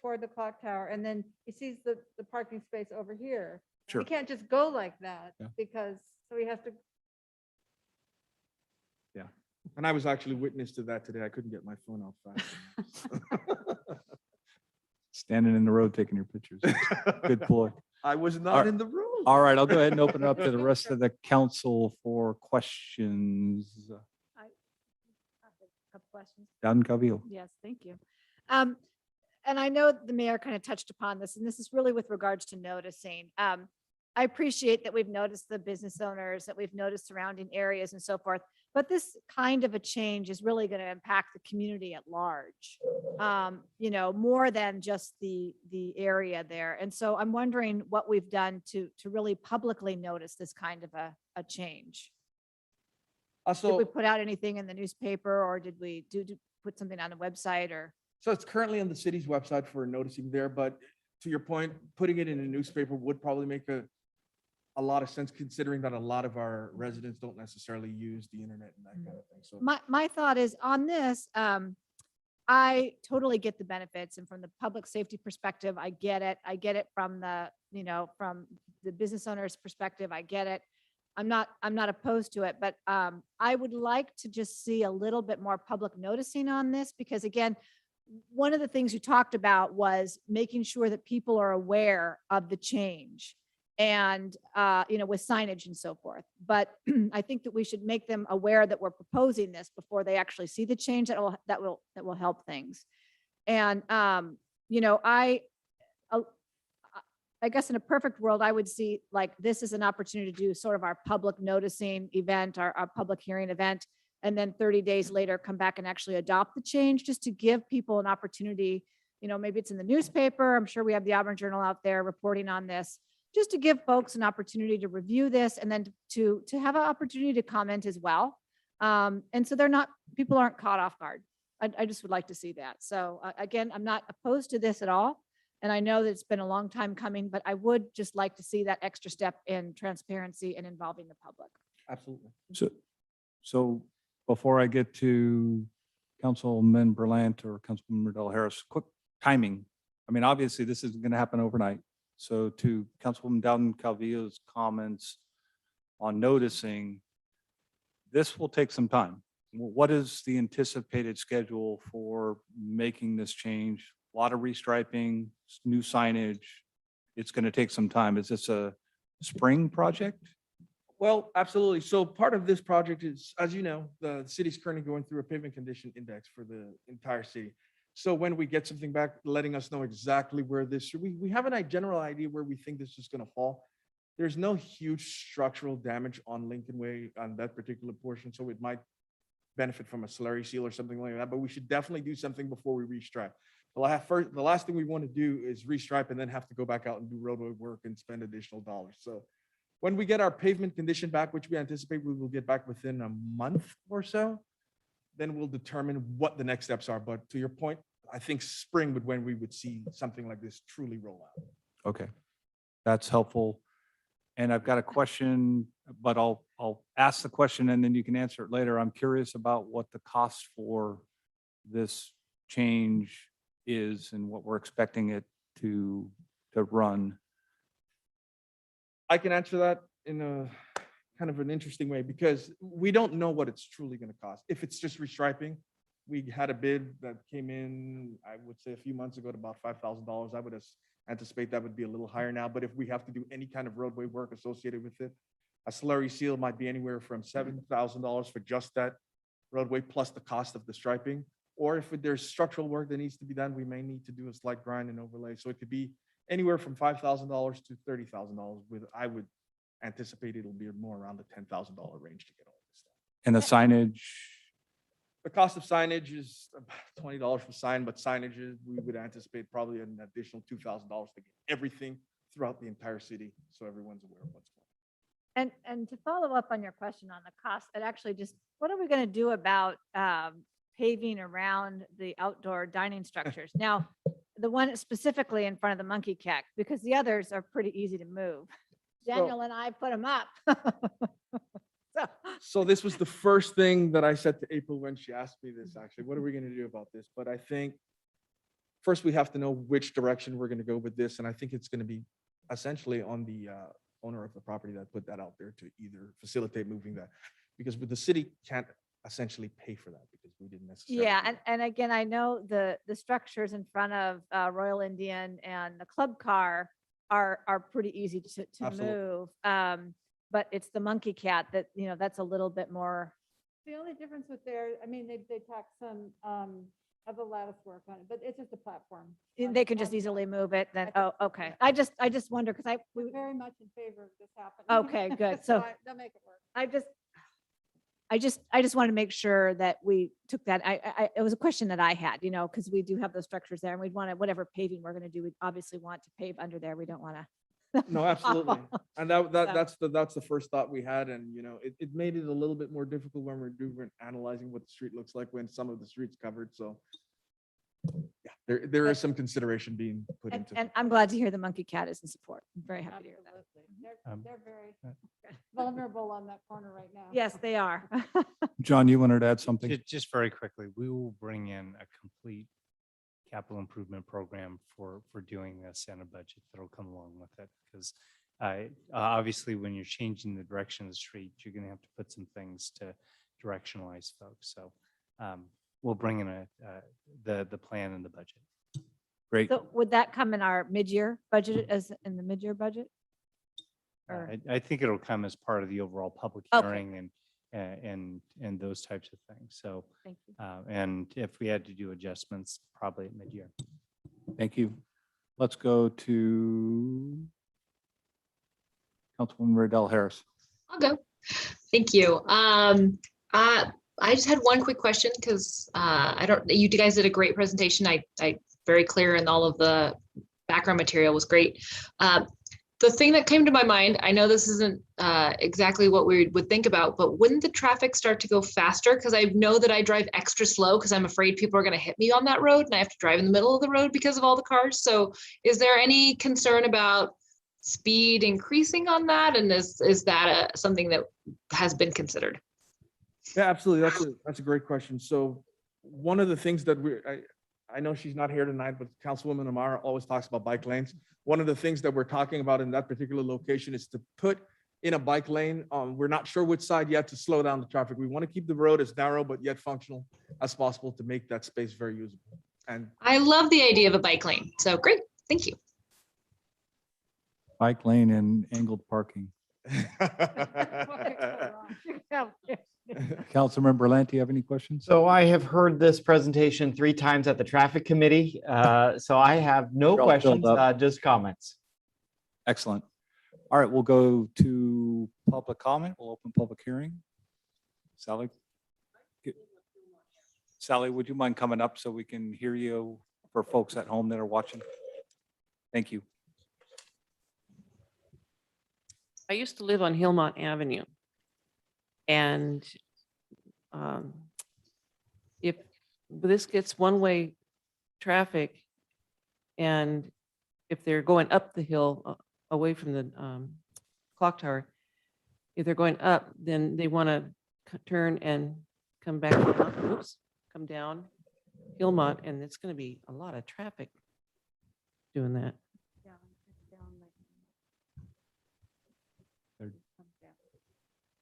toward the clock tower, and then he sees the parking space over here. Sure. He can't just go like that Yeah. because, so he has to, And I was actually witness to that today. I couldn't get my phone out fast. Standing in the road taking your pictures. Good ploy. I was All not right. in the room. All right, I'll go ahead and open it up to the rest of the council for questions. I have a couple questions. Dan Cavillo. Yes, thank you. And I know the mayor kind of touched upon this, and this is really with regards to noticing. I appreciate that we've noticed the business owners, that we've noticed surrounding areas and so forth, but this kind of a change is really going to impact the community at large, more than just the area there. And so I'm wondering what we've done to really publicly notice this kind of a change. Did we put out anything in the newspaper, or did we put something on the website, or? So it's currently on the city's website for noticing there, but to your point, putting it in a newspaper would probably make a lot of sense, considering that a lot of our residents don't necessarily use the internet and that kind of thing. So My thought is on this, I totally get the benefits, and from the public safety perspective, I get it. I get it from from the business owner's perspective, I get it. I'm not opposed to it, but I would like to just see a little bit more public noticing on this, because again, one of the things you talked about was making sure that people are aware of the change and, with signage and so forth. But I think that we should make them aware that we're proposing this before they actually see the change that will help things. And, I guess in a perfect world, I would see like this is an opportunity to do sort of our public noticing event, our public hearing event. And then 30 days later, come back and actually adopt the change, just to give people an opportunity. Maybe it's in the newspaper. I'm sure we have the Auburn Journal out there reporting on this, just to give folks an opportunity to review this and then to have an opportunity to comment as well. And so people aren't caught off guard. I just would like to see that. So again, I'm not opposed to this at all. And I know that it's been a long time coming, but I would just like to see that extra step in transparency and involving the public. Absolutely. So before I get to Councilman Berlant or Councilman Riddell Harris, quick timing. I mean, obviously this isn't going to happen overnight. So to Councilwoman Dowden Calvillo's comments on noticing, this will take some time. What is the anticipated schedule for making this change? A lot of restriping, new signage. It's going to take some time. Is this a spring project? Well, absolutely. So part of this project is, as you know, the city's currently going through a pavement condition index for the entire city. So when we get something back, letting us know exactly where we have a general idea where we think this is going to fall. There's no huge structural damage on Lincoln Way on that particular portion, so it might benefit from a slurry seal or something like that, but we should definitely do something before we restripe. The last thing we want to do is restripe and then have to go back out and do roadway work and spend additional dollars. So when we get our pavement condition back, which we anticipate we will get back within a month or so, then we'll determine what the next steps are. But to your point, I think spring would when we would see something like this truly roll out. Okay, that's helpful. And I've got a question, but I'll ask the question and then you can answer it later. I'm curious about what the cost for this change is and what we're expecting it to run. I can answer that in a kind of an interesting way because we don't know what it's truly going to cost. If it's just restriping, we had a bid that came in, I would say a few months ago at about $5,000. I would anticipate that would be a little higher now, but if we have to do any kind of roadway work associated with it, a slurry seal might be anywhere from $7,000 for just that roadway plus the cost of the striping. Or if there's structural work that needs to be done, we may need to do a slight grind and overlay. So it could be anywhere from $5,000 to $30,000 with, I would anticipate it'll be more around the $10,000 range to get all this stuff. And the signage, The cost of signage is about $20 for sign, but signage is, we would anticipate probably an additional $2,000 to get everything throughout the entire city. So everyone's aware of what's going on. And to follow up on your question on the cost, it actually just, what are we going to do about paving around the outdoor dining structures? Now, the one specifically in front of the Monkey Cat, because the others are pretty easy to move. Daniel and I put them up. So this was the first thing that I said to April when she asked me this, actually, what are we going to do about this? But I think first we have to know which direction we're going to go with this. And I think it's going to be essentially on the owner of the property that put that out there to either facilitate moving that. Because the city can't essentially pay for that because we didn't necessarily. Yeah, and again, I know the structures in front of Royal Indian and the club car are pretty easy to Absolutely. move. But it's the Monkey Cat that, that's a little bit more. The only difference with their, I mean, they tack some of the lattice work on it, but it's just a platform. They can just easily move it then. Oh, okay. I just wonder because We're very much in favor of this happening. Okay, good. So They'll make it work. I just want to make sure that we took that. It was a question that I had, because we do have those structures there and we'd want to, whatever paving we're going to do, we obviously want to pave under there. We don't want to. No, absolutely. And that's the first thought we had. And, it made it a little bit more difficult when we're analyzing what the street looks like when some of the streets covered. So yeah, there is some consideration being put into. And I'm glad to hear the Monkey Cat is in support. I'm very happy to hear that. Absolutely. They're very vulnerable on that corner right now. Yes, they are. John, you wanted to add something? Just very quickly, we will bring in a complete capital improvement program for doing this and a budget that'll come along with it. Because obviously when you're changing the direction of the street, you're going to have to put some things to directionalize folks. So we'll bring in the plan and the budget. Great. So would that come in our mid-year budget as in the mid-year budget? Or- I think it'll come as part of the overall public Okay. hearing and those types of things. So, Thank you. and if we had to do adjustments, probably at mid-year. Thank you. let's go to Councilwoman Riddell Harris. I'll go. Thank you. I just had one quick question because you guys did a great presentation. I very clear and all of the background material was great. The thing that came to my mind, I know this isn't exactly what we would think about, but wouldn't the traffic start to go faster? Because I know that I drive extra slow because I'm afraid people are going to hit me on that road and I have to drive in the middle of the road because of all the cars. So is there any concern about speed increasing on that? And is that something that has been considered? Yeah, absolutely. That's a great question. So one of the things that I know she's not here tonight, but Councilwoman Amara always talks about bike lanes. One of the things that we're talking about in that particular location is to put in a bike lane. We're not sure which side yet to slow down the traffic. We want to keep the road as narrow but yet functional as possible to make that space very usable. And I love the idea of a bike lane. So great. Thank you. Bike lane and angled parking. Councilmember Lant, do you have any questions? So I have heard this presentation 3 times at the traffic committee. So I have no You're all filled questions, up. just comments. Excellent. All right, we'll go to public comment. We'll open public hearing. Sally? Sally, would you mind coming up so we can hear you for folks at home that are watching? Thank you. I used to live on Hillmont Avenue. And if this gets one-way traffic and if they're going up the hill away from the clock tower, if they're going up, then they want to turn and come back, come down Hillmont, and it's going to be a lot of traffic doing that.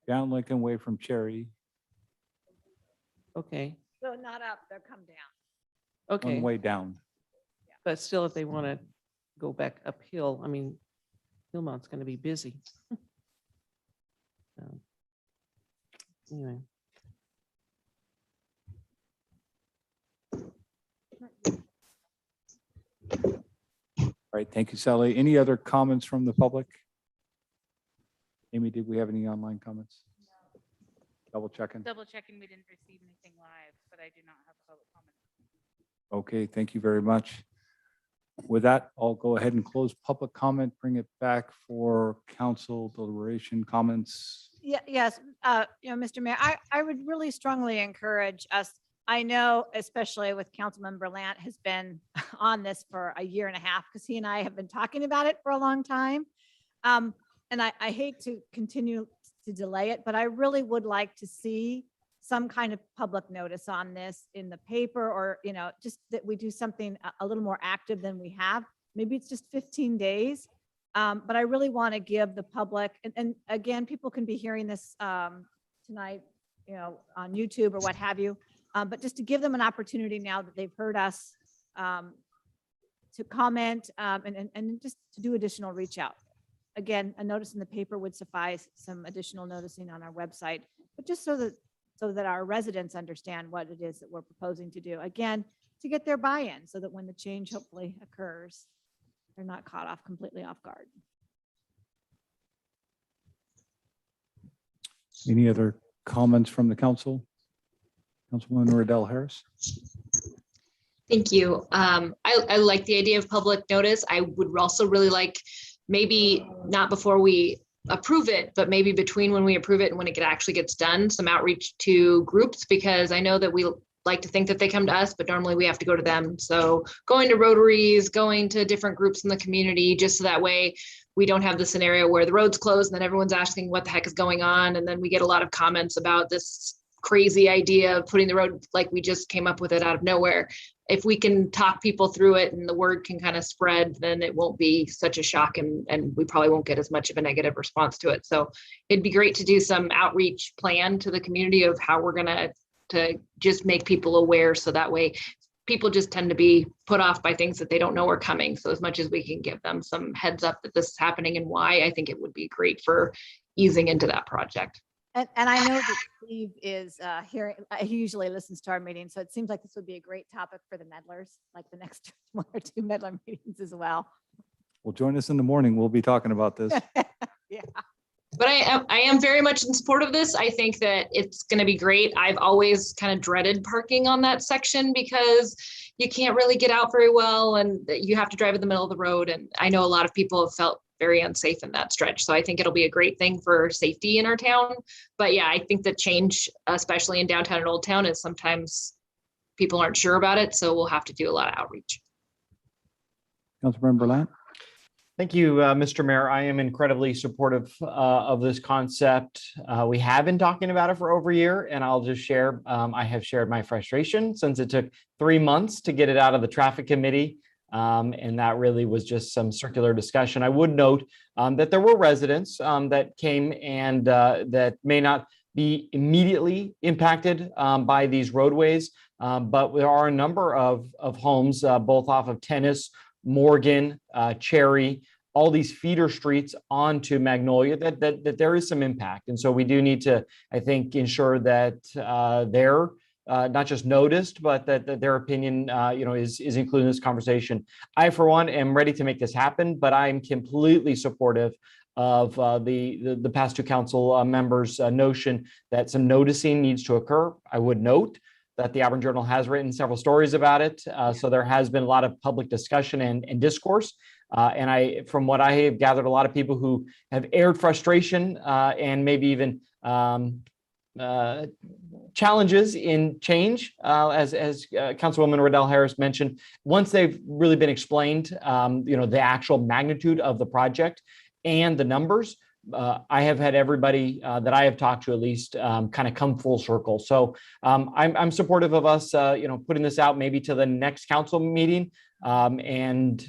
Down Lincoln Way from Cherry, Okay, So not up, they'll come down. okay. one way down. But still, if they want to go back uphill, I mean, Hillmont's going to be busy. So, anyway. All right, thank you, Sally. Any other comments from the public? Amy, did we have any online comments? Double checking. Double checking, we didn't receive anything live, but I do not have public comment. Okay, thank you very much. With that, I'll go ahead and close public comment, bring it back for council deliberation comments. Yes, Mr. Mayor, I would really strongly encourage us. I know, especially with Councilmember Lant has been on this for a year and a half because he and I have been talking about it for a long time. And I hate to continue to delay it, but I really would like to see some kind of public notice on this in the paper or, just that we do something a little more active than we have. Maybe it's just 15 days. But I really want to give the public, and again, people can be hearing this tonight, on YouTube or what have you. But just to give them an opportunity now that they've heard us to comment and just to do additional reach out. Again, a notice in the paper would suffice, some additional noticing on our website, but just so that our residents understand what it is that we're proposing to do. Again, to get their buy-in so that when the change hopefully occurs, they're not caught completely off guard. Any other comments from the council? Councilwoman Riddell Harris. Thank you. I like the idea of public notice. I would also really like, maybe not before we approve it, but maybe between when we approve it and when it actually gets done, some outreach to groups, because I know that we like to think that they come to us, but normally we have to go to them. So going to Rotaries, going to different groups in the community, just so that way we don't have the scenario where the road's closed and then everyone's asking what the heck is going on. And then we get a lot of comments about this crazy idea of putting the road, like we just came up with it out of nowhere. If we can talk people through it and the word can kind of spread, then it won't be such a shock and we probably won't get as much of a negative response to it. So it'd be great to do some outreach plan to the community of how we're gonna just make people aware. So that way people just tend to be put off by things that they don't know are coming. So as much as we can give them some heads up that this is happening and why, I think it would be great for easing into that project. And I know that Steve is here, he usually listens to our meetings, so it seems like this would be a great topic for the meddlers, like the next 1 or 2 meddler meetings as well. Well, join us in the morning. We'll be talking about this. Yeah. But I am very much in support of this. I think that it's going to be great. I've always kind of dreaded parking on that section because you can't really get out very well and you have to drive in the middle of the road. And I know a lot of people have felt very unsafe in that stretch. So I think it'll be a great thing for safety in our town. But yeah, I think the change, especially in downtown and Old Town, is sometimes people aren't sure about it. So we'll have to do a lot of outreach. Councilmember Lamb? Thank you, Mr. Mayor. I am incredibly supportive of this concept. We have been talking about it for over a year, and I'll just share, I have shared my frustration since it took 3 months to get it out of the traffic committee. And that really was just some circular discussion. I would note that there were residents that came and that may not be immediately impacted by these roadways, but there are a number of homes, both off of Tennis, Morgan, Cherry, all these feeder streets onto Magnolia that there is some impact. And so we do need to, I think, ensure that they're not just noticed, but that their opinion, is included in this conversation. I, for one, am ready to make this happen, but I'm completely supportive of the past 2 council members' notion that some noticing needs to occur. I would note that the Auburn Journal has written several stories about it. So there has been a lot of public discussion and discourse. And from what I have gathered, a lot of people who have aired frustration and maybe even challenges in change, as Councilwoman Riddell Harris mentioned, once they've really been explained, the actual magnitude of the project and the numbers, I have had everybody that I have talked to at least kind of come full circle. So I'm supportive of us, putting this out maybe to the next council meeting and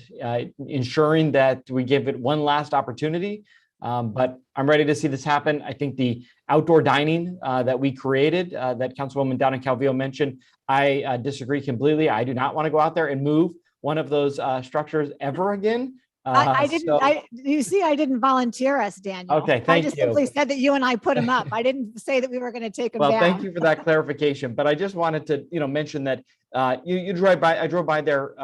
ensuring that we give it one last opportunity. But I'm ready to see this happen. I think the outdoor dining that we created, that Councilwoman Down in Calvillo mentioned, I disagree completely. I do not want to go out there and move one of those structures ever again. I didn't volunteer us, Daniel. Okay, I thank just you. simply said that you and I put them up. I didn't say that we were going to take them Well, down. thank you for that clarification, but I just wanted to, mention that you drive by, I drove by there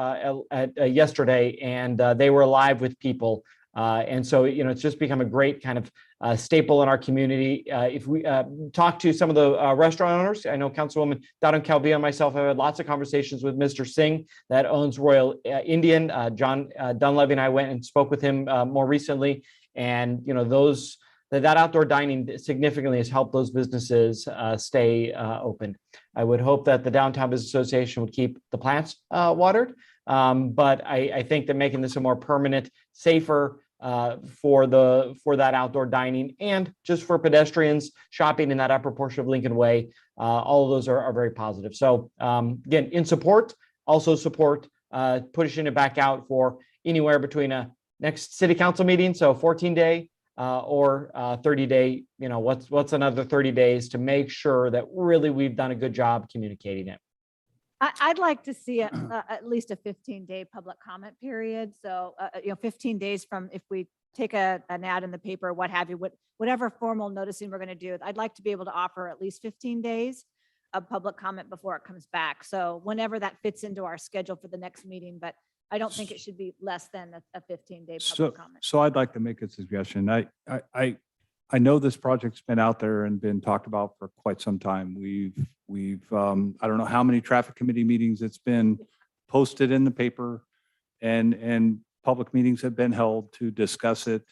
yesterday and they were alive with people. And so, it's just become a great kind of staple in our community. If we talk to some of the restaurant owners, I know Councilwoman Down in Calvillo and myself have had lots of conversations with Mr. Singh that owns Royal Indian. John Dunleavy and I went and spoke with him more recently. And, that outdoor dining significantly has helped those businesses stay open. I would hope that the Downtown Business Association would keep the plants watered. But I think that making this a more permanent, safer for that outdoor dining and just for pedestrians shopping in that upper portion of Lincoln Way, all of those are very positive. So again, in support, also support pushing it back out for anywhere between a next city council meeting, so 14-day or 30-day, what's another 30 days to make sure that really we've done a good job communicating it. I'd like to see at least a 15-day public comment period. So, 15 days from if we take an ad in the paper, what have you, whatever formal noticing we're going to do, I'd like to be able to offer at least 15 days of public comment before it comes back. So whenever that fits into our schedule for the next meeting, but I don't think it should be less than a 15-day public comment. So I'd like to make a suggestion. I know this project's been out there and been talked about for quite some time. We've I don't know how many traffic committee meetings it's been posted in the paper and public meetings have been held to discuss it.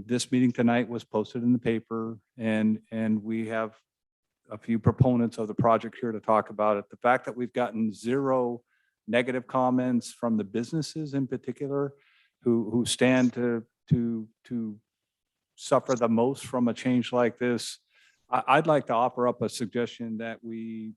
This meeting tonight was posted in the paper and we have a few proponents of the project here to talk about it. The fact that we've gotten 0 negative comments from the businesses in particular who stand to suffer the most from a change like this, I'd like to offer up a suggestion that we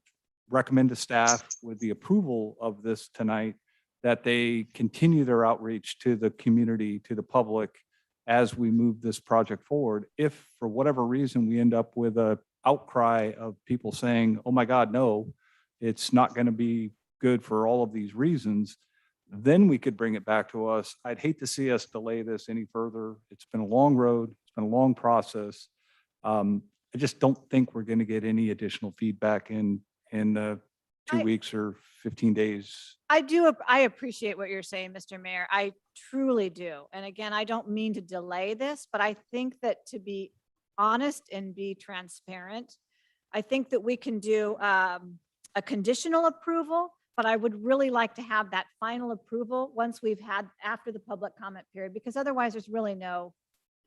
recommend to staff with the approval of this tonight, that they continue their outreach to the community, to the public, as we move this project forward. If for whatever reason we end up with a outcry of people saying, oh my God, no, it's not going to be good for all of these reasons, then we could bring it back to us. I'd hate to see us delay this any further. It's been a long road. It's been a long process. I just don't think we're going to get any additional feedback in 2 I- weeks or 15 days. I appreciate what you're saying, Mr. Mayor. I truly do. And again, I don't mean to delay this, but I think that to be honest and be transparent, I think that we can do a conditional approval, but I would really like to have that final approval once we've had after the public comment period, because otherwise there's really no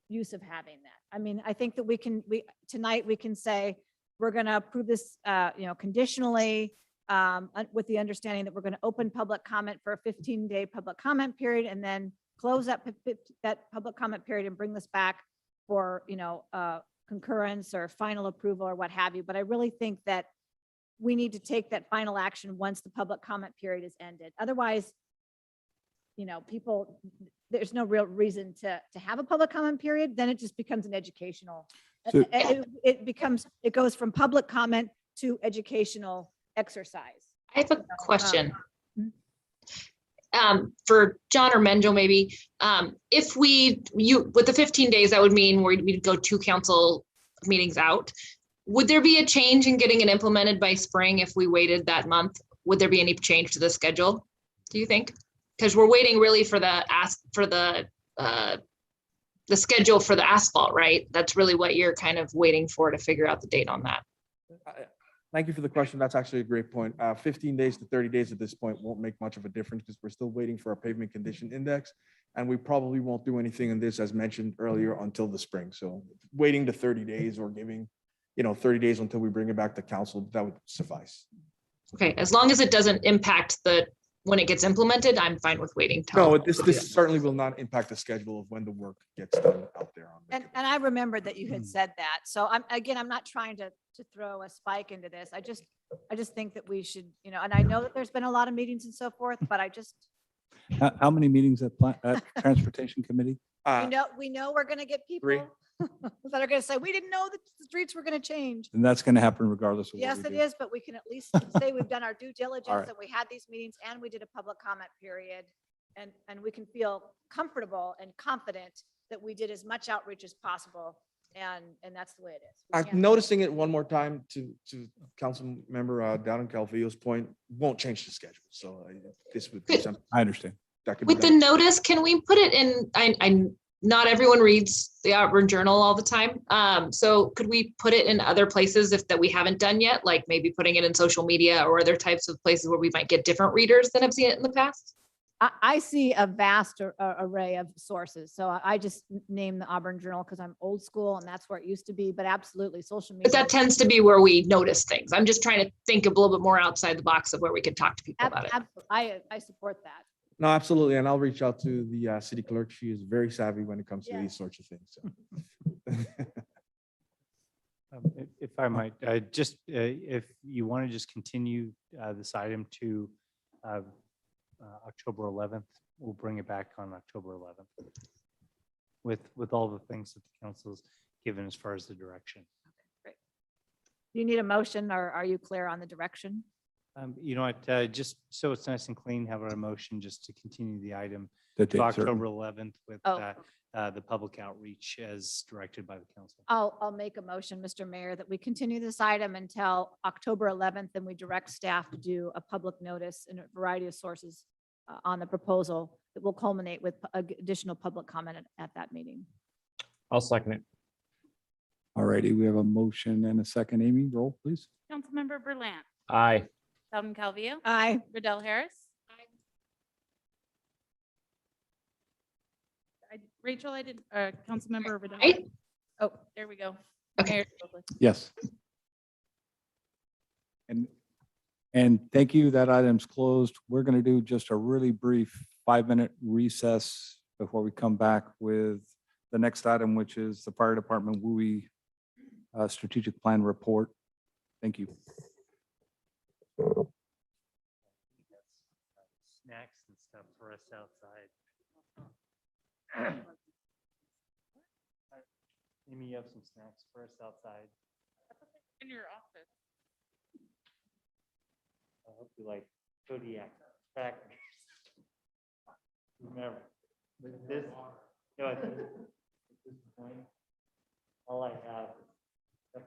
use of having that. I mean, I think that tonight we can say, we're going to approve this, conditionally, with the understanding that we're going to open public comment for a 15-day public comment period and then close that public comment period and bring this back for, concurrence or final approval or what have you. But I really think that we need to take that final action once the public comment period is ended. Otherwise, there's no real reason to have a public comment period. Then it just becomes an educational. So- It goes from public comment to educational exercise. I have a question. Mhm. For John or Menjo, maybe, if with the 15 days, that would mean we'd go 2 council meetings out. Would there be a change in getting it implemented by spring if we waited that month? Would there be any change to the schedule, do you think? Because we're waiting really for the schedule for the asphalt, right? That's really what you're kind of waiting for to figure out the date on that. Thank you for the question. That's actually a great point. 15 days to 30 days at this point won't make much of a difference because we're still waiting for our pavement condition index. And we probably won't do anything in this, as mentioned earlier, until the spring. So waiting to 30 days or giving, 30 days until we bring it back to council, that would suffice. Okay, as long as it doesn't impact when it gets implemented, I'm fine with waiting. No, this certainly will not impact the schedule of when the work gets done out there. And I remembered that you had said that. So I'm not trying to throw a spike into this. I just think that we should, and I know that there's been a lot of meetings and so forth, but I just, How many meetings at Transportation Committee? we know we're going to get people 3. that are going to say, we didn't know that the streets were going to change. And that's going to happen regardless of what Yes, we it do. is, but we can at least say we've done our due diligence right. and we had these meetings and we did a public comment period. And we can feel comfortable and confident that we did as much outreach as possible. And that's the way it is. We I'm can't- noticing it one more time to council member Dowden Calvillo's point, won't change the schedule. So this would be something I understand. that could be With the done. notice, can we put it in, not everyone reads the Auburn Journal all the time. So could we put it in other places that we haven't done yet? Like maybe putting it in social media or other types of places where we might get different readers than have seen it in the past? I see a vast array of sources. So I just name the Auburn Journal because I'm old school and that's where it used to be, but absolutely social media. But that tends to be where we notice things. I'm just trying to think a little bit more outside the box of where we could talk to people about it. I support that. No, absolutely. And I'll reach out to the city clerk. She is very savvy when it comes to Yeah. these sorts of things. So. If I might, if you want to just continue this item to October 11th, we'll bring it back on October 11th with all the things that the council's given as far as the direction. Great. Do you need a motion or are you clear on the direction? You know what, just so it's nice and clean, have a motion just to continue the item The to date certain. October 11th with Oh. The public outreach as directed by the council. I'll make a motion, Mr. Mayor, that we continue this item until October 11th and we direct staff to do a public notice in a variety of sources on the proposal that will culminate with additional public comment at that meeting. I'll second it. All righty, we have a motion and a second. Amy, roll, please. Councilmember Berlant, Aye. Dowden Calvillo, Aye. Riddell Harris. Rachel, I didn't, Councilmember Riddell. Aye. Oh, there we go. Okay. Mayor Mobley. Yes. And thank you. That item's closed. We're going to do just a really brief 5-minute recess before we come back with the next item, which is the fire department WUI strategic plan report. Thank you. Snacks and stuff for us outside. Amy, you have some snacks for us outside. In your office. I hope you like Kodiak crackers. Remember, with this, at this point, all I have is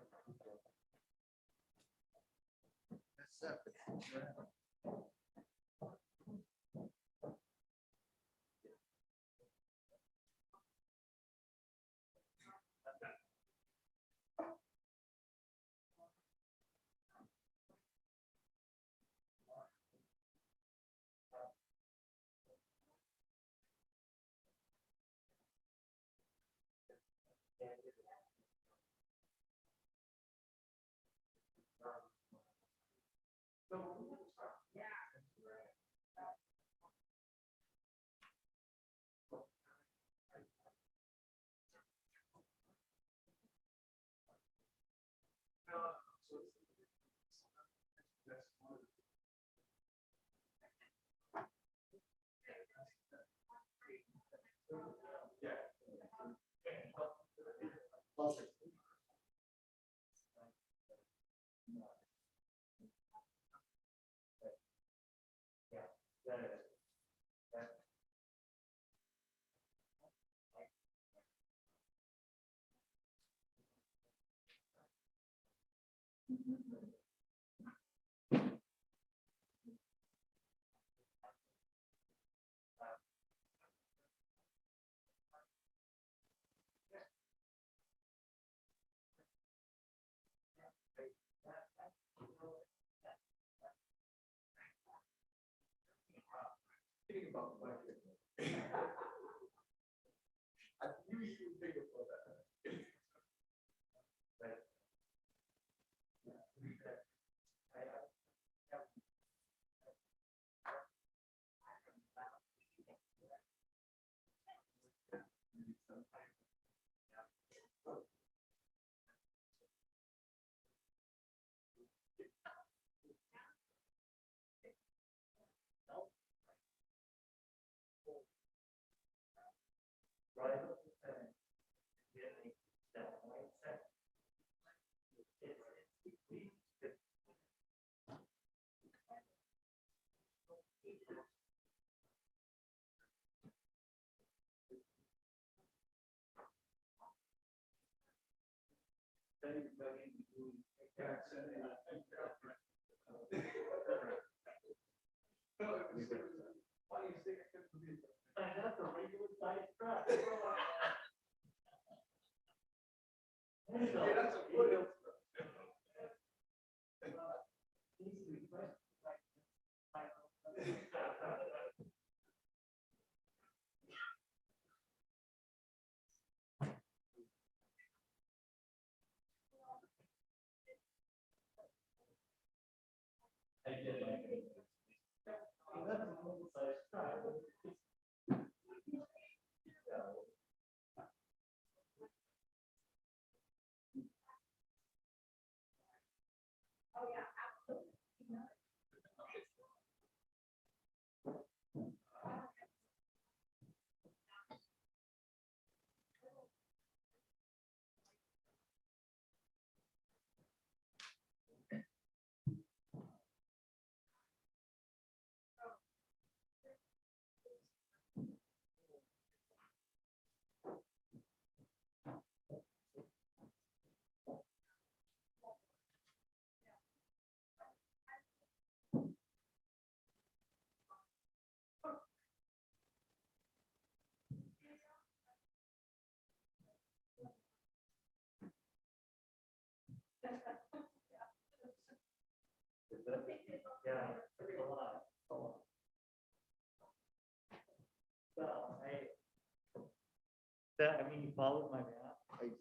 I mean, you followed my map. I did.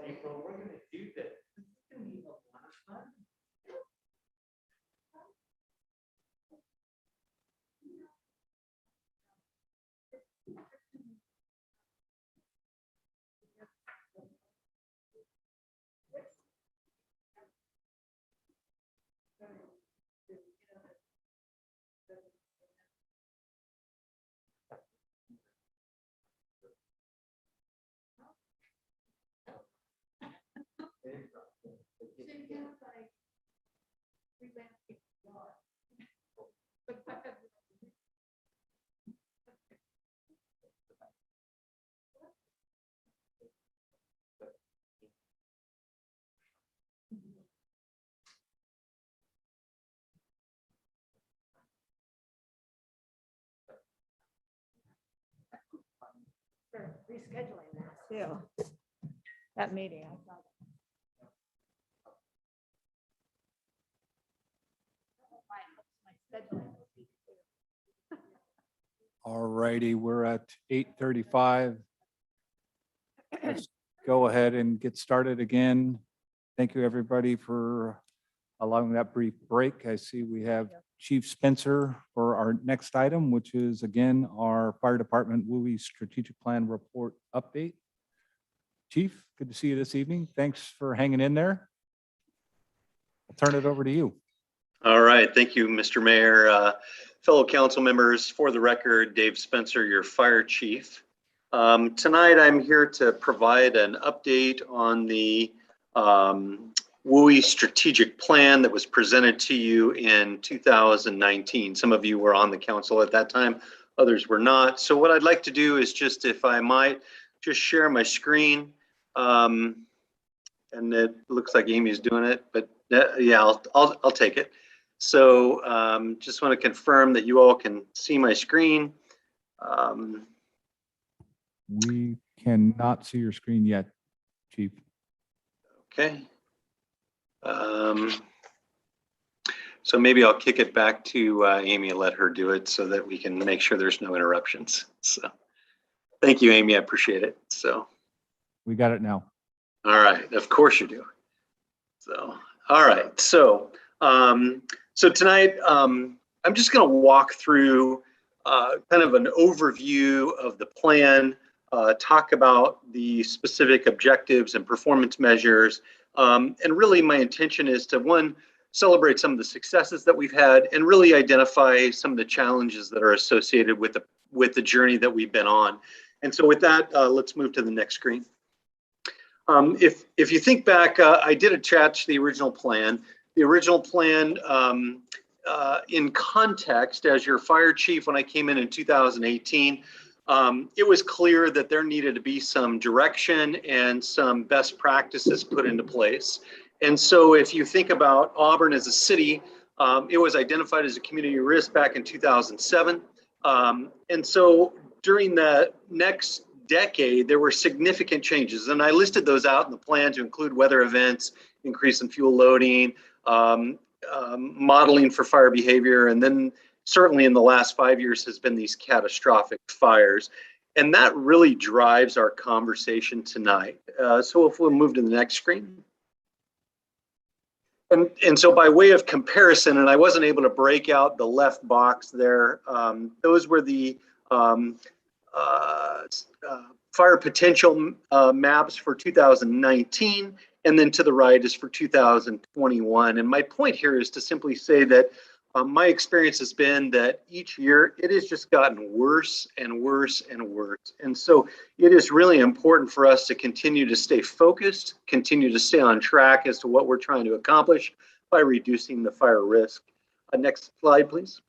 April, we're gonna do this. This is gonna be a lot of fun. for rescheduling that too. That meeting, I thought. All righty, we're at 8:35. Let's go ahead and get started again. Thank you, everybody, for allowing that brief break. I see we have Chief Spencer for our next item, which is again, our Fire Department WUI Strategic Plan Report Update. Chief, good to see you this evening. Thanks for hanging in there. I'll turn it over to you. All right, thank you, Mr. Mayor. Fellow council members, for the record, Dave Spencer, your fire chief. Tonight, I'm here to provide an update on the WUI strategic plan that was presented to you in 2019. Some of you were on the council at that time, others were not. So what I'd like to do is just, if I might, just share my screen. And it looks like Amy's doing it, but yeah, I'll take it. So just want to confirm that you all can see my screen. We cannot see your screen yet, Chief. Okay. So maybe I'll kick it back to Amy and let her do it so that we can make sure there's no interruptions. So thank you, Amy. I appreciate it. So We got it now. all right, of course you do. So all right, so so tonight I'm just going to walk through kind of an overview of the plan, talk about the specific objectives and performance measures. And really my intention is to, one, celebrate some of the successes that we've had and really identify some of the challenges that are associated with the journey that we've been on. And so with that, let's move to the next screen. If you think back, I did attach the original plan. The original plan in context, as your fire chief, when I came in 2018, it was clear that there needed to be some direction and some best practices put into place. And so if you think about Auburn as a city, it was identified as a community risk back in 2007. And so during the next decade, there were significant changes. And I listed those out in the plan to include weather events, increase in fuel loading, modeling for fire behavior, and then certainly in the last 5 years has been these catastrophic fires. And that really drives our conversation tonight. So if we'll move to the next screen. And so by way of comparison, and I wasn't able to break out the left box there, those were the fire potential maps for 2019. And then to the right is for 2021. And my point here is to simply say that my experience has been that each year it has just gotten worse and worse and worse. And so it is really important for us to continue to stay focused, continue to stay on track as to what we're trying to accomplish by reducing the fire risk. Next slide, please.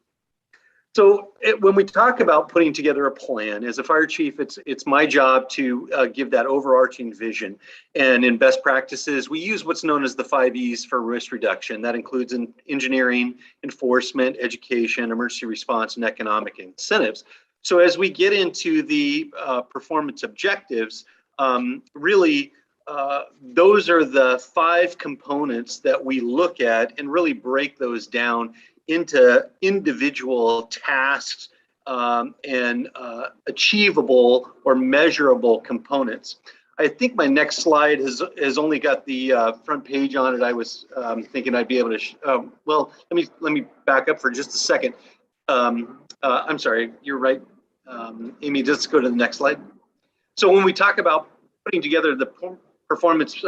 So when we talk about putting together a plan, as a fire chief, it's my job to give that overarching vision. And in best practices, we use what's known as the 5 E's for risk reduction. That includes engineering, enforcement, education, emergency response, and economic incentives. So as we get into the performance objectives, really, those are the 5 components that we look at and really break those down into individual tasks and achievable or measurable components. I think my next slide has only got the front page on it. I was thinking I'd be able to, well, let me back up for just a second. I'm sorry, you're right. Amy, just go to the next slide. So when we talk about putting together the performance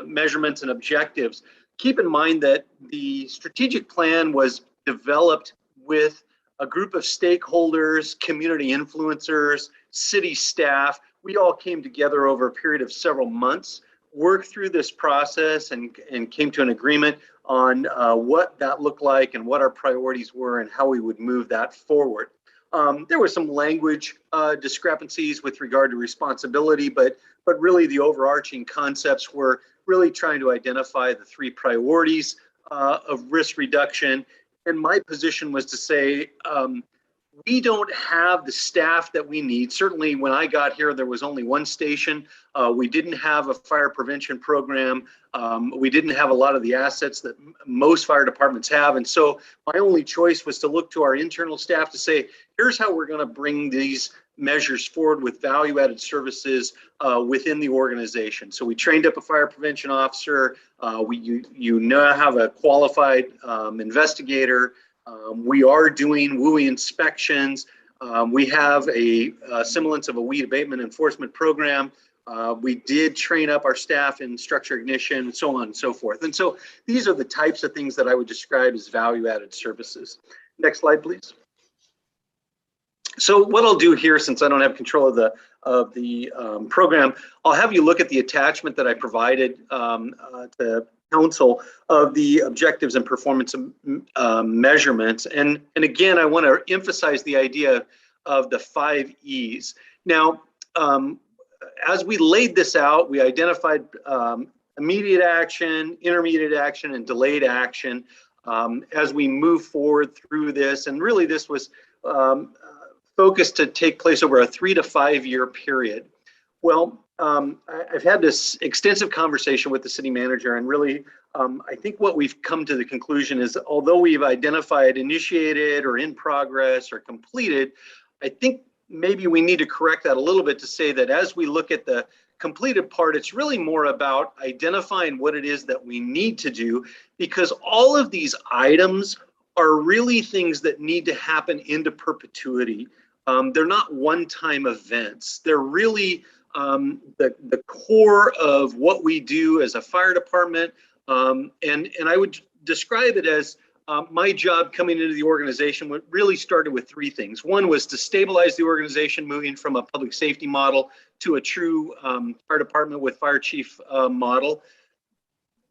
measurements and objectives, keep in mind that the strategic plan was developed with a group of stakeholders, community influencers, city staff. We all came together over a period of several months, worked through this process and came to an agreement on what that looked like and what our priorities were and how we would move that forward. There were some language discrepancies with regard to responsibility, but really the overarching concepts were really trying to identify the 3 priorities of risk reduction. And my position was to say, we don't have the staff that we need. Certainly when I got here, there was only one station. We didn't have a fire prevention program. We didn't have a lot of the assets that most fire departments have. And so my only choice was to look to our internal staff to say, here's how we're going to bring these measures forward with value-added services within the organization. So we trained up a fire prevention officer. You now have a qualified investigator. We are doing WUI inspections. We have a semblance of a weed abatement enforcement program. We did train up our staff in structure ignition, so on and so forth. And so these are the types of things that I would describe as value-added services. Next slide, please. So what I'll do here, since I don't have control of the program, I'll have you look at the attachment that I provided to council of the objectives and performance measurements. And again, I want to emphasize the idea of the 5 E's. Now, as we laid this out, we identified immediate action, intermediate action, and delayed action as we move forward through this. And really, this was focused to take place over a 3 to 5 year period. Well, I've had this extensive conversation with the city manager, and really, I think what we've come to the conclusion is, although we've identified initiated or in progress or completed, I think maybe we need to correct that a little bit to say that as we look at the completed part, it's really more about identifying what it is that we need to do, because all of these items are really things that need to happen into perpetuity. They're not one-time events. They're really the core of what we do as a fire department. And I would describe it as my job coming into the organization really started with 3 things. One was to stabilize the organization, moving from a public safety model to a true fire department with fire chief model.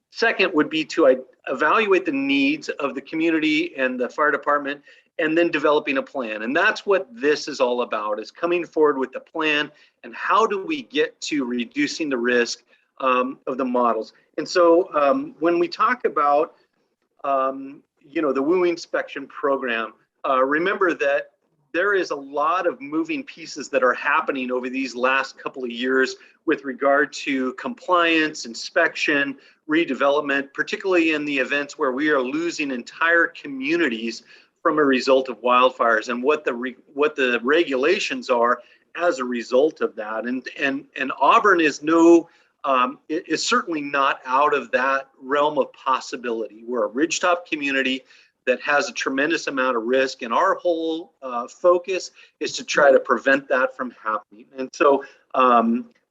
Second would be to evaluate the needs of the community and the fire department, and then developing a plan. And that's what this is all about, is coming forward with a plan and how do we get to reducing the risk of the models. And so when we talk about, the WUI inspection program, remember that there is a lot of moving pieces that are happening over these last couple of years with regard to compliance, inspection, redevelopment, particularly in the events where we are losing entire communities from a result of wildfires, and what the regulations are as a result of that. And Auburn is certainly not out of that realm of possibility. We're a ridgetop community that has a tremendous amount of risk, and our whole focus is to try to prevent that from happening. And so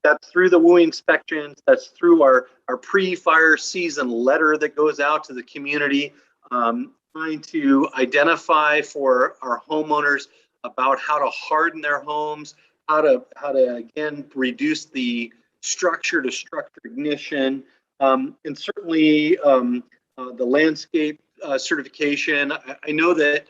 that's through the WUI inspections, that's through our pre-fire season letter that goes out to the community, trying to identify for our homeowners about how to harden their homes, how to again reduce the structure to structure ignition, and certainly the landscape certification. I know that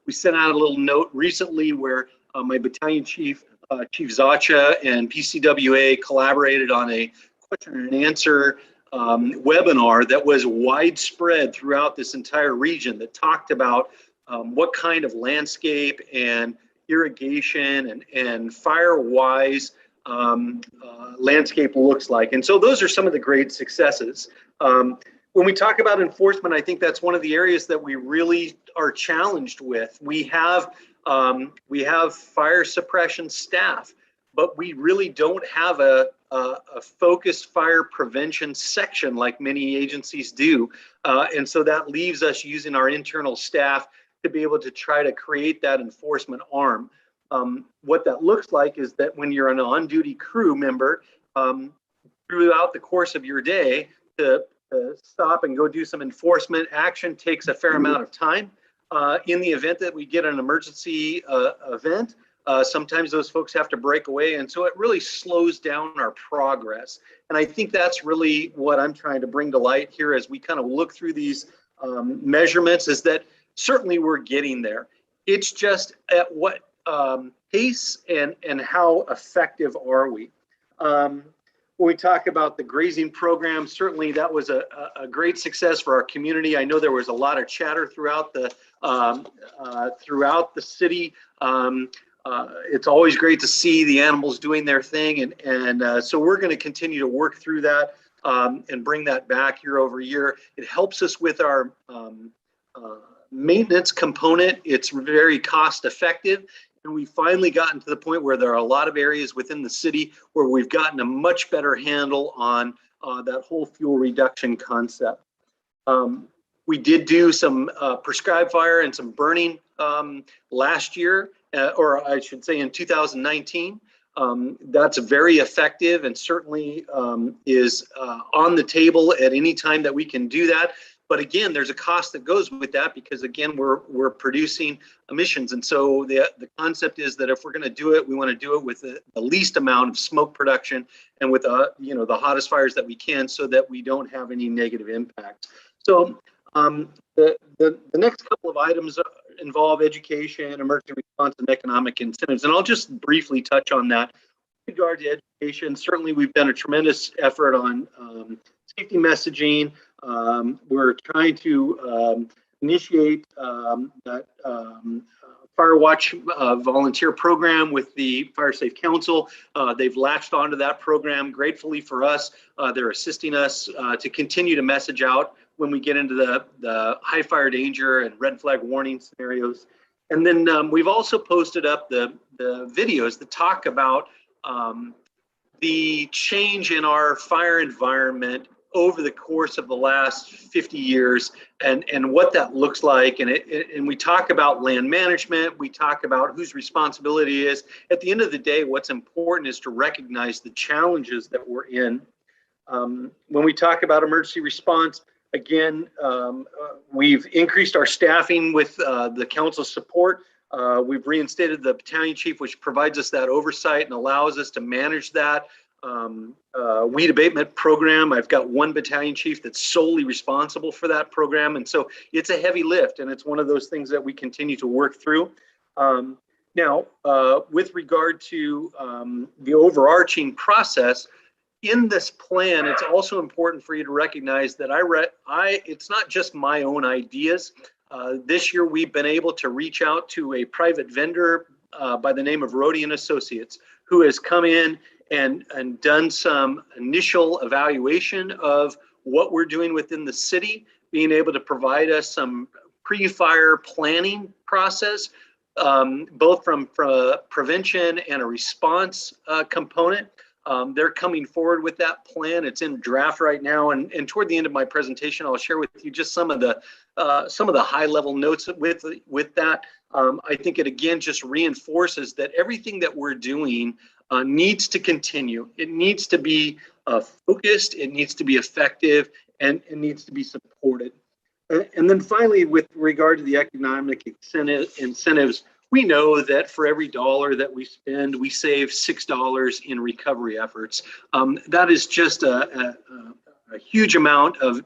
we sent out a little note recently where my battalion chief, Chief Zacha, and PCWA collaborated on a question and answer webinar that was widespread throughout this entire region that talked about what kind of landscape and irrigation and fire-wise landscape looks like. And so those are some of the great successes. When we talk about enforcement, I think that's one of the areas that we really are challenged with. We have fire suppression staff, but we really don't have a focused fire prevention section like many agencies do. And so that leaves us using our internal staff to be able to try to create that enforcement arm. What that looks like is that when you're an on-duty crew member, throughout the course of your day, to stop and go do some enforcement action takes a fair amount of time. In the event that we get an emergency event, sometimes those folks have to break away, and so it really slows down our progress. And I think that's really what I'm trying to bring to light here as we kind of look through these measurements, is that certainly we're getting there. It's just at what pace and how effective are we? when we talk about the grazing program, certainly that was a great success for our community. I know there was a lot of chatter throughout the city. It's always great to see the animals doing their thing, and so we're going to continue to work through that and bring that back year over year. It helps us with our maintenance component. It's very cost effective. And we've finally gotten to the point where there are a lot of areas within the city where we've gotten a much better handle on that whole fuel reduction concept. We did do some prescribed fire and some burning last year, or I should say in 2019. That's very effective and certainly is on the table at any time that we can do that. But again, there's a cost that goes with that because again, we're producing emissions. And so the concept is that if we're going to do it, we want to do it with the least amount of smoke production and with the hottest fires that we can so that we don't have any negative impact. So the next couple of items involve education, emergency response, and economic incentives. And I'll just briefly touch on that. With regard to education, certainly we've done a tremendous effort on safety messaging. We're trying to initiate that Fire Watch volunteer program with the Fire Safe Council. They've latched onto that program gratefully for us. They're assisting us to continue to message out when we get into the high fire danger and red flag warning scenarios. And then we've also posted up the videos that talk about the change in our fire environment over the course of the last 50 years and what that looks like. And we talk about land management. We talk about whose responsibility is. At the end of the day, what's important is to recognize the challenges that we're in. When we talk about emergency response, again, we've increased our staffing with the council's support. We've reinstated the battalion chief, which provides us that oversight and allows us to manage that weed abatement program. I've got one battalion chief that's solely responsible for that program. And so it's a heavy lift, and it's one of those things that we continue to work through. Now, with regard to the overarching process, in this plan, it's also important for you to recognize that it's not just my own ideas. This year, we've been able to reach out to a private vendor by the name of Rohde & Associates, who has come in and done some initial evaluation of what we're doing within the city, being able to provide us some pre-fire planning process, both from prevention and a response component. They're coming forward with that plan. It's in draft right now, and toward the end of my presentation, I'll share with you just some of the high-level notes with that. I think it again just reinforces that everything that we're doing needs to continue. It needs to be focused. It needs to be effective, and it needs to be supported. And then finally, with regard to the economic incentives, we know that for every dollar that we spend, we save $6 in recovery efforts. That is just a huge amount of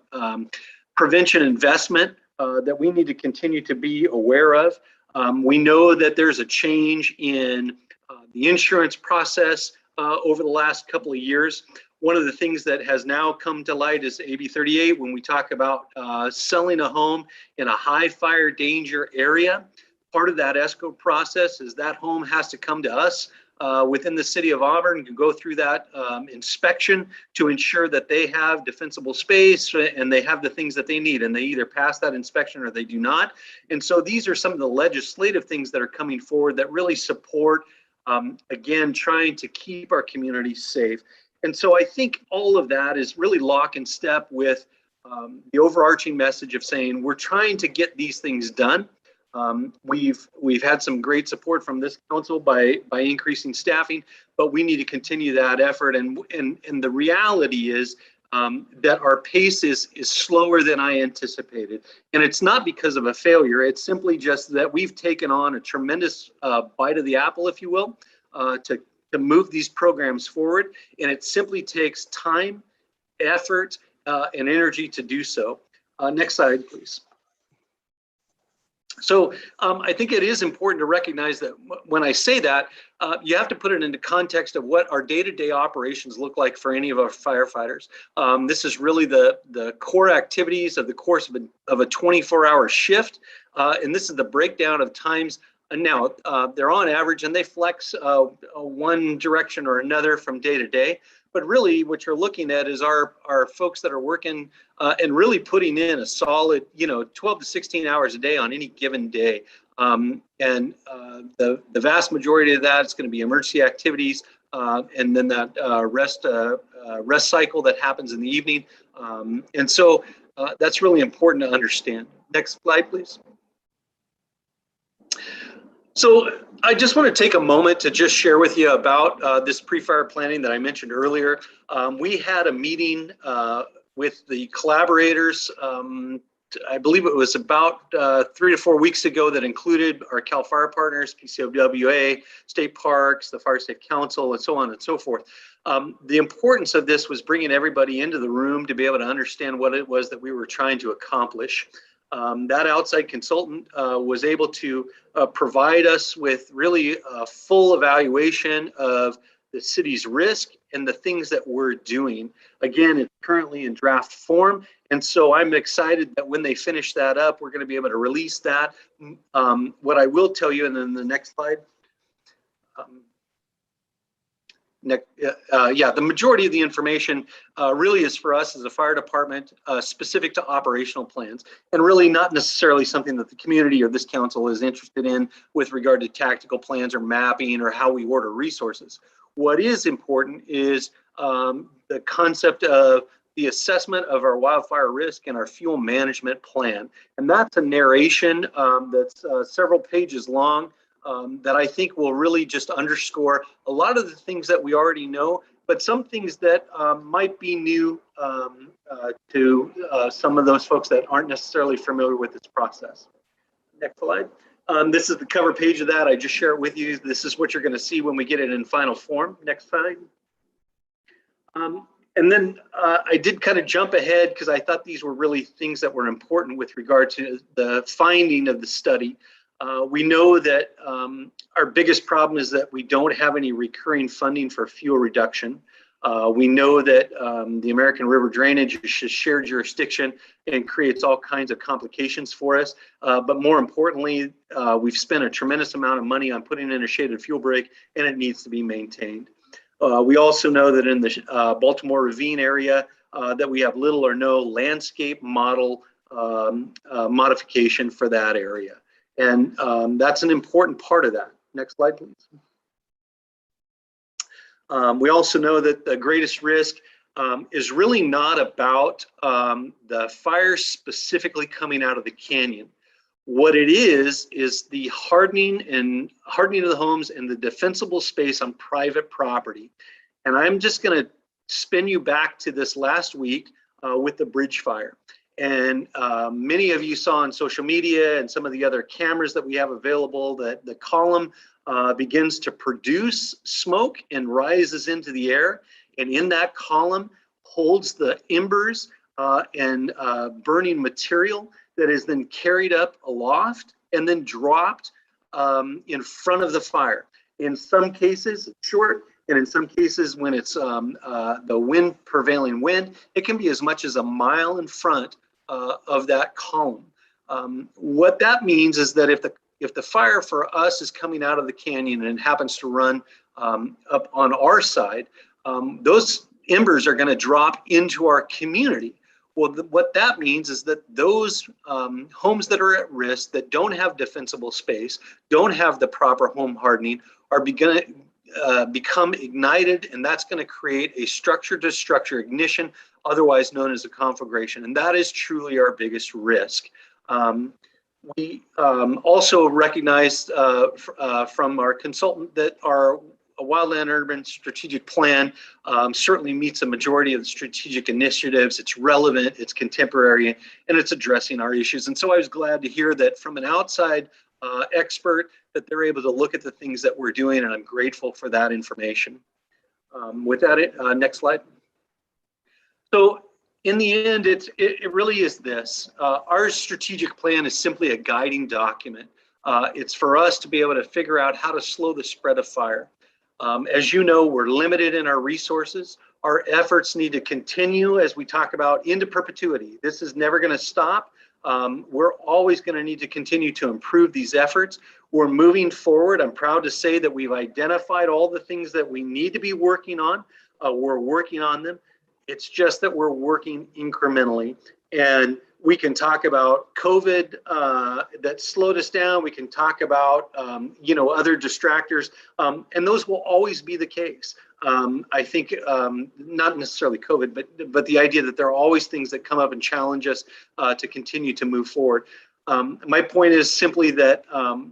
prevention investment that we need to continue to be aware of. We know that there's a change in the insurance process over the last couple of years. One of the things that has now come to light is AB 38 when we talk about selling a home in a high fire danger area. Part of that ESCO process is that home has to come to us within the city of Auburn to go through that inspection to ensure that they have defensible space and they have the things that they need, and they either pass that inspection or they do not. And so these are some of the legislative things that are coming forward that really support, again, trying to keep our community safe. And so I think all of that is really lock and step with the overarching message of saying we're trying to get these things done. We've had some great support from this council by increasing staffing, but we need to continue that effort. And the reality is that our pace is slower than I anticipated. And it's not because of a failure. It's simply just that we've taken on a tremendous bite of the apple, if you will, to move these programs forward. And it simply takes time, effort, and energy to do so. Next slide, please. So I think it is important to recognize that when I say that, you have to put it into context of what our day-to-day operations look like for any of our firefighters. This is really the core activities of the course of a 24-hour shift. And this is the breakdown of times. And now they're on average and they flex one direction or another from day to day. But really what you're looking at is our folks that are working and really putting in a solid, 12 to 16 hours a day on any given day. The vast majority of that is going to be emergency activities and then that rest cycle that happens in the evening. And so that's really important to understand. Next slide, please. So I just want to take a moment to just share with you about this pre-fire planning that I mentioned earlier. We had a meeting with the collaborators, I believe it was about 3 to 4 weeks ago, that included our CAL FIRE partners, PCOWA, state parks, the Fire Safe Council, and so on and so forth. The importance of this was bringing everybody into the room to be able to understand what it was that we were trying to accomplish. That outside consultant was able to provide us with really a full evaluation of the city's risk and the things that we're doing. Again, it's currently in draft form. And so I'm excited that when they finish that up, we're going to be able to release that. What I will tell you, and then the next slide. The majority of the information really is for us as a fire department, specific to operational plans, and really not necessarily something that the community or this council is interested in with regard to tactical plans or mapping or how we order resources. What is important is the concept of the assessment of our wildfire risk and our fuel management plan. And that's a narration that's several pages long. That I think will really just underscore a lot of the things that we already know, but some things that might be new to some of those folks that aren't necessarily familiar with this process. Next slide. This is the cover page of that. I just share it with you. This is what you're going to see when we get it in final form. Next slide. And then I did kind of jump ahead because I thought these were really things that were important with regard to the finding of the study. We know that our biggest problem is that we don't have any recurring funding for fuel reduction. We know that the American River drainage is shared jurisdiction and creates all kinds of complications for us. But more importantly, we've spent a tremendous amount of money on putting in a shaded fuel break, and it needs to be maintained. We also know that in the Baltimore Ravine area that we have little or no landscape model modification for that area. And that's an important part of that. Next slide, please. We also know that the greatest risk is really not about the fire specifically coming out of the canyon. What it is the hardening of the homes and the defensible space on private property. And I'm just going to spin you back to this last week with the bridge fire. And many of you saw on social media and some of the other cameras that we have available that the column begins to produce smoke and rises into the air. And in that column holds the embers and burning material that is then carried up aloft and then dropped in front of the fire. In some cases, it's short. And in some cases, when it's the prevailing wind, it can be as much as a mile in front of that column. What that means is that if the fire for us is coming out of the canyon and happens to run up on our side, those embers are going to drop into our community. Well, what that means is that those homes that are at risk, that don't have defensible space, don't have the proper home hardening, are going to become ignited, and that's going to create a structure-to-structure ignition, otherwise known as a conflagration. And that is truly our biggest risk. We also recognized from our consultant that our Wildland Urban Strategic Plan certainly meets a majority of the strategic initiatives. It's relevant, it's contemporary, and it's addressing our issues. And so I was glad to hear that from an outside expert that they're able to look at the things that we're doing, and I'm grateful for that information. With that, next slide. So in the end, it really is this. Our strategic plan is simply a guiding document. It's for us to be able to figure out how to slow the spread of fire. As you know, we're limited in our resources. Our efforts need to continue, as we talk about, into perpetuity. This is never going to stop. We're always going to need to continue to improve these efforts. We're moving forward. I'm proud to say that we've identified all the things that we need to be working on. We're working on them. It's just that we're working incrementally. And we can talk about COVID that slowed us down. We can talk about, other distractors. And those will always be the case. I think not necessarily COVID, but the idea that there are always things that come up and challenge us to continue to move forward. My point is simply that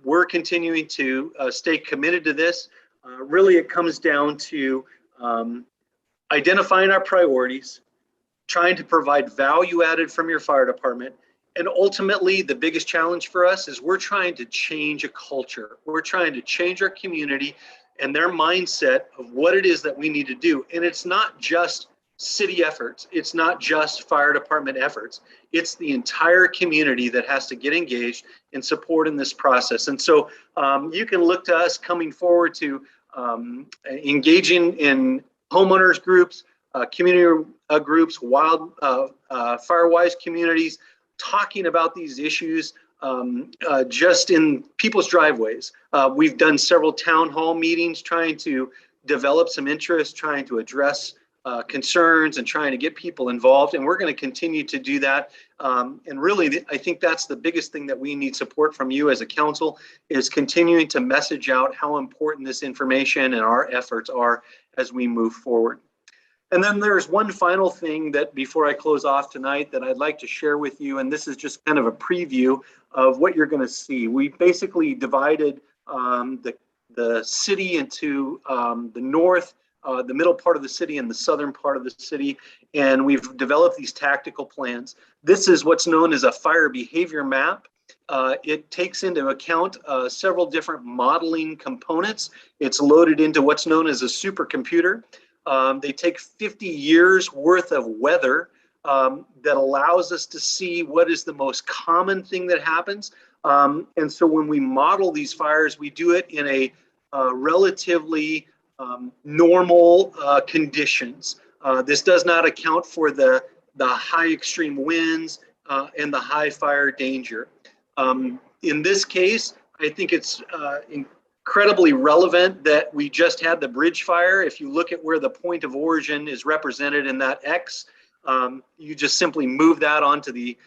we're continuing to stay committed to this. Really, it comes down to identifying our priorities, trying to provide value added from your fire department. And ultimately, the biggest challenge for us is we're trying to change a culture. We're trying to change our community and their mindset of what it is that we need to do. And it's not just city efforts. It's not just fire department efforts. It's the entire community that has to get engaged and support in this process. And so you can look to us coming forward to engaging in homeowners groups, community groups, wild firewise communities, talking about these issues just in people's driveways. We've done several town hall meetings trying to develop some interest, trying to address concerns and trying to get people involved. And we're going to continue to do that. And really, I think that's the biggest thing that we need support from you as a council, is continuing to message out how important this information and our efforts are as we move forward. And then there's one final thing that before I close off tonight that I'd like to share with you, and this is just kind of a preview of what you're going to see. We basically divided the city into the north, the middle part of the city, and the southern part of the city, and we've developed these tactical plans. This is what's known as a fire behavior map. It takes into account several different modeling components. It's loaded into what's known as a supercomputer. They take 50 years worth of weather that allows us to see what is the most common thing that happens. And so when we model these fires, we do it in a relatively normal conditions. This does not account for the high extreme winds and the high fire danger. In this case, I think it's incredibly relevant that we just had the bridge fire. If you look at where the point of origin is represented in that X, you just simply move that onto the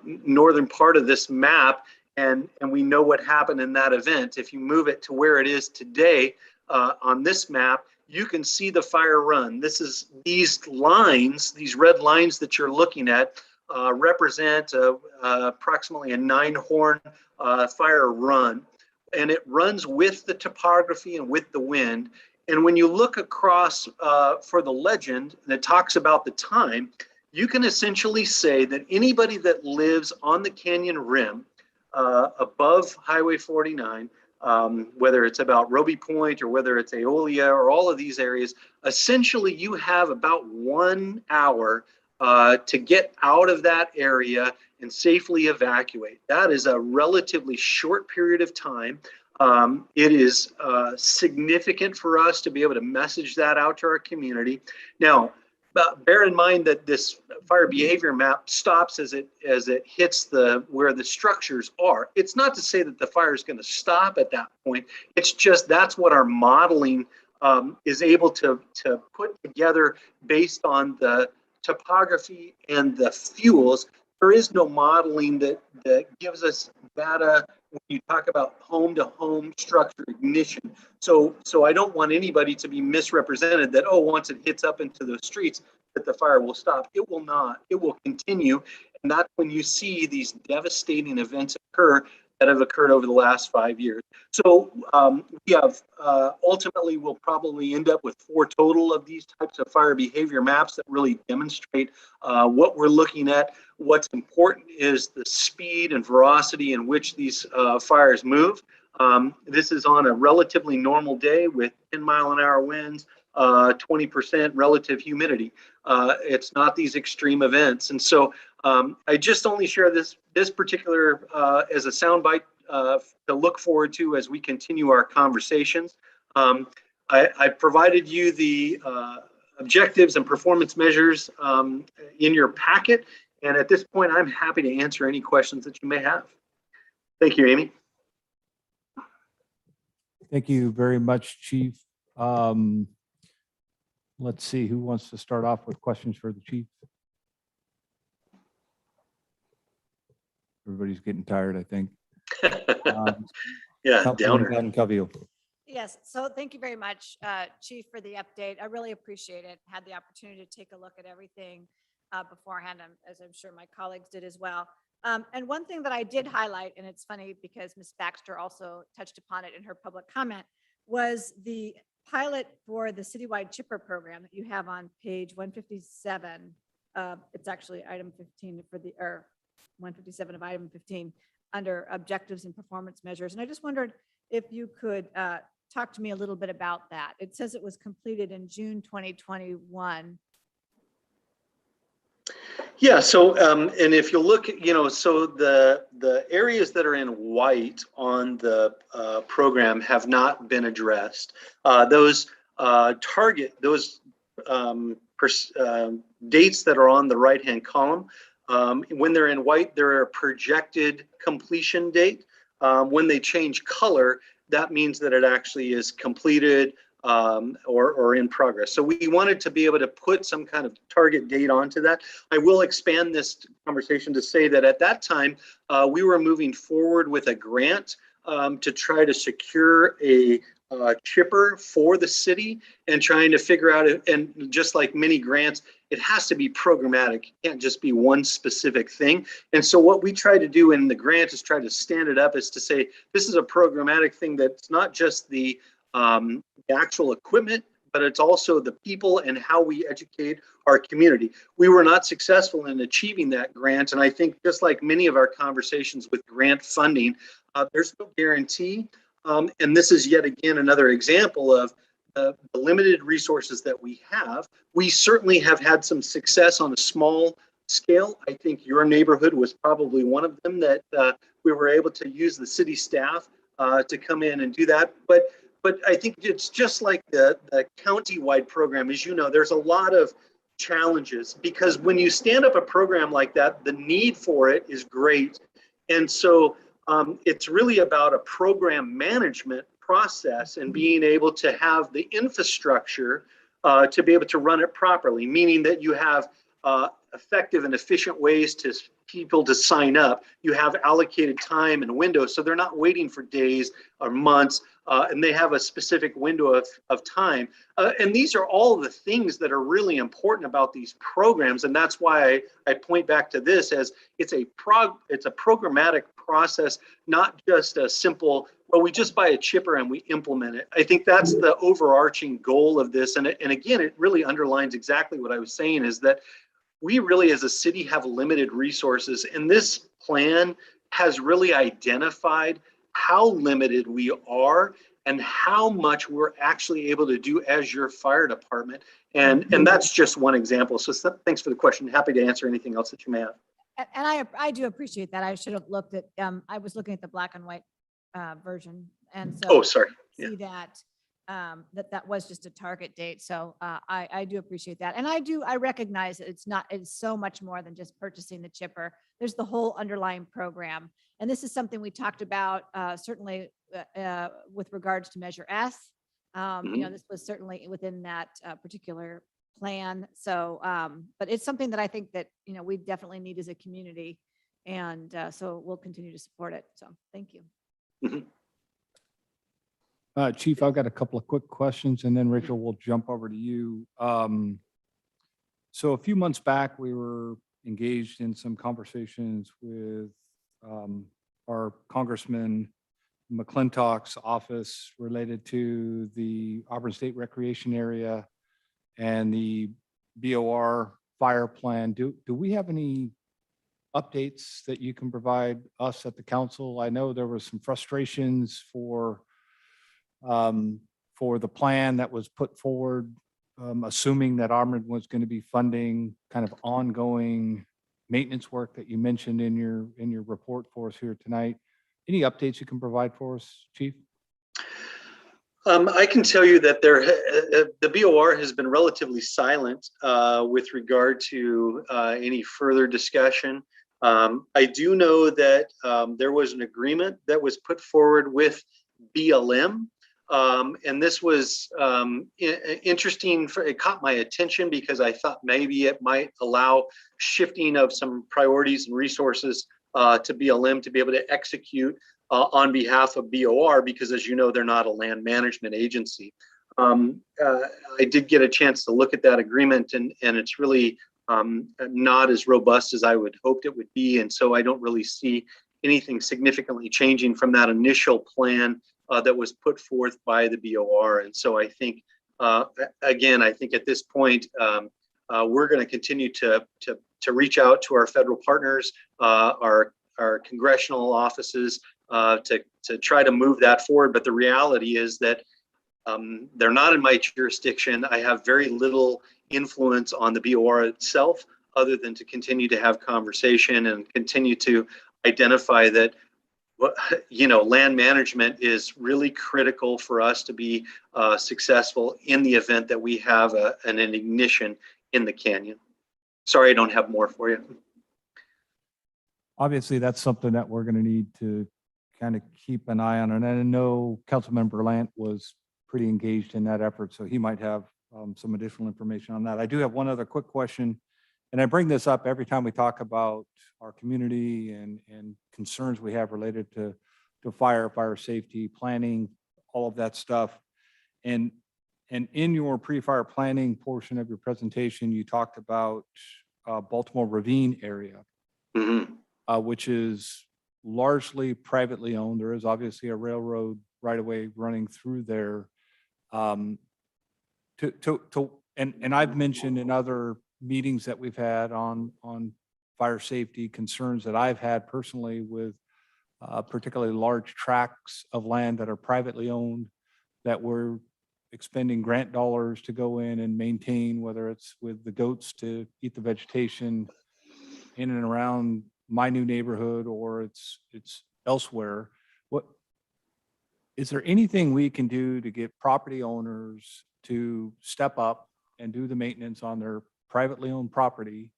northern part of this map, and we know what happened in that event. If you move it to where it is today on this map, you can see the fire run. This is these lines, these red lines that you're looking at represent approximately a 9-horn fire run. And it runs with the topography and with the wind. And when you look across for the legend that talks about the time, you can essentially say that anybody that lives on the canyon rim above Highway 49, whether it's about Roby Point or whether it's Aolia or all of these areas, essentially you have about 1 hour to get out of that area and safely evacuate. That is a relatively short period of time. It is significant for us to be able to message that out to our community. Now, bear in mind that this fire behavior map stops as it hits where the structures are. It's not to say that the fire is going to stop at that point. It's just that's what our modeling is able to put together based on the topography and the fuels. There is no modeling that gives us data when you talk about home-to-home structure ignition. So I don't want anybody to be misrepresented that, oh, once it hits up into the streets, that the fire will stop. It will not. It will continue. And that's when you see these devastating events occur that have occurred over the last 5 years. So we have ultimately we'll probably end up with 4 total of these types of fire behavior maps that really demonstrate what we're looking at. What's important is the speed and velocity in which these fires move. This is on a relatively normal day with 10-mile-an-hour winds, 20% relative humidity. It's not these extreme events. And so I just only share this particular as a soundbite to look forward to as we continue our conversations. I provided you the objectives and performance measures in your packet. And at this point, I'm happy to answer any questions that you may have. Thank you, Amy. Thank you very much, Chief. Let's see, who wants to start off with questions for the chief? Everybody's getting tired, I think. Yeah, Councilwoman downer. Covey. Yes, so thank you very much, Chief, for the update. I really appreciate it. Had the opportunity to take a look at everything beforehand, as I'm sure my colleagues did as well. And one thing that I did highlight, and it's funny because Ms. Baxter also touched upon it in her public comment, was the pilot for the citywide chipper program that you have on page 157. It's actually item 15 for the, or 157 of item 15 under objectives and performance measures. And I just wondered if you could talk to me a little bit about that. It says it was completed in June 2021. Yeah, so and if you look, so the areas that are in white on the program have not been addressed. Those dates that are on the right-hand column, when they're in white, they're a projected completion date. When they change color, that means that it actually is completed or in progress. So we wanted to be able to put some kind of target date onto that. I will expand this conversation to say that at that time, we were moving forward with a grant to try to secure a chipper for the city and trying to figure out, and just like many grants, it has to be programmatic. It can't just be one specific thing. And so what we try to do in the grant is try to stand it up is to say, this is a programmatic thing that's not just the actual equipment, but it's also the people and how we educate our community. We were not successful in achieving that grant. And I think just like many of our conversations with grant funding, there's no guarantee. And this is yet again another example of the limited resources that we have. We certainly have had some success on a small scale. I think your neighborhood was probably one of them that we were able to use the city staff to come in and do that. But I think it's just like the county-wide program. As you know, there's a lot of challenges because when you stand up a program like that, the need for it is great. And so it's really about a program management process and being able to have the infrastructure to be able to run it properly, meaning that you have effective and efficient ways to people to sign up. You have allocated time and windows, so they're not waiting for days or months, and they have a specific window of time. And these are all the things that are really important about these programs, and that's why I point back to this as it's a programmatic process, not just a simple, well, we just buy a chipper and we implement it. I think that's the overarching goal of this. And again, it really underlines exactly what I was saying is that we really as a city have limited resources, and this plan has really identified how limited we are and how much we're actually able to do as your fire department. And that's just one example. So thanks for the question. Happy to answer anything else that you may have. And I do appreciate that. I should have looked at, I was looking at the black and white version. And so Oh, sorry. see that that was just a target date. So I do appreciate that. And I recognize that it's so much more than just purchasing the chipper. There's the whole underlying program. And this is something we talked about certainly with regards to Measure S. This was certainly within that particular plan. So, but it's something that I think that, we definitely need as a community. And so we'll continue to support it. So thank you. Mhm. Chief, I've got a couple of quick questions and then Rachel will jump over to you. So a few months back, we were engaged in some conversations with our Congressman McClintock's office related to the Auburn State Recreation Area and the BOR fire plan. Do we have any updates that you can provide us at the council? I know there was some frustrations for for the plan that was put forward, assuming that Auburn was going to be funding kind of ongoing maintenance work that you mentioned in your report for us here tonight. Any updates you can provide for us, Chief? I can tell you that the BOR has been relatively silent with regard to any further discussion. I do know that there was an agreement that was put forward with BLM. And this was interesting. It caught my attention because I thought maybe it might allow shifting of some priorities and resources to BLM to be able to execute on behalf of BOR, because as you know, they're not a land management agency. I did get a chance to look at that agreement, and it's really not as robust as I would hoped it would be. And so I don't really see anything significantly changing from that initial plan that was put forth by the BOR. And so I think, again, I think at this point, we're going to continue to reach out to our federal partners, our congressional offices, to try to move that forward. But the reality is that they're not in my jurisdiction. I have very little influence on the BOR itself, other than to continue to have conversation and continue to identify that land management is really critical for us to be successful in the event that we have an ignition in the canyon. Sorry, I don't have more for you. Obviously, that's something that we're going to need to kind of keep an eye on. And I know Councilmember Lant was pretty engaged in that effort, so he might have some additional information on that. I do have one other quick question, and I bring this up every time we talk about our community and concerns we have related to fire safety, planning, all of that stuff. And in your pre-fire planning portion of your presentation, you talked about Baltimore Ravine area, which is largely privately owned. There is obviously a railroad right away running through there. And I've mentioned in other meetings that we've had on fire safety concerns that I've had personally with particularly large tracts of land that are privately owned, that we're expending grant dollars to go in and maintain, whether it's with the goats to eat the vegetation in and around my new neighborhood or it's elsewhere. What is there anything we can do to get property owners to step up and do the maintenance on their privately owned property,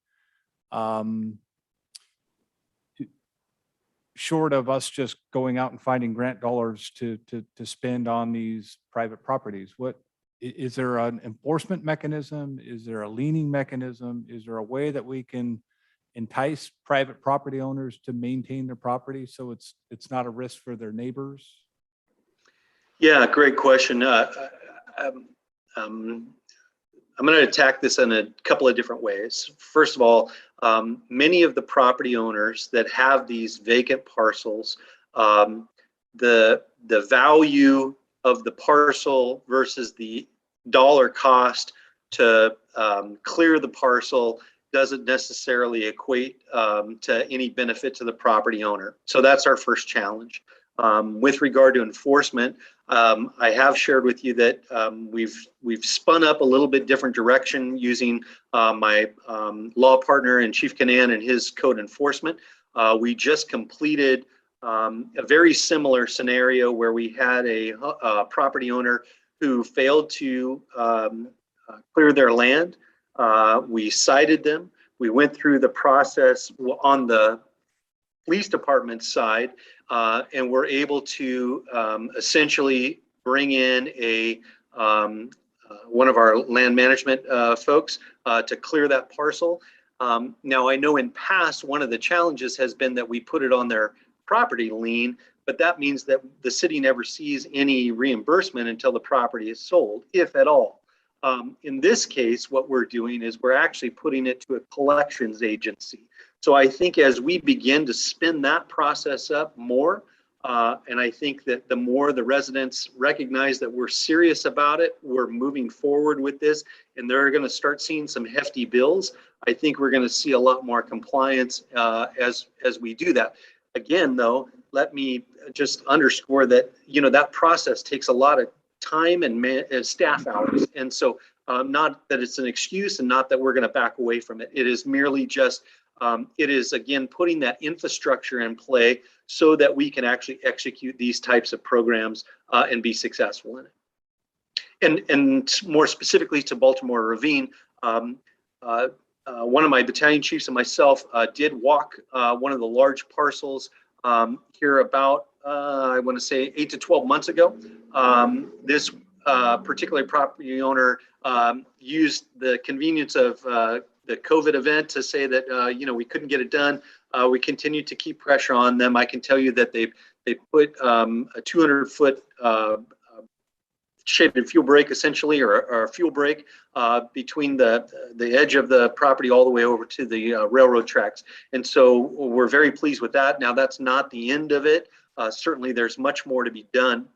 short of us just going out and finding grant dollars to spend on these private properties? What is there an enforcement mechanism? Is there a leaning mechanism? Is there a way that we can entice private property owners to maintain their property so it's not a risk for their neighbors? Yeah, great question. I'm going to attack this in a couple of different ways. First of all, many of the property owners that have these vacant parcels, the value of the parcel versus the dollar cost to clear the parcel doesn't necessarily equate to any benefit to the property owner. So that's our first challenge. With regard to enforcement, I have shared with you that we've spun up a little bit different direction using my law partner and Chief Canan and his code enforcement. We just completed a very similar scenario where we had a property owner who failed to clear their land. We cited them. We went through the process on the police department side, and we're able to essentially bring in one of our land management folks to clear that parcel. Now, I know in past, one of the challenges has been that we put it on their property lien, but that means that the city never sees any reimbursement until the property is sold, if at all. In this case, what we're doing is we're actually putting it to a collections agency. So I think as we begin to spin that process up more, and I think that the more the residents recognize that we're serious about it, we're moving forward with this, and they're going to start seeing some hefty bills. I think we're going to see a lot more compliance as we do that. Again, though, let me just underscore that that process takes a lot of time and staff hours. And so not that it's an excuse and not that we're going to back away from it. It is merely just, it is again, putting that infrastructure in play so that we can actually execute these types of programs and be successful in it. And more specifically to Baltimore Ravine, one of my battalion chiefs and myself did walk one of the large parcels here about, I want to say 8 to 12 months ago. This particular property owner used the convenience of the COVID event to say that, we couldn't get it done. We continue to keep pressure on them. I can tell you that they put a 200-foot shaded fuel break essentially, or a fuel break between the edge of the property all the way over to the railroad tracks. And so we're very pleased with that. Now that's not the end of it. Certainly there's much more to be done.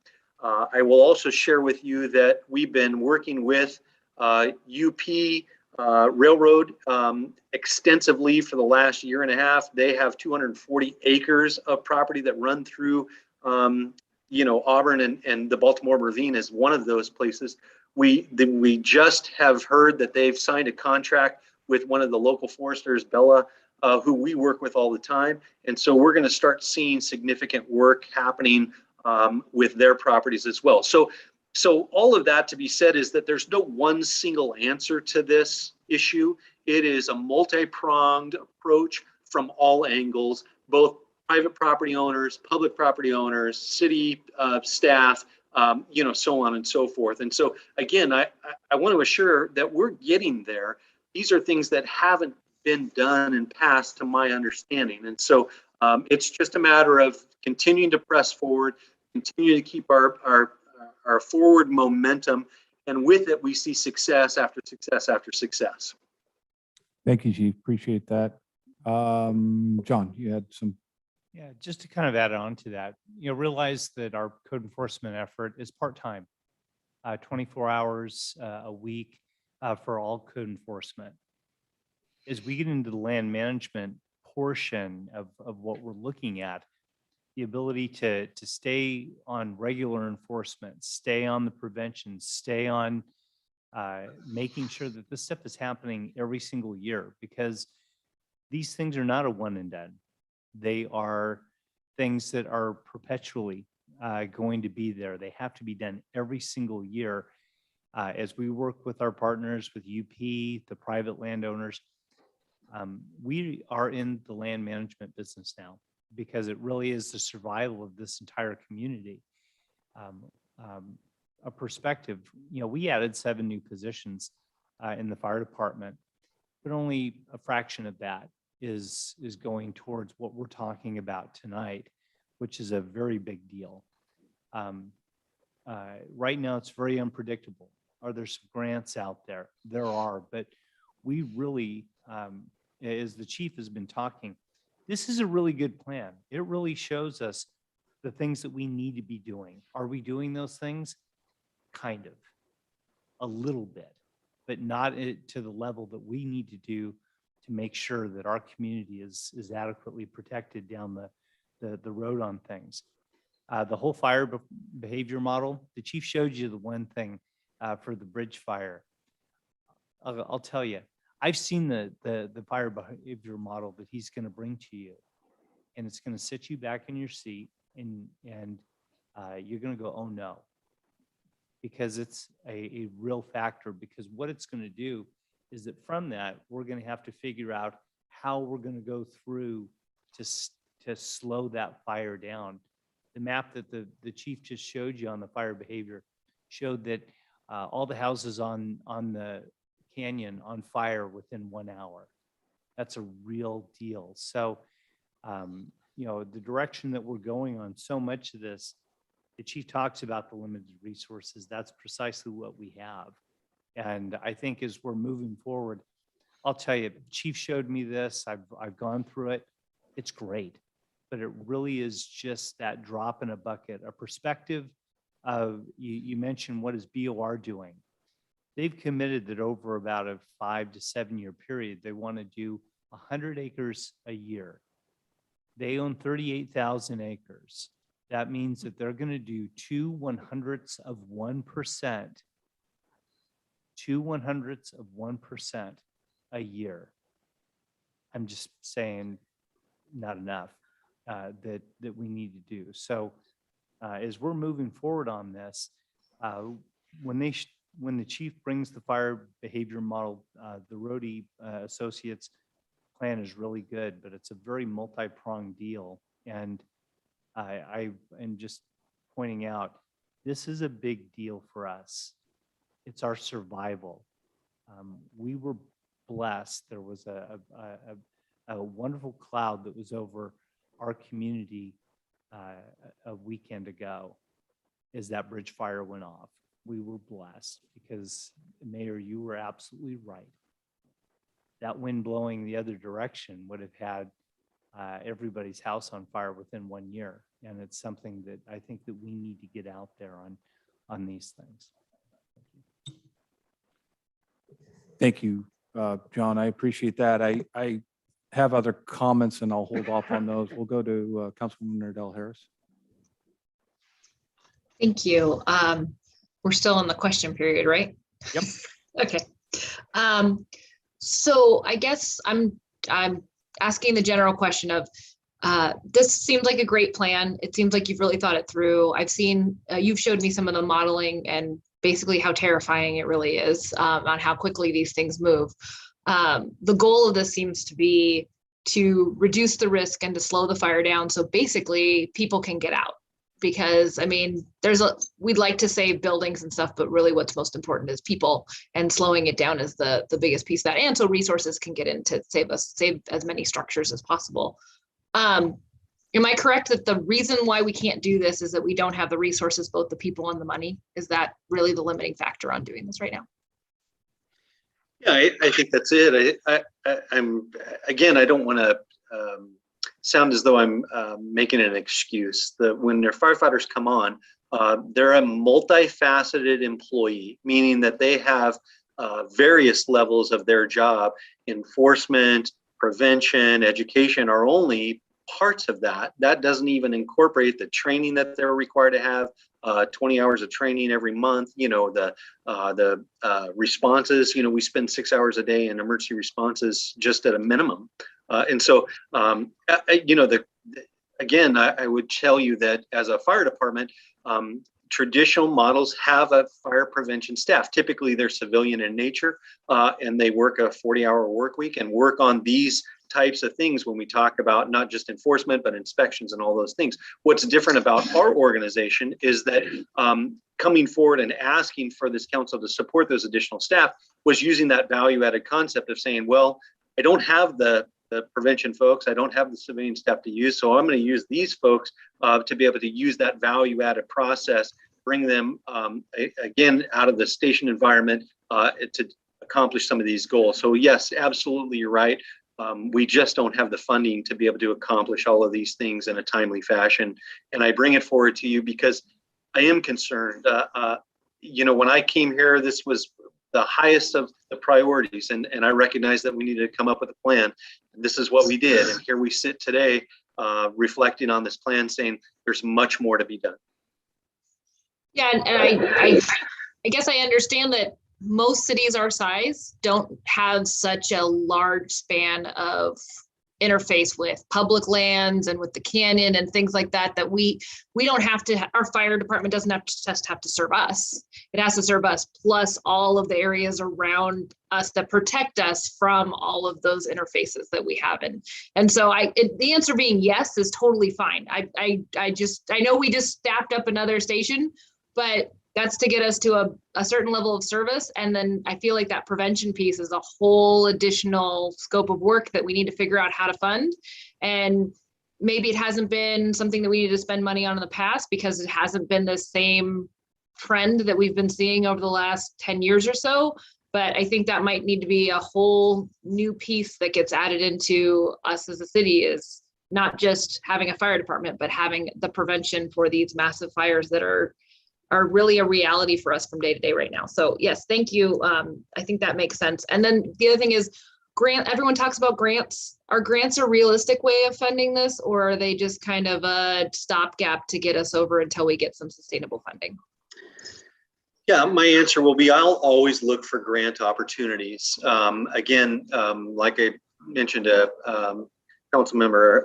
I will also share with you that we've been working with UP Railroad extensively for the last year and a half. They have 240 acres of property that run through Auburn, and the Baltimore Ravine is one of those places. We just have heard that they've signed a contract with one of the local foresters, Bella, who we work with all the time. And so we're going to start seeing significant work happening with their properties as well. So all of that to be said is that there's no one single answer to this issue. It is a multi-pronged approach from all angles, both private property owners, public property owners, city staff, so on and so forth. And so again, I want to assure that we're getting there. These are things that haven't been done in past to my understanding. And so it's just a matter of continuing to press forward, continue to keep our forward momentum. And with it, we see success after success after success. Thank you, Chief. Appreciate that. John, you had some. Yeah, just to kind of add on to that, realize that our code enforcement effort is part-time, 24 hours a week for all code enforcement. As we get into the land management portion of what we're looking at, the ability to stay on regular enforcement, stay on the prevention, stay on making sure that this stuff is happening every single year, because these things are not a one and done. They are things that are perpetually going to be there. They have to be done every single year as we work with our partners, with UP, the private landowners. We are in the land management business now because it really is the survival of this entire community. A perspective, we added 7 new positions in the fire department, but only a fraction of that is going towards what we're talking about tonight, which is a very big deal. Right now, it's very unpredictable. Are there some grants out there? There are, but we really, as the chief has been talking, this is a really good plan. It really shows us the things that we need to be doing. Are we doing those things? Kind of, a little bit, but not to the level that we need to do to make sure that our community is adequately protected down the road on things. The whole fire behavior model, the chief showed you the one thing for the bridge fire. I'll tell you, I've seen the fire behavior model that he's going to bring to you, and it's going to sit you back in your seat, and you're going to go, oh no, because it's a real factor. Because what it's going to do is that from that, we're going to have to figure out how we're going to go through to slow that fire down. The map that the chief just showed you on the fire behavior showed that all the houses on the canyon on fire within 1 hour. That's a real deal. So, the direction that we're going on, so much of this, the chief talks about the limited resources. That's precisely what we have. And I think as we're moving forward, I'll tell you, chief showed me this. I've gone through it. It's great, but it really is just that drop in a bucket, a perspective of, you mentioned, what is BOR doing? They've committed that over about a 5 to 7 year period, they want to do 100 acres a year. They own 38,000 acres. That means that they're going to do 0.02% 0.02% a year. I'm just saying, not enough that we need to do. So as we're moving forward on this, when the chief brings the fire behavior model, the Rhodey Associates plan is really good, but it's a very multi-pronged deal. And I am just pointing out, this is a big deal for us. It's our survival. We were blessed. There was a wonderful cloud that was over our community a weekend ago as that bridge fire went off. We were blessed because, Mayor, you were absolutely right. That wind blowing the other direction would have had everybody's house on fire within 1 year. And it's something that I think that we need to get out there on these things. Thank you, John. I appreciate that. I have other comments and I'll hold off on those. We'll go to Councilwoman Nardell Harris. Thank you. We're still in the question period, right? Yep. Okay. So I guess I'm asking the general question of, this seems like a great plan. It seems like you've really thought it through. I've seen, you've showed me some of the modeling and basically how terrifying it really is on how quickly these things move. The goal of this seems to be to reduce the risk and to slow the fire down. So basically people can get out. Because I mean, we'd like to save buildings and stuff, but really what's most important is people, and slowing it down is the biggest piece of that. And so resources can get in to save as many structures as possible. Am I correct that the reason why we can't do this is that we don't have the resources, both the people and the money? Is that really the limiting factor on doing this right now? Yeah, I think that's it. I'm again, I don't want to sound as though I'm making an excuse. That when their firefighters come on, they're a multifaceted employee, meaning that they have various levels of their job. Enforcement, prevention, education are only parts of that. That doesn't even incorporate the training that they're required to have, 20 hours of training every month. You know, the responses, you know, we spend 6 hours a day in emergency responses just at a minimum. And so, you know, again, I would tell you that as a fire department, traditional models have a fire prevention staff. Typically, they're civilian in nature, and they work a 40-hour work week and work on these types of things when we talk about not just enforcement, but inspections and all those things. What's different about our organization is that coming forward and asking for this council to support those additional staff was using that value-added concept of saying, well, I don't have the prevention folks, I don't have the civilian staff to use, so I'm going to use these folks to be able to use that value-added process, bring them again out of the station environment to accomplish some of these goals. So yes, absolutely, you're right. We just don't have the funding to be able to accomplish all of these things in a timely fashion. And I bring it forward to you because I am concerned. You know, when I came here, this was the highest of the priorities, and I recognize that we needed to come up with a plan. This is what we did, and here we sit today, reflecting on this plan, saying there's much more to be done. Yeah, and I guess I understand that most cities our size don't have such a large span of interface with public lands and with the canyon and things like that, that we don't have to, our fire department doesn't have to just have to serve us. It has to serve us plus all of the areas around us that protect us from all of those interfaces that we have. And so the answer being yes is totally fine. I know we just staffed up another station, but that's to get us to a certain level of service. And then I feel like that prevention piece is a whole additional scope of work that we need to figure out how to fund. And maybe it hasn't been something that we need to spend money on in the past because it hasn't been the same trend that we've been seeing over the last 10 years or so. But I think that might need to be a whole new piece that gets added into us as a city, is not just having a fire department, but having the prevention for these massive fires that are really a reality for us from day to day right now. So yes, thank you. I think that makes sense. And then the other thing is, everyone talks about grants. Are grants a realistic way of funding this, or are they just kind of a stopgap to get us over until we get some sustainable funding? Yeah, my answer will be I'll always look for grant opportunities. Again, like I mentioned to council member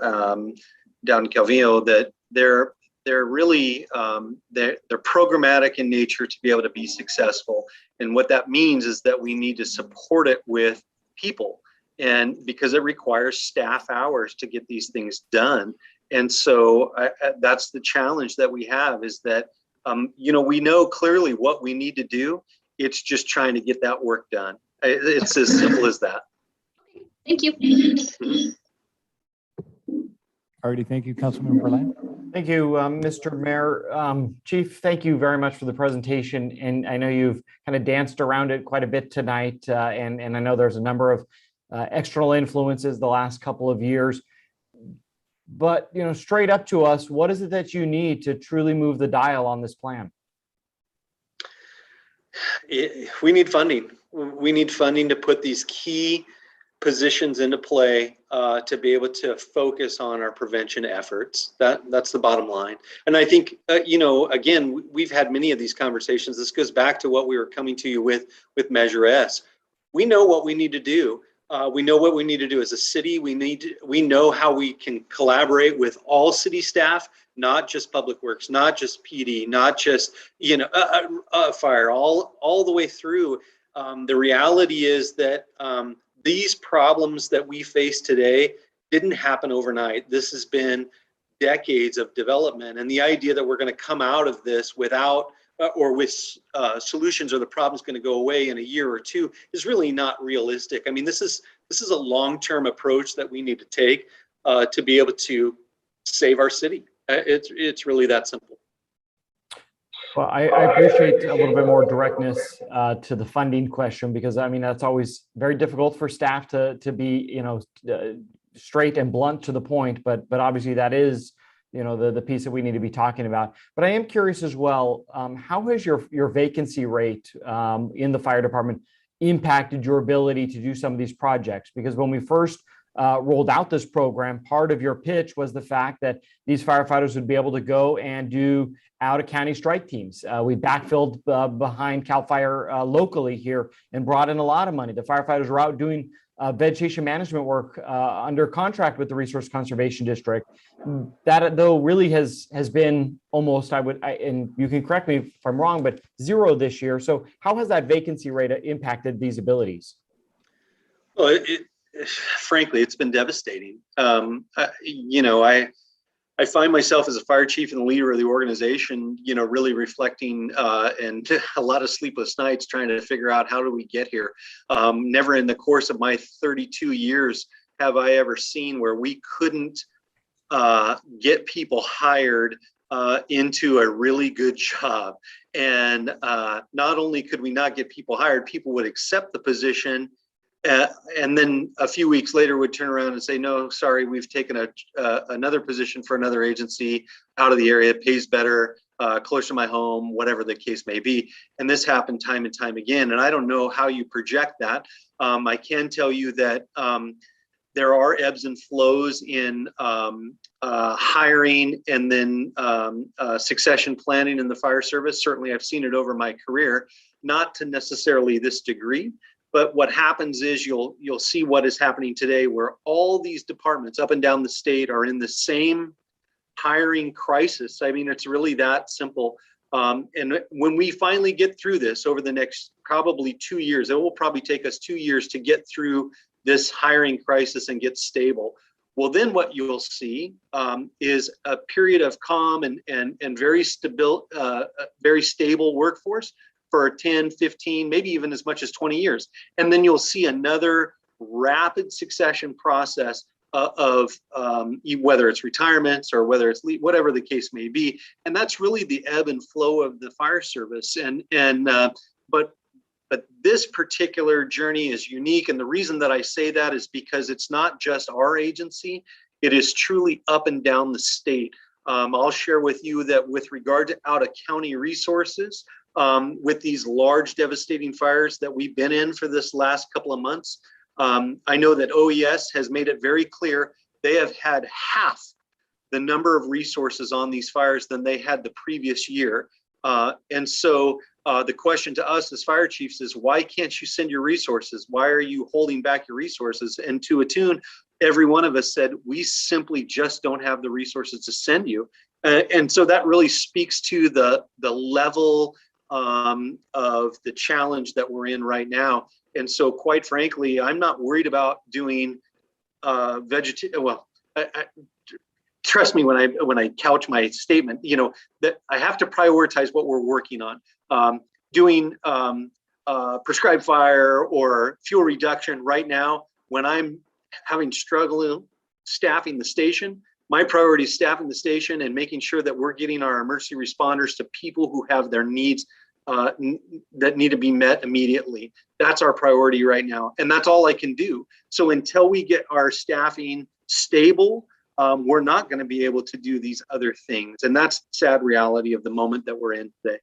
down in Calvillo, that they're really they're programmatic in nature to be able to be successful. And what that means is that we need to support it with people, and because it requires staff hours to get these things done. And so that's the challenge that we have, is that we know clearly what we need to do. It's just trying to get that work done. It's as simple as that. Thank you. Alrighty, thank you, Councilmember Berland. Thank you, Mr. Mayor. Chief, thank you very much for the presentation. And I know you've kind of danced around it quite a bit tonight. And I know there's a number of external influences the last couple of years. But, straight up to us, what is it that you need to truly move the dial on this plan? We need funding. We need funding to put these key positions into play to be able to focus on our prevention efforts. That's the bottom line. And I think, again, we've had many of these conversations. This goes back to what we were coming to you with Measure S. We know what we need to do. We know what we need to do as a city. We know how we can collaborate with all city staff, not just Public Works, not just PD, not just fire, all the way through. The reality is that these problems that we face today didn't happen overnight. This has been decades of development, and the idea that we're going to come out of this without or with solutions, or the problem's going to go away in a year or two, is really not realistic. I mean, this is a long-term approach that we need to take to be able to save our city. It's really that simple. Well, I appreciate a little bit more directness to the funding question, because I mean, that's always very difficult for staff to be, straight and blunt to the point, but obviously that is, the piece that we need to be talking about. But I am curious as well, how has your vacancy rate in the fire department impacted your ability to do some of these projects? Because when we first rolled out this program, part of your pitch was the fact that these firefighters would be able to go and do out-of-county strike teams. We backfilled behind CAL FIRE locally here and brought in a lot of money. The firefighters were out doing vegetation management work under contract with the Resource Conservation District. That, though, really has been almost, and you can correct me if I'm wrong, but zero this year. So how has that vacancy rate impacted these abilities? Well, frankly, it's been devastating. I find myself as a fire chief and the leader of the organization, really reflecting and a lot of sleepless nights trying to figure out how do we get here. Never in the course of my 32 years have I ever seen where we couldn't get people hired into a really good job. And not only could we not get people hired, people would accept the position, and then a few weeks later would turn around and say, no, sorry, we've taken another position for another agency out of the area, pays better, closer to my home, whatever the case may be. And this happened time and time again. And I don't know how you project that. I can tell you that there are ebbs and flows in hiring and then succession planning in the fire service. Certainly, I've seen it over my career, not to necessarily this degree. But what happens is you'll see what is happening today, where all these departments up and down the state are in the same hiring crisis. I mean, it's really that simple. And when we finally get through this over the next probably 2 years, it will probably take us 2 years to get through this hiring crisis and get stable. Well, then what you'll see is a period of calm and very stable workforce for 10, 15, maybe even as much as 20 years. And then you'll see another rapid succession process of whether it's retirements or whether it's whatever the case may be. And that's really the ebb and flow of the fire service. But this particular journey is unique. And the reason that I say that is because it's not just our agency, it is truly up and down the state. I'll share with you that with regard to out-of-county resources, with these large devastating fires that we've been in for this last couple of months, I know that OES has made it very clear they have had half the number of resources on these fires than they had the previous year. And so the question to us as fire chiefs is, why can't you send your resources? Why are you holding back your resources? And to attune, every one of us said, we simply just don't have the resources to send you. And so that really speaks to the level of the challenge that we're in right now. And so quite frankly, I'm not worried about doing trust me when I couch my statement, you know, that I have to prioritize what we're working on. Doing prescribed fire or fuel reduction right now, when I'm having struggle staffing the station, my priority is staffing the station and making sure that we're getting our emergency responders to people who have their needs that need to be met immediately. That's our priority right now. And that's all I can do. So until we get our staffing stable, we're not going to be able to do these other things. And that's the sad reality of the moment that we're in today.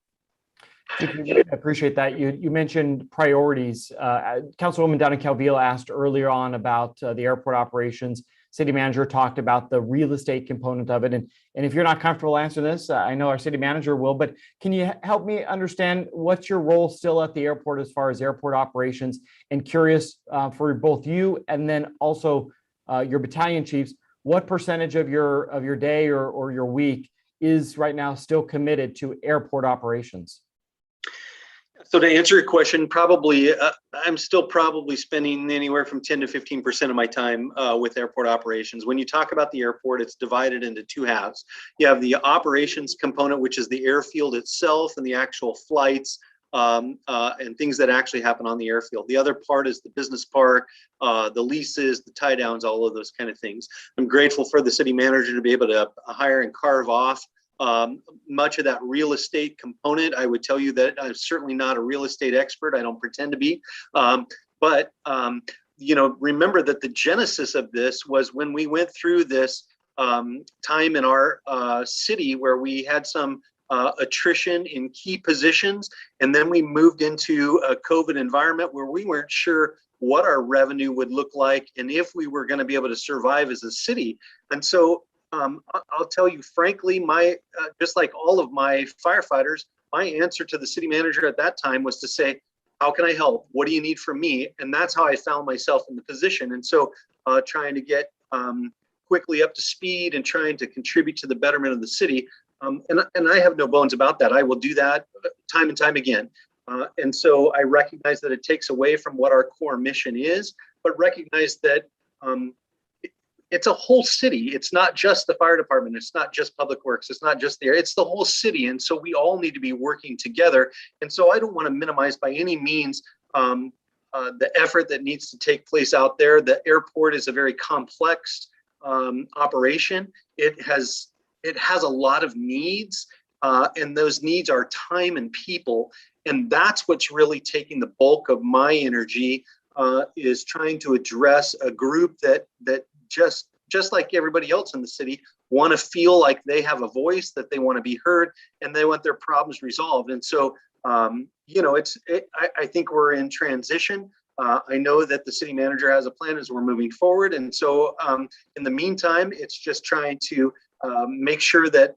I appreciate that. You mentioned priorities. Councilwoman down in Calvillo asked earlier on about the airport operations. City manager talked about the real estate component of it. And if you're not comfortable answering this, I know our city manager will, but can you help me understand what's your role still at the airport as far as airport operations? And curious for both you and then also your battalion chiefs, what percentage of your day or your week is right now still committed to airport operations? So to answer your question, probably I'm still probably spending anywhere from 10 to 15% of my time with airport operations. When you talk about the airport, it's divided into two halves. You have the operations component, which is the airfield itself and the actual flights and things that actually happen on the airfield. The other part is the business park, the leases, the tie downs, all of those kind of things. I'm grateful for the city manager to be able to hire and carve off much of that real estate component. I would tell you that I'm certainly not a real estate expert. I don't pretend to be. But you know, remember that the genesis of this was when we went through this time in our city where we had some attrition in key positions. And then we moved into a COVID environment where we weren't sure what our revenue would look like and if we were going to be able to survive as a city. And so I'll tell you frankly, just like all of my firefighters, my answer to the city manager at that time was to say, how can I help? What do you need from me? And that's how I found myself in the position. And so trying to get quickly up to speed and trying to contribute to the betterment of the city. And I have no bones about that. I will do that time and time again. And so I recognize that it takes away from what our core mission is, but recognize that it's a whole city. It's not just the fire department. It's not just public works. It's not just the air. It's the whole city. And so we all need to be working together. And so I don't want to minimize by any means the effort that needs to take place out there. The airport is a very complex operation. It has a lot of needs, and those needs are time and people. And that's what's really taking the bulk of my energy, is trying to address a group that just like everybody else in the city want to feel like they have a voice, that they want to be heard, and they want their problems resolved. And so, you know, I think we're in transition. I know that the city manager has a plan as we're moving forward. And so in the meantime, it's just trying to make sure that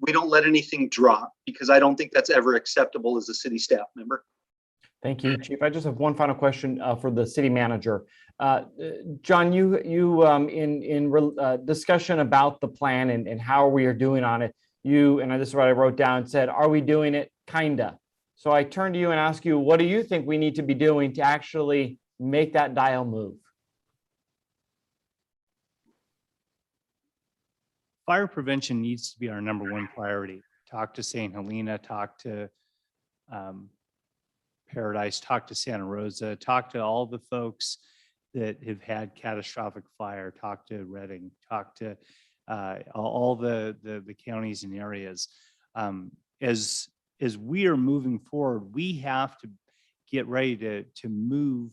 we don't let anything drop, because I don't think that's ever acceptable as a city staff member. Thank you, Chief. I just have one final question for the city manager. John, you in discussion about the plan and how we are doing on it, and this is what I wrote down, said, are we doing it? Kinda. So I turn to you and ask you, what do you think we need to be doing to actually make that dial move? Fire prevention needs to be our number one priority. Talk to St. Helena, talk to Paradise, talk to Santa Rosa, talk to all the folks that have had catastrophic fire, talk to Reading, talk to all the counties and areas. As we are moving forward, we have to get ready to move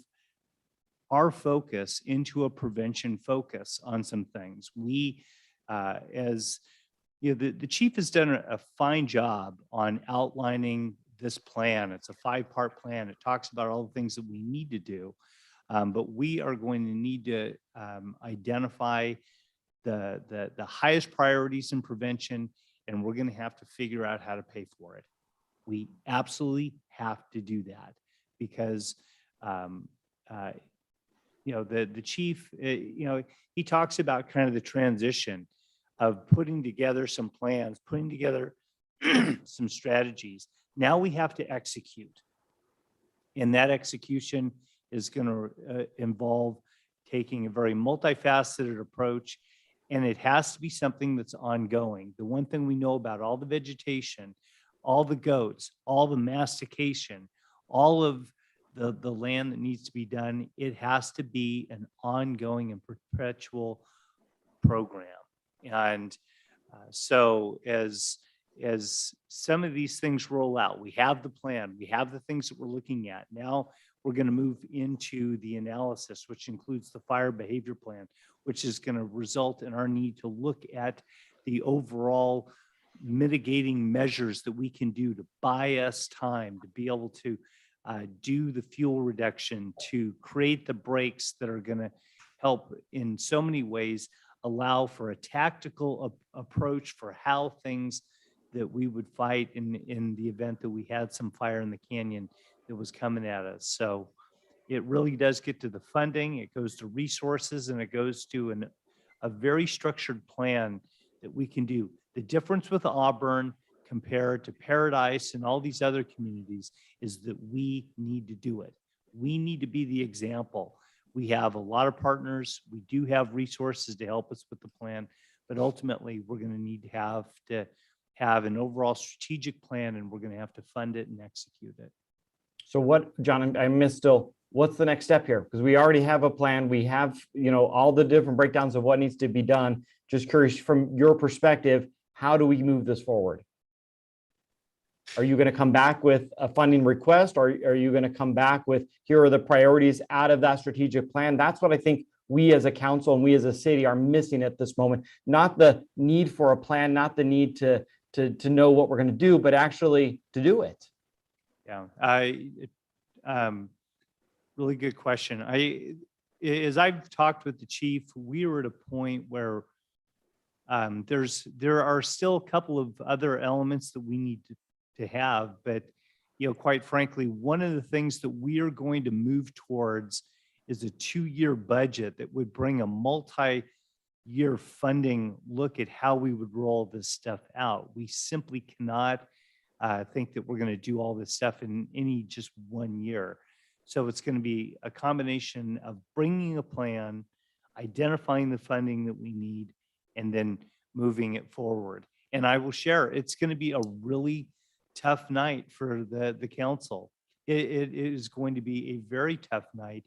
our focus into a prevention focus on some things. We, as you know, the chief has done a fine job on outlining this plan. It's a 5-part plan. It talks about all the things that we need to do. But we are going to need to identify the highest priorities in prevention, and we're going to have to figure out how to pay for it. We absolutely have to do that because, the chief, he talks about kind of the transition of putting together some plans, putting together some strategies. Now we have to execute. And that execution is going to involve taking a very multifaceted approach, and it has to be something that's ongoing. The one thing we know about all the vegetation, all the goats, all the mastication, all of the land that needs to be done, it has to be an ongoing and perpetual program. And so as some of these things roll out, we have the plan, we have the things that we're looking at. Now we're going to move into the analysis, which includes the fire behavior plan, which is going to result in our need to look at the overall mitigating measures that we can do to buy us time to be able to do the fuel reduction, to create the brakes that are going to help in so many ways, allow for a tactical approach for how things that we would fight in the event that we had some fire in the canyon that was coming at us. So it really does get to the funding, it goes to resources, and it goes to a very structured plan that we can do. The difference with Auburn compared to Paradise and all these other communities is that we need to do it. We need to be the example. We have a lot of partners. We do have resources to help us with the plan, but ultimately we're going to need to have an overall strategic plan, and we're going to have to fund it and execute it. So what, John, I missed still, what's the next step here? Because we already have a plan. We have, all the different breakdowns of what needs to be done. Just curious from your perspective, how do we move this forward? Are you going to come back with a funding request, or are you going to come back with, here are the priorities out of that strategic plan? That's what I think we as a council and we as a city are missing at this moment. Not the need for a plan, not the need to know what we're going to do, but actually to do it. Yeah, really good question. As I've talked with the chief, we were at a point where there are still a couple of other elements that we need to have, but quite frankly, one of the things that we are going to move towards is a 2-year budget that would bring a multi-year funding look at how we would roll this stuff out. We simply cannot think that we're going to do all this stuff in any just 1 year. So it's going to be a combination of bringing a plan, identifying the funding that we need, and then moving it forward. And I will share, it's going to be a really tough night for the council. It is going to be a very tough night,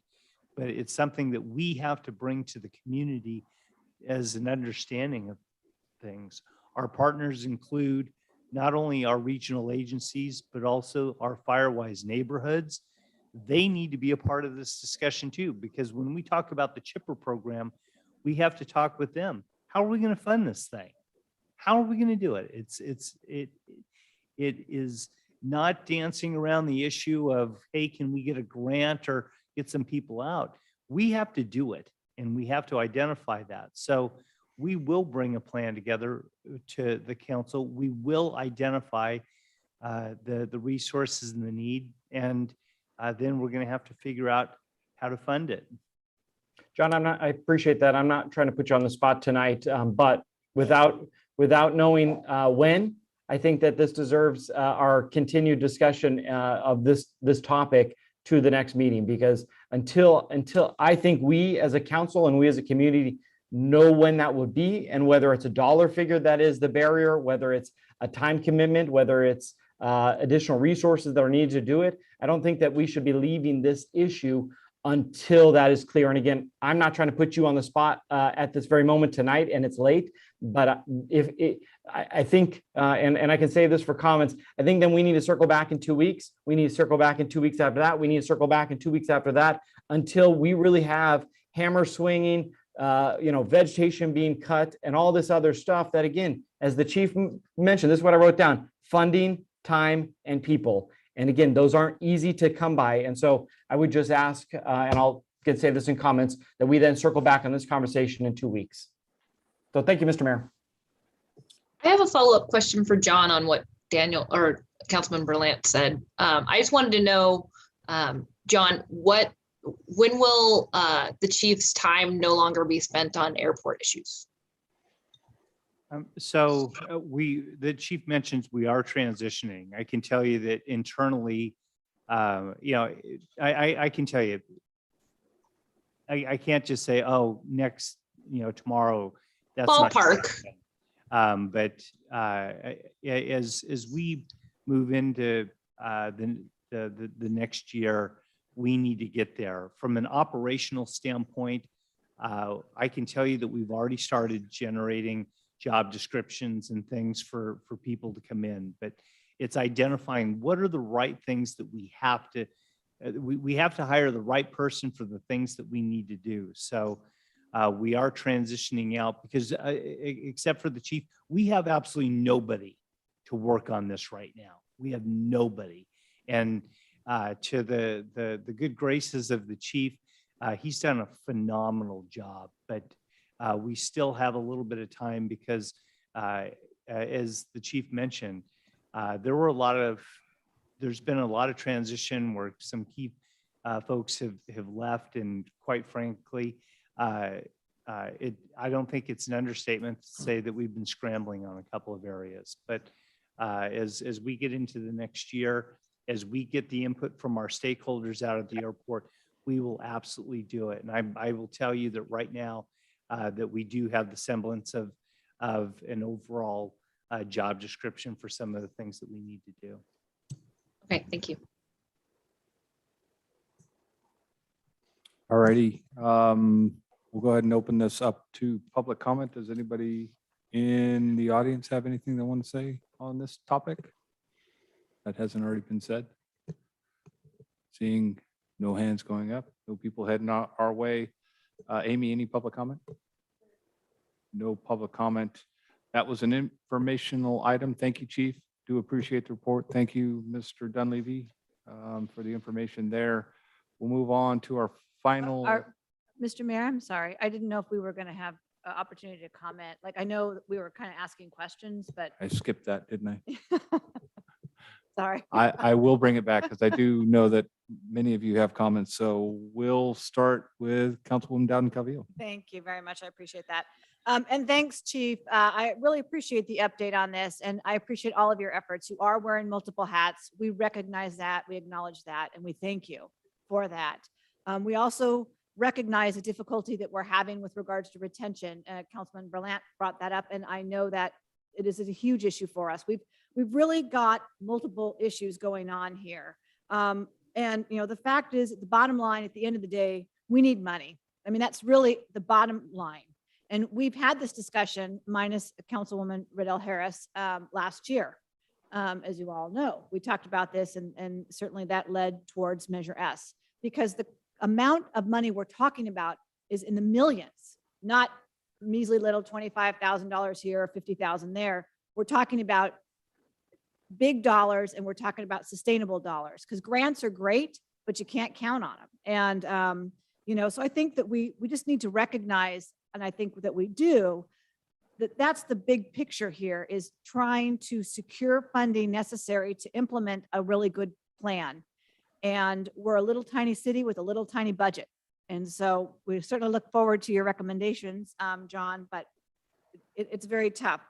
but it's something that we have to bring to the community as an understanding of things. Our partners include not only our regional agencies, but also our Firewise neighborhoods. They need to be a part of this discussion too, because when we talk about the chipper program, we have to talk with them. How are we going to fund this thing? How are we going to do it? It is not dancing around the issue of, hey, can we get a grant or get some people out? We have to do it, and we have to identify that. So we will bring a plan together to the council. We will identify the resources and the need, and then we're going to have to figure out how to fund it. John, I appreciate that. I'm not trying to put you on the spot tonight, but without knowing when, I think that this deserves our continued discussion of this topic to the next meeting, because until I think we as a council and we as a community know when that would be, and whether it's a dollar figure that is the barrier, whether it's a time commitment, whether it's additional resources that are needed to do it, I don't think that we should be leaving this issue until that is clear. And again, I'm not trying to put you on the spot at this very moment tonight, and it's late, but I think, and I can say this for comments, I think then we need to circle back in 2 weeks. We need to circle back in 2 weeks after that. We need to circle back in 2 weeks after that, until we really have hammer swinging, vegetation being cut and all this other stuff that, again, as the chief mentioned, this is what I wrote down: funding, time, and people. And again, those aren't easy to come by. And so I would just ask, and I'll could say this in comments, that we then circle back on this conversation in 2 weeks. So thank you, Mr. Mayor. I have a follow-up question for John on what Daniel or Councilman Berlant said. I just wanted to know, John, when will the chief's time no longer be spent on airport issues? The chief mentions we are transitioning. I can tell you that internally, I can tell you, I can't just say, oh, next, tomorrow. That's not gonna happen. But as we move into the next year, we need to get there. From an operational standpoint, I can tell you that we've already started generating job descriptions and things for people to come in, but it's identifying what are the right things that we have to, we have to hire the right person for the things that we need to do. So we are transitioning out because except for the chief, we have absolutely nobody to work on this right now. We have nobody. And to the good graces of the chief, he's done a phenomenal job, but we still have a little bit of time because as the chief mentioned, there's been a lot of transition where some key folks have left, and quite frankly, I don't think it's an understatement to say that we've been scrambling on a couple of areas. But as we get into the next year, as we get the input from our stakeholders out at the airport, we will absolutely do it. And I will tell you that right now that we do have the semblance of an overall job description for some of the things that we need to do. Okay, thank you. All righty. We'll go ahead and open this up to public comment. Does anybody in the audience have anything they want to say on this topic that hasn't already been said? Seeing no hands going up, no people heading our way. Amy, any public comment? No public comment. That was an informational item. Thank you, Chief. Do appreciate the report. Thank you, Mr. Dunleavy, for the information there. We'll move on to our final. Mr. Mayor, I'm sorry. I didn't know if we were going to have an opportunity to comment. Like, I know that we were kind of asking questions, but I skipped that, didn't I? sorry. I will bring it back because I do know that many of you have comments. So we'll start with Councilwoman Dowden-Calvillo. Thank you very much. I appreciate that. And thanks, Chief. I really appreciate the update on this, and I appreciate all of your efforts. You are wearing multiple hats. We recognize that, we acknowledge that, and we thank you for that. We also recognize the difficulty that we're having with regards to retention. Councilman Berlant brought that up, and I know that it is a huge issue for us. We've really got multiple issues going on here. And the fact is, the bottom line at the end of the day, we need money. I mean, that's really the bottom line. And we've had this discussion minus Councilwoman Riddell Harris last year. As you all know, we talked about this, and certainly that led towards Measure S, because the amount of money we're talking about is in the millions, not measly little $25,000 here or $50,000 there. We're talking about big dollars, and we're talking about sustainable dollars, because grants are great, but you can't count on them. And so I think that we just need to recognize, and I think that we do, that's the big picture here, is trying to secure funding necessary to implement a really good plan. And we're a little tiny city with a little tiny budget. And so we certainly look forward to your recommendations, John, but it's very tough.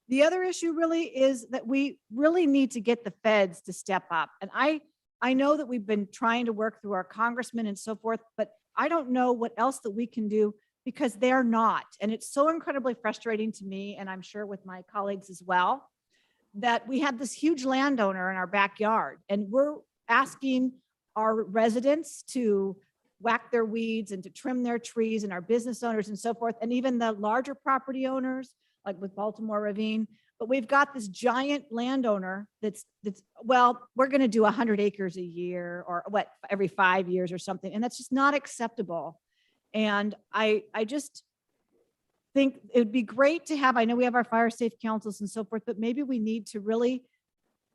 The other issue really is that we really need to get the feds to step up. And I know that we've been trying to work through our congressmen and so forth, but I don't know what else that we can do, because they're not. And it's so incredibly frustrating to me, and I'm sure with my colleagues as well, that we have this huge landowner in our backyard, and we're asking our residents to whack their weeds and to trim their trees, and our business owners and so forth, and even the larger property owners, like with Baltimore Ravine. But we've got this giant landowner that's well, we're going to do 100 acres a year, or every 5 years or something. And that's just not acceptable. And I just think it would be great to have, I know we have our fire safe councils and so forth, but maybe we need to really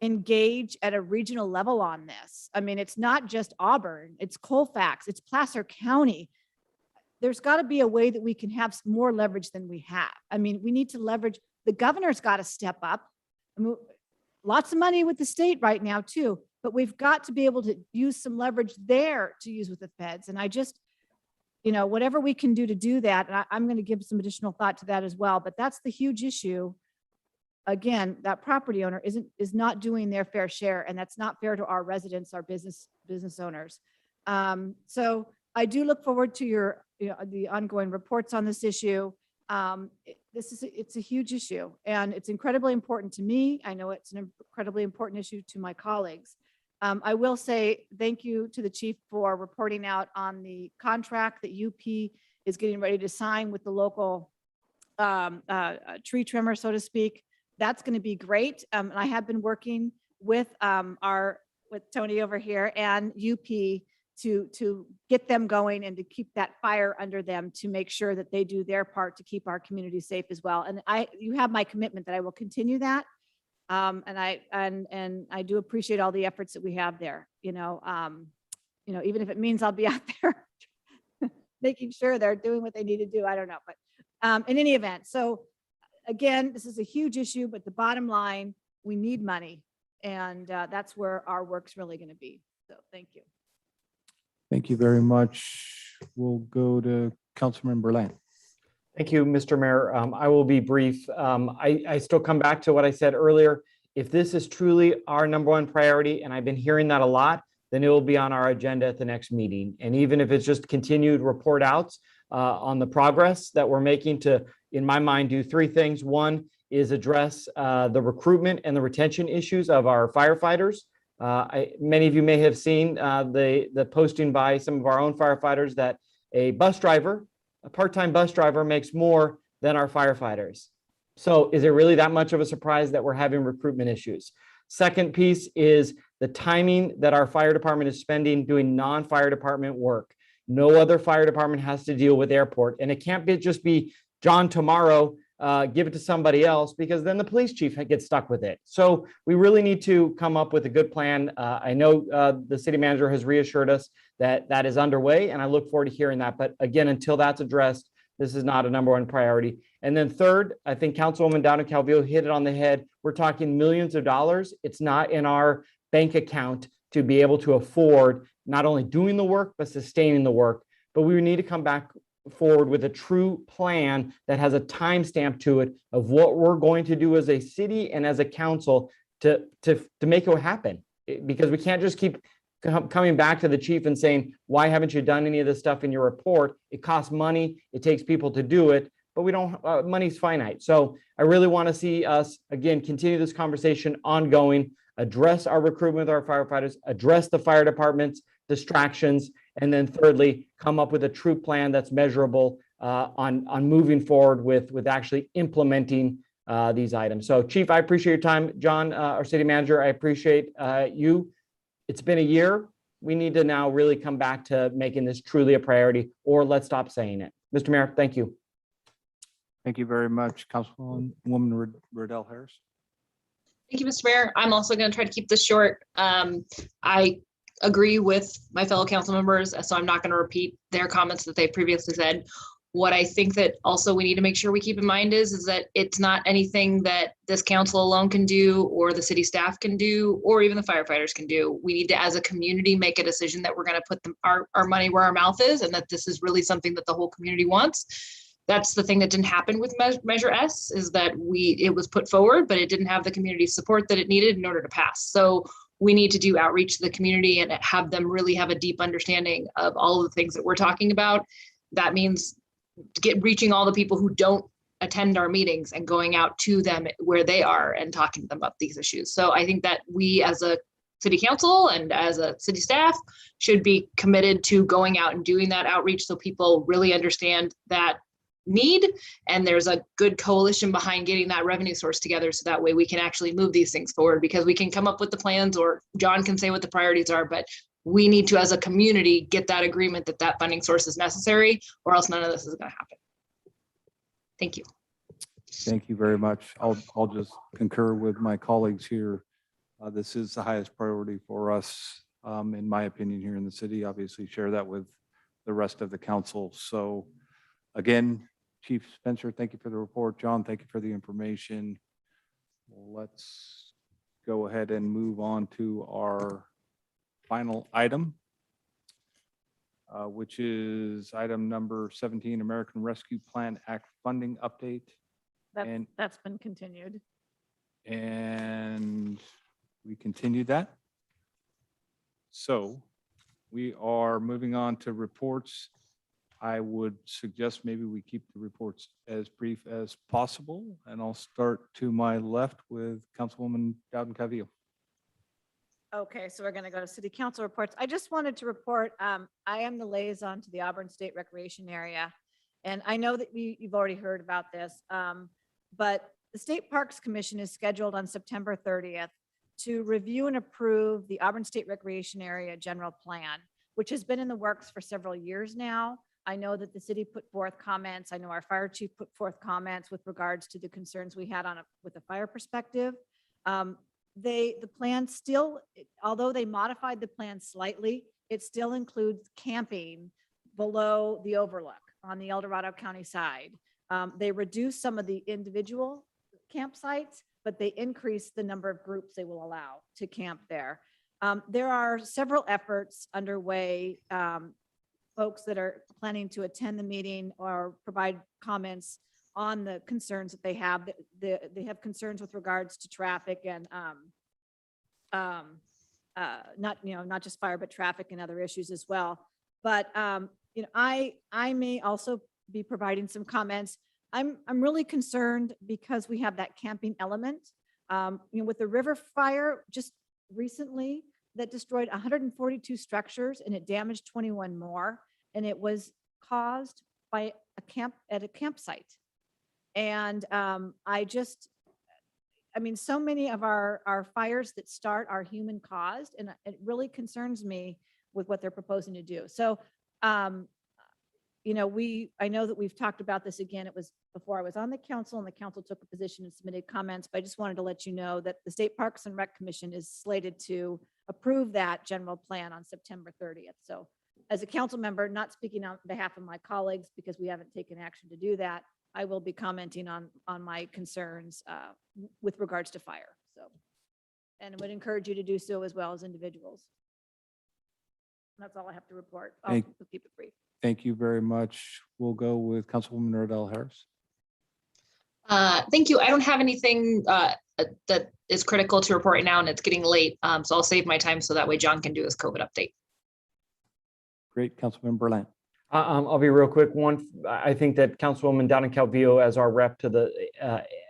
engage at a regional level on this. I mean, it's not just Auburn, it's Colfax, it's Placer County. There's got to be a way that we can have more leverage than we have. I mean, we need to leverage, the governor's got to step up. I mean, lots of money with the state right now too, but we've got to be able to use some leverage there to use with the feds. And I just, whatever we can do to do that, and I'm going to give some additional thought to that as well, but that's the huge issue. Again, that property owner is not doing their fair share, and that's not fair to our residents, our business owners. So I do look forward to the ongoing reports on this issue. It's a huge issue, and it's incredibly important to me. I know it's an incredibly important issue to my colleagues. I will say thank you to the chief for reporting out on the contract that UP is getting ready to sign with the local tree trimmer, so to speak. That's going to be great. And I have been working with Tony over here and UP to get them going and to keep that fire under them, to make sure that they do their part to keep our community safe as well. And you have my commitment that I will continue that. And I do appreciate all the efforts that we have there, even if it means I'll be out there making sure they're doing what they need to do. I don't know, but in any event, so again, this is a huge issue, but the bottom line, we need money, and that's where our work's really going to be. So thank you. Thank you very much. We'll go to Councilmember Land. Thank you, Mr. Mayor. I will be brief. I still come back to what I said earlier. If this is truly our number one priority, and I've been hearing that a lot, then it will be on our agenda at the next meeting. And even if it's just continued report outs on the progress that we're making to, in my mind, do three things. One is address the recruitment and the retention issues of our firefighters. Many of you may have seen the posting by some of our own firefighters that a part-time bus driver makes more than our firefighters. So is it really that much of a surprise that we're having recruitment issues? Second piece is the timing that our fire department is spending doing non-fire department work. No other fire department has to deal with airport, and it can't just be John tomorrow, give it to somebody else, because then the police chief gets stuck with it. So we really need to come up with a good plan. I know the city manager has reassured us that that is underway, and I look forward to hearing that. But again, until that's addressed, this is not a number one priority. And then third, I think Councilwoman down in Calvillo hit it on the head. We're talking millions of dollars. It's not in our bank account to be able to afford not only doing the work, but sustaining the work. But we need to come back forward with a true plan that has a timestamp to it of what we're going to do as a city and as a council to make it happen. Because we can't just keep coming back to the chief and saying, why haven't you done any of this stuff in your report? It costs money. It takes people to do it, but we don't, money's finite. So I really want to see us, again, continue this conversation ongoing, address our recruitment with our firefighters, address the fire department's distractions, and then thirdly, come up with a true plan that's measurable on moving forward with actually implementing these items. So Chief, I appreciate your time. John, our city manager, I appreciate you. It's been a year. We need to now really come back to making this truly a priority, or let's stop saying it. Mr. Mayor, thank you. Thank you very much, Councilwoman Riddell Harris. Thank you, Mr. Mayor. I'm also going to try to keep this short. I agree with my fellow council members, so I'm not going to repeat their comments that they previously said. What I think that also we need to make sure we keep in mind is that it's not anything that this council alone can do, or the city staff can do, or even the firefighters can do. We need to, as a community, make a decision that we're going to put our money where our mouth is, and that this is really something that the whole community wants. That's the thing that didn't happen with Measure S, is that it was put forward, but it didn't have the community support that it needed in order to pass. So we need to do outreach to the community and have them really have a deep understanding of all of the things that we're talking about. That means reaching all the people who don't attend our meetings and going out to them where they are and talking to them about these issues. So I think that we as a city council and as a city staff should be committed to going out and doing that outreach so people really understand that need, and there's a good coalition behind getting that revenue source together, so that way we can actually move these things forward, because we can come up with the plans, or John can say what the priorities are, but we need to, as a community, get that agreement that that funding source is necessary, or else none of this is going to happen. Thank you. Thank you very much. I'll just concur with my colleagues here. This is the highest priority for us, in my opinion, here in the city. Obviously, share that with the rest of the council. So again, Chief Spencer, thank you for the report. John, thank you for the information. Let's go ahead and move on to our final item, which is item number 17, American Rescue Plan Act funding update. And- That's been continued. And we continue that. So we are moving on to reports. I would suggest maybe we keep the reports as brief as possible. And I'll start to my left with Councilwoman Dowden Cavillo. Okay, so we're going to go to city council reports. I just wanted to report, I am the liaison to the Auburn State Recreation Area. And I know that you've already heard about this, but the State Parks Commission is scheduled on September 30th to review and approve the Auburn State Recreation Area General Plan, which has been in the works for several years now. I know that the city put forth comments. I know our fire chief put forth comments with regards to the concerns we had with a fire perspective. The plan still, although they modified the plan slightly, it still includes camping below the overlook on the El Dorado County side. They reduced some of the individual campsites, but they increased the number of groups they will allow to camp there. There are several efforts underway. Folks that are planning to attend the meeting or provide comments on the concerns that they have. They have concerns with regards to traffic and not just fire, but traffic and other issues as well. But I may also be providing some comments. I'm really concerned because we have that camping element. With the river fire just recently that destroyed 142 structures and it damaged 21 more, and it was caused by a campsite. And so many of our fires that start are human caused, and it really concerns me with what they're proposing to do. So, I know that we've talked about this again. It was before I was on the council, and the council took a position and submitted comments, but I just wanted to let you know that the State Parks and Rec Commission is slated to approve that general plan on September 30th. So as a council member, not speaking on behalf of my colleagues because we haven't taken action to do that, I will be commenting on my concerns with regards to fire. So, and would encourage you to do so as well as individuals. That's all I have to report. I'll keep it brief. Thank you very much. We'll go with Councilwoman Ardell Harris. Thank you. I don't have anything that is critical to report right now, and it's getting late. So I'll save my time so that way John can do his COVID update. Great. Councilman Berlant. I'll be real quick. One, I think that Councilwoman Dowden Calvillo, as our rep to the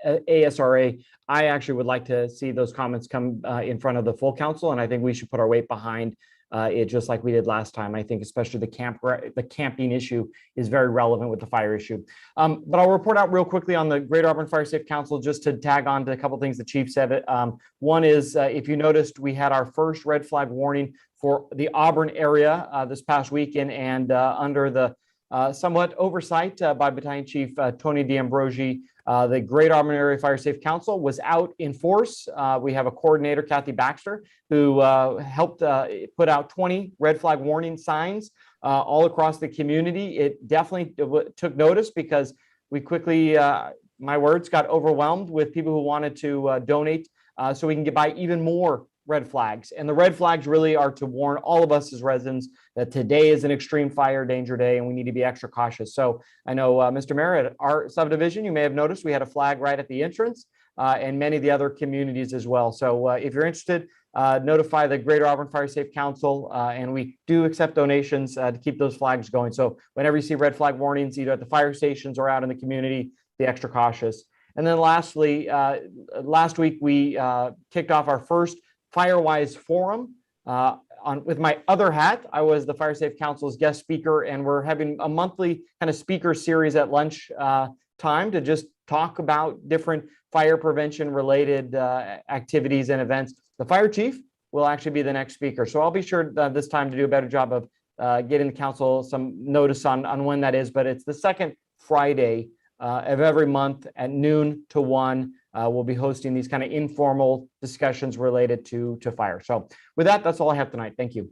ASRA, I actually would like to see those comments come in front of the full council, and I think we should put our weight behind it just like we did last time. I think especially the camping issue is very relevant with the fire issue. But I'll report out real quickly on the Greater Auburn Fire Safe Council just to tag on to a couple things the chief said. One is, if you noticed, we had our first red flag warning for the Auburn area this past weekend, and under the somewhat oversight by Battalion Chief Tony D'Ambrosi, the Greater Auburn Area Fire Safe Council was out in force. We have a coordinator, Kathy Baxter, who helped put out 20 red flag warning signs all across the community. It definitely took notice because we quickly, my words, got overwhelmed with people who wanted to donate so we can get by even more red flags. And the red flags really are to warn all of us as residents that today is an extreme fire danger day and we need to be extra cautious. So I know, Mr. Mayor, at our subdivision, you may have noticed we had a flag right at the entrance and many of the other communities as well. So if you're interested, notify the Greater Auburn Fire Safe Council, and we do accept donations to keep those flags going. So whenever you see red flag warnings, either at the fire stations or out in the community, be extra cautious. And then lastly, last week we kicked off our first Firewise Forum. With my other hat, I was the Fire Safe Council's guest speaker, and we're having a monthly kind of speaker series at lunch time to just talk about different fire prevention related activities and events. The fire chief will actually be the next speaker. So I'll be sure this time to do a better job of getting the council some notice on when that is, but it's the second Friday of every month at noon to 1. we'll be hosting these kind of informal discussions related to fire. So with that, that's all I have tonight. Thank you.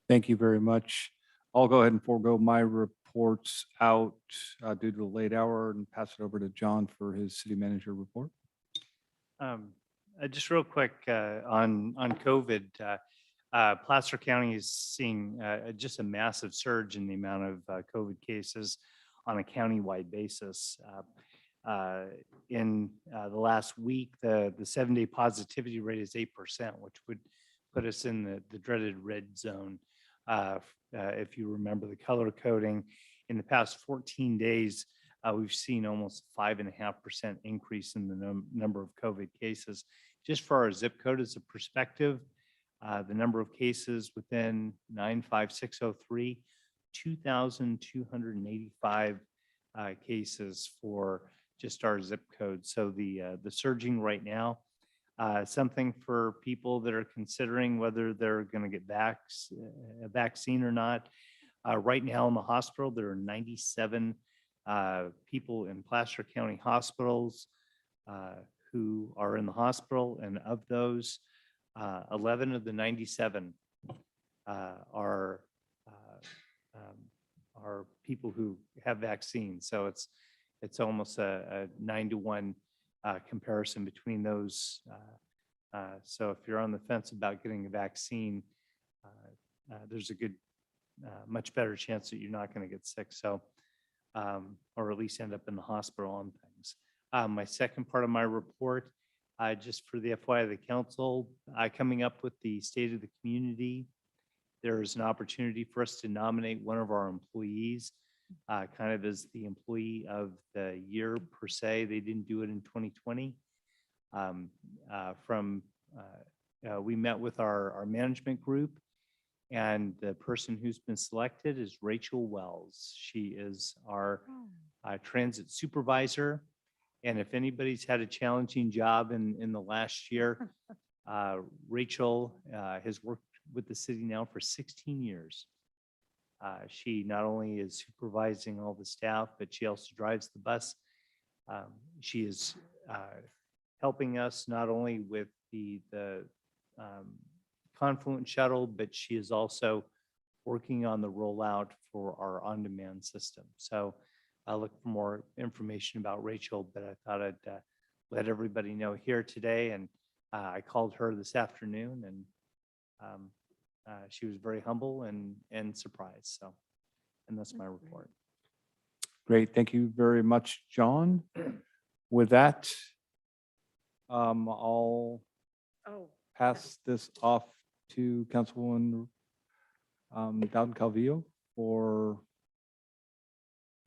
Thank you very much. I'll go ahead and forego my reports out due to the late hour and pass it over to John for his city manager report. Just real quick on COVID, Placer County is seeing just a massive surge in the amount of COVID cases on a countywide basis. In the last week, the 7-day positivity rate is 8%, which would put us in the dreaded red zone. If you remember the color coding, in the past 14 days, we've seen almost 5.5% increase in the number of COVID cases. Just for our zip code as a perspective, the number of cases within 95603, 2,285 cases for just our zip code. So the surging right now, something for people that are considering whether they're going to get a vaccine or not. Right now in the hospital, there are 97 people in Placer County hospitals who are in the hospital, and of those, 11 of the 97 are people who have vaccines. So it's almost a 9-to-1 comparison between those. So if you're on the fence about getting a vaccine, there's a good, much better chance that you're not going to get sick. So, or at least end up in the hospital on things. My second part of my report, just for the FYI of the council, coming up with the state of the community, there is an opportunity for us to nominate one of our employees, kind of as the employee of the year per se. They didn't do it in 2020. We met with our management group, and the person who's been selected is Rachel Wells. She is our transit supervisor. And if anybody's had a challenging job in the last year, Rachel has worked with the city now for 16 years. She not only is supervising all the staff, but she also drives the bus. She is helping us not only with the Confluent shuttle, but she is also working on the rollout for our on-demand system. So I'll look for more information about Rachel, but I thought I'd let everybody know here today. And I called her this afternoon, and she was very humble and surprised. So, and that's my report. Great. Thank you very much, John. With that, I'll pass this off to Councilwoman Dowden Calvillo for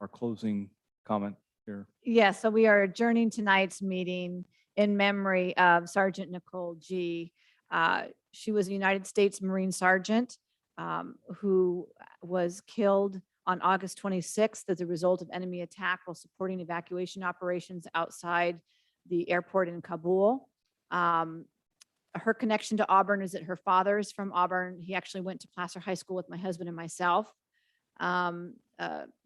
our closing comment here. Yes, so we are adjourning tonight's meeting in memory of Sergeant Nicole G. She was a United States Marine Sergeant who was killed on August 26th as a result of enemy attack while supporting evacuation operations outside the airport in Kabul. Her connection to Auburn is that her father is from Auburn. He actually went to Placer High School with my husband and myself.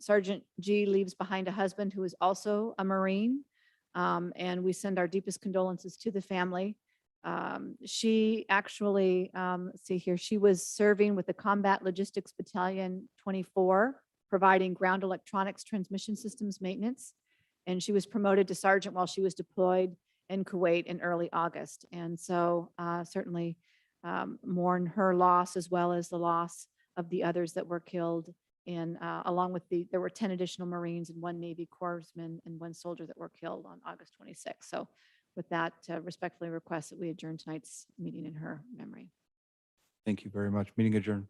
Sergeant G leaves behind a husband who is also a Marine, and we send our deepest condolences to the family. She actually, let's see here, she was serving with the Combat Logistics Battalion 24, providing ground electronics transmission systems maintenance. And she was promoted to sergeant while she was deployed in Kuwait in early August. And so certainly mourn her loss as well as the loss of the others that were killed in, along with there were 10 additional Marines and 1 Navy corpsman and 1 soldier that were killed on August 26th. So with that, respectfully request that we adjourn tonight's meeting in her memory. Thank you very much. Meeting adjourned.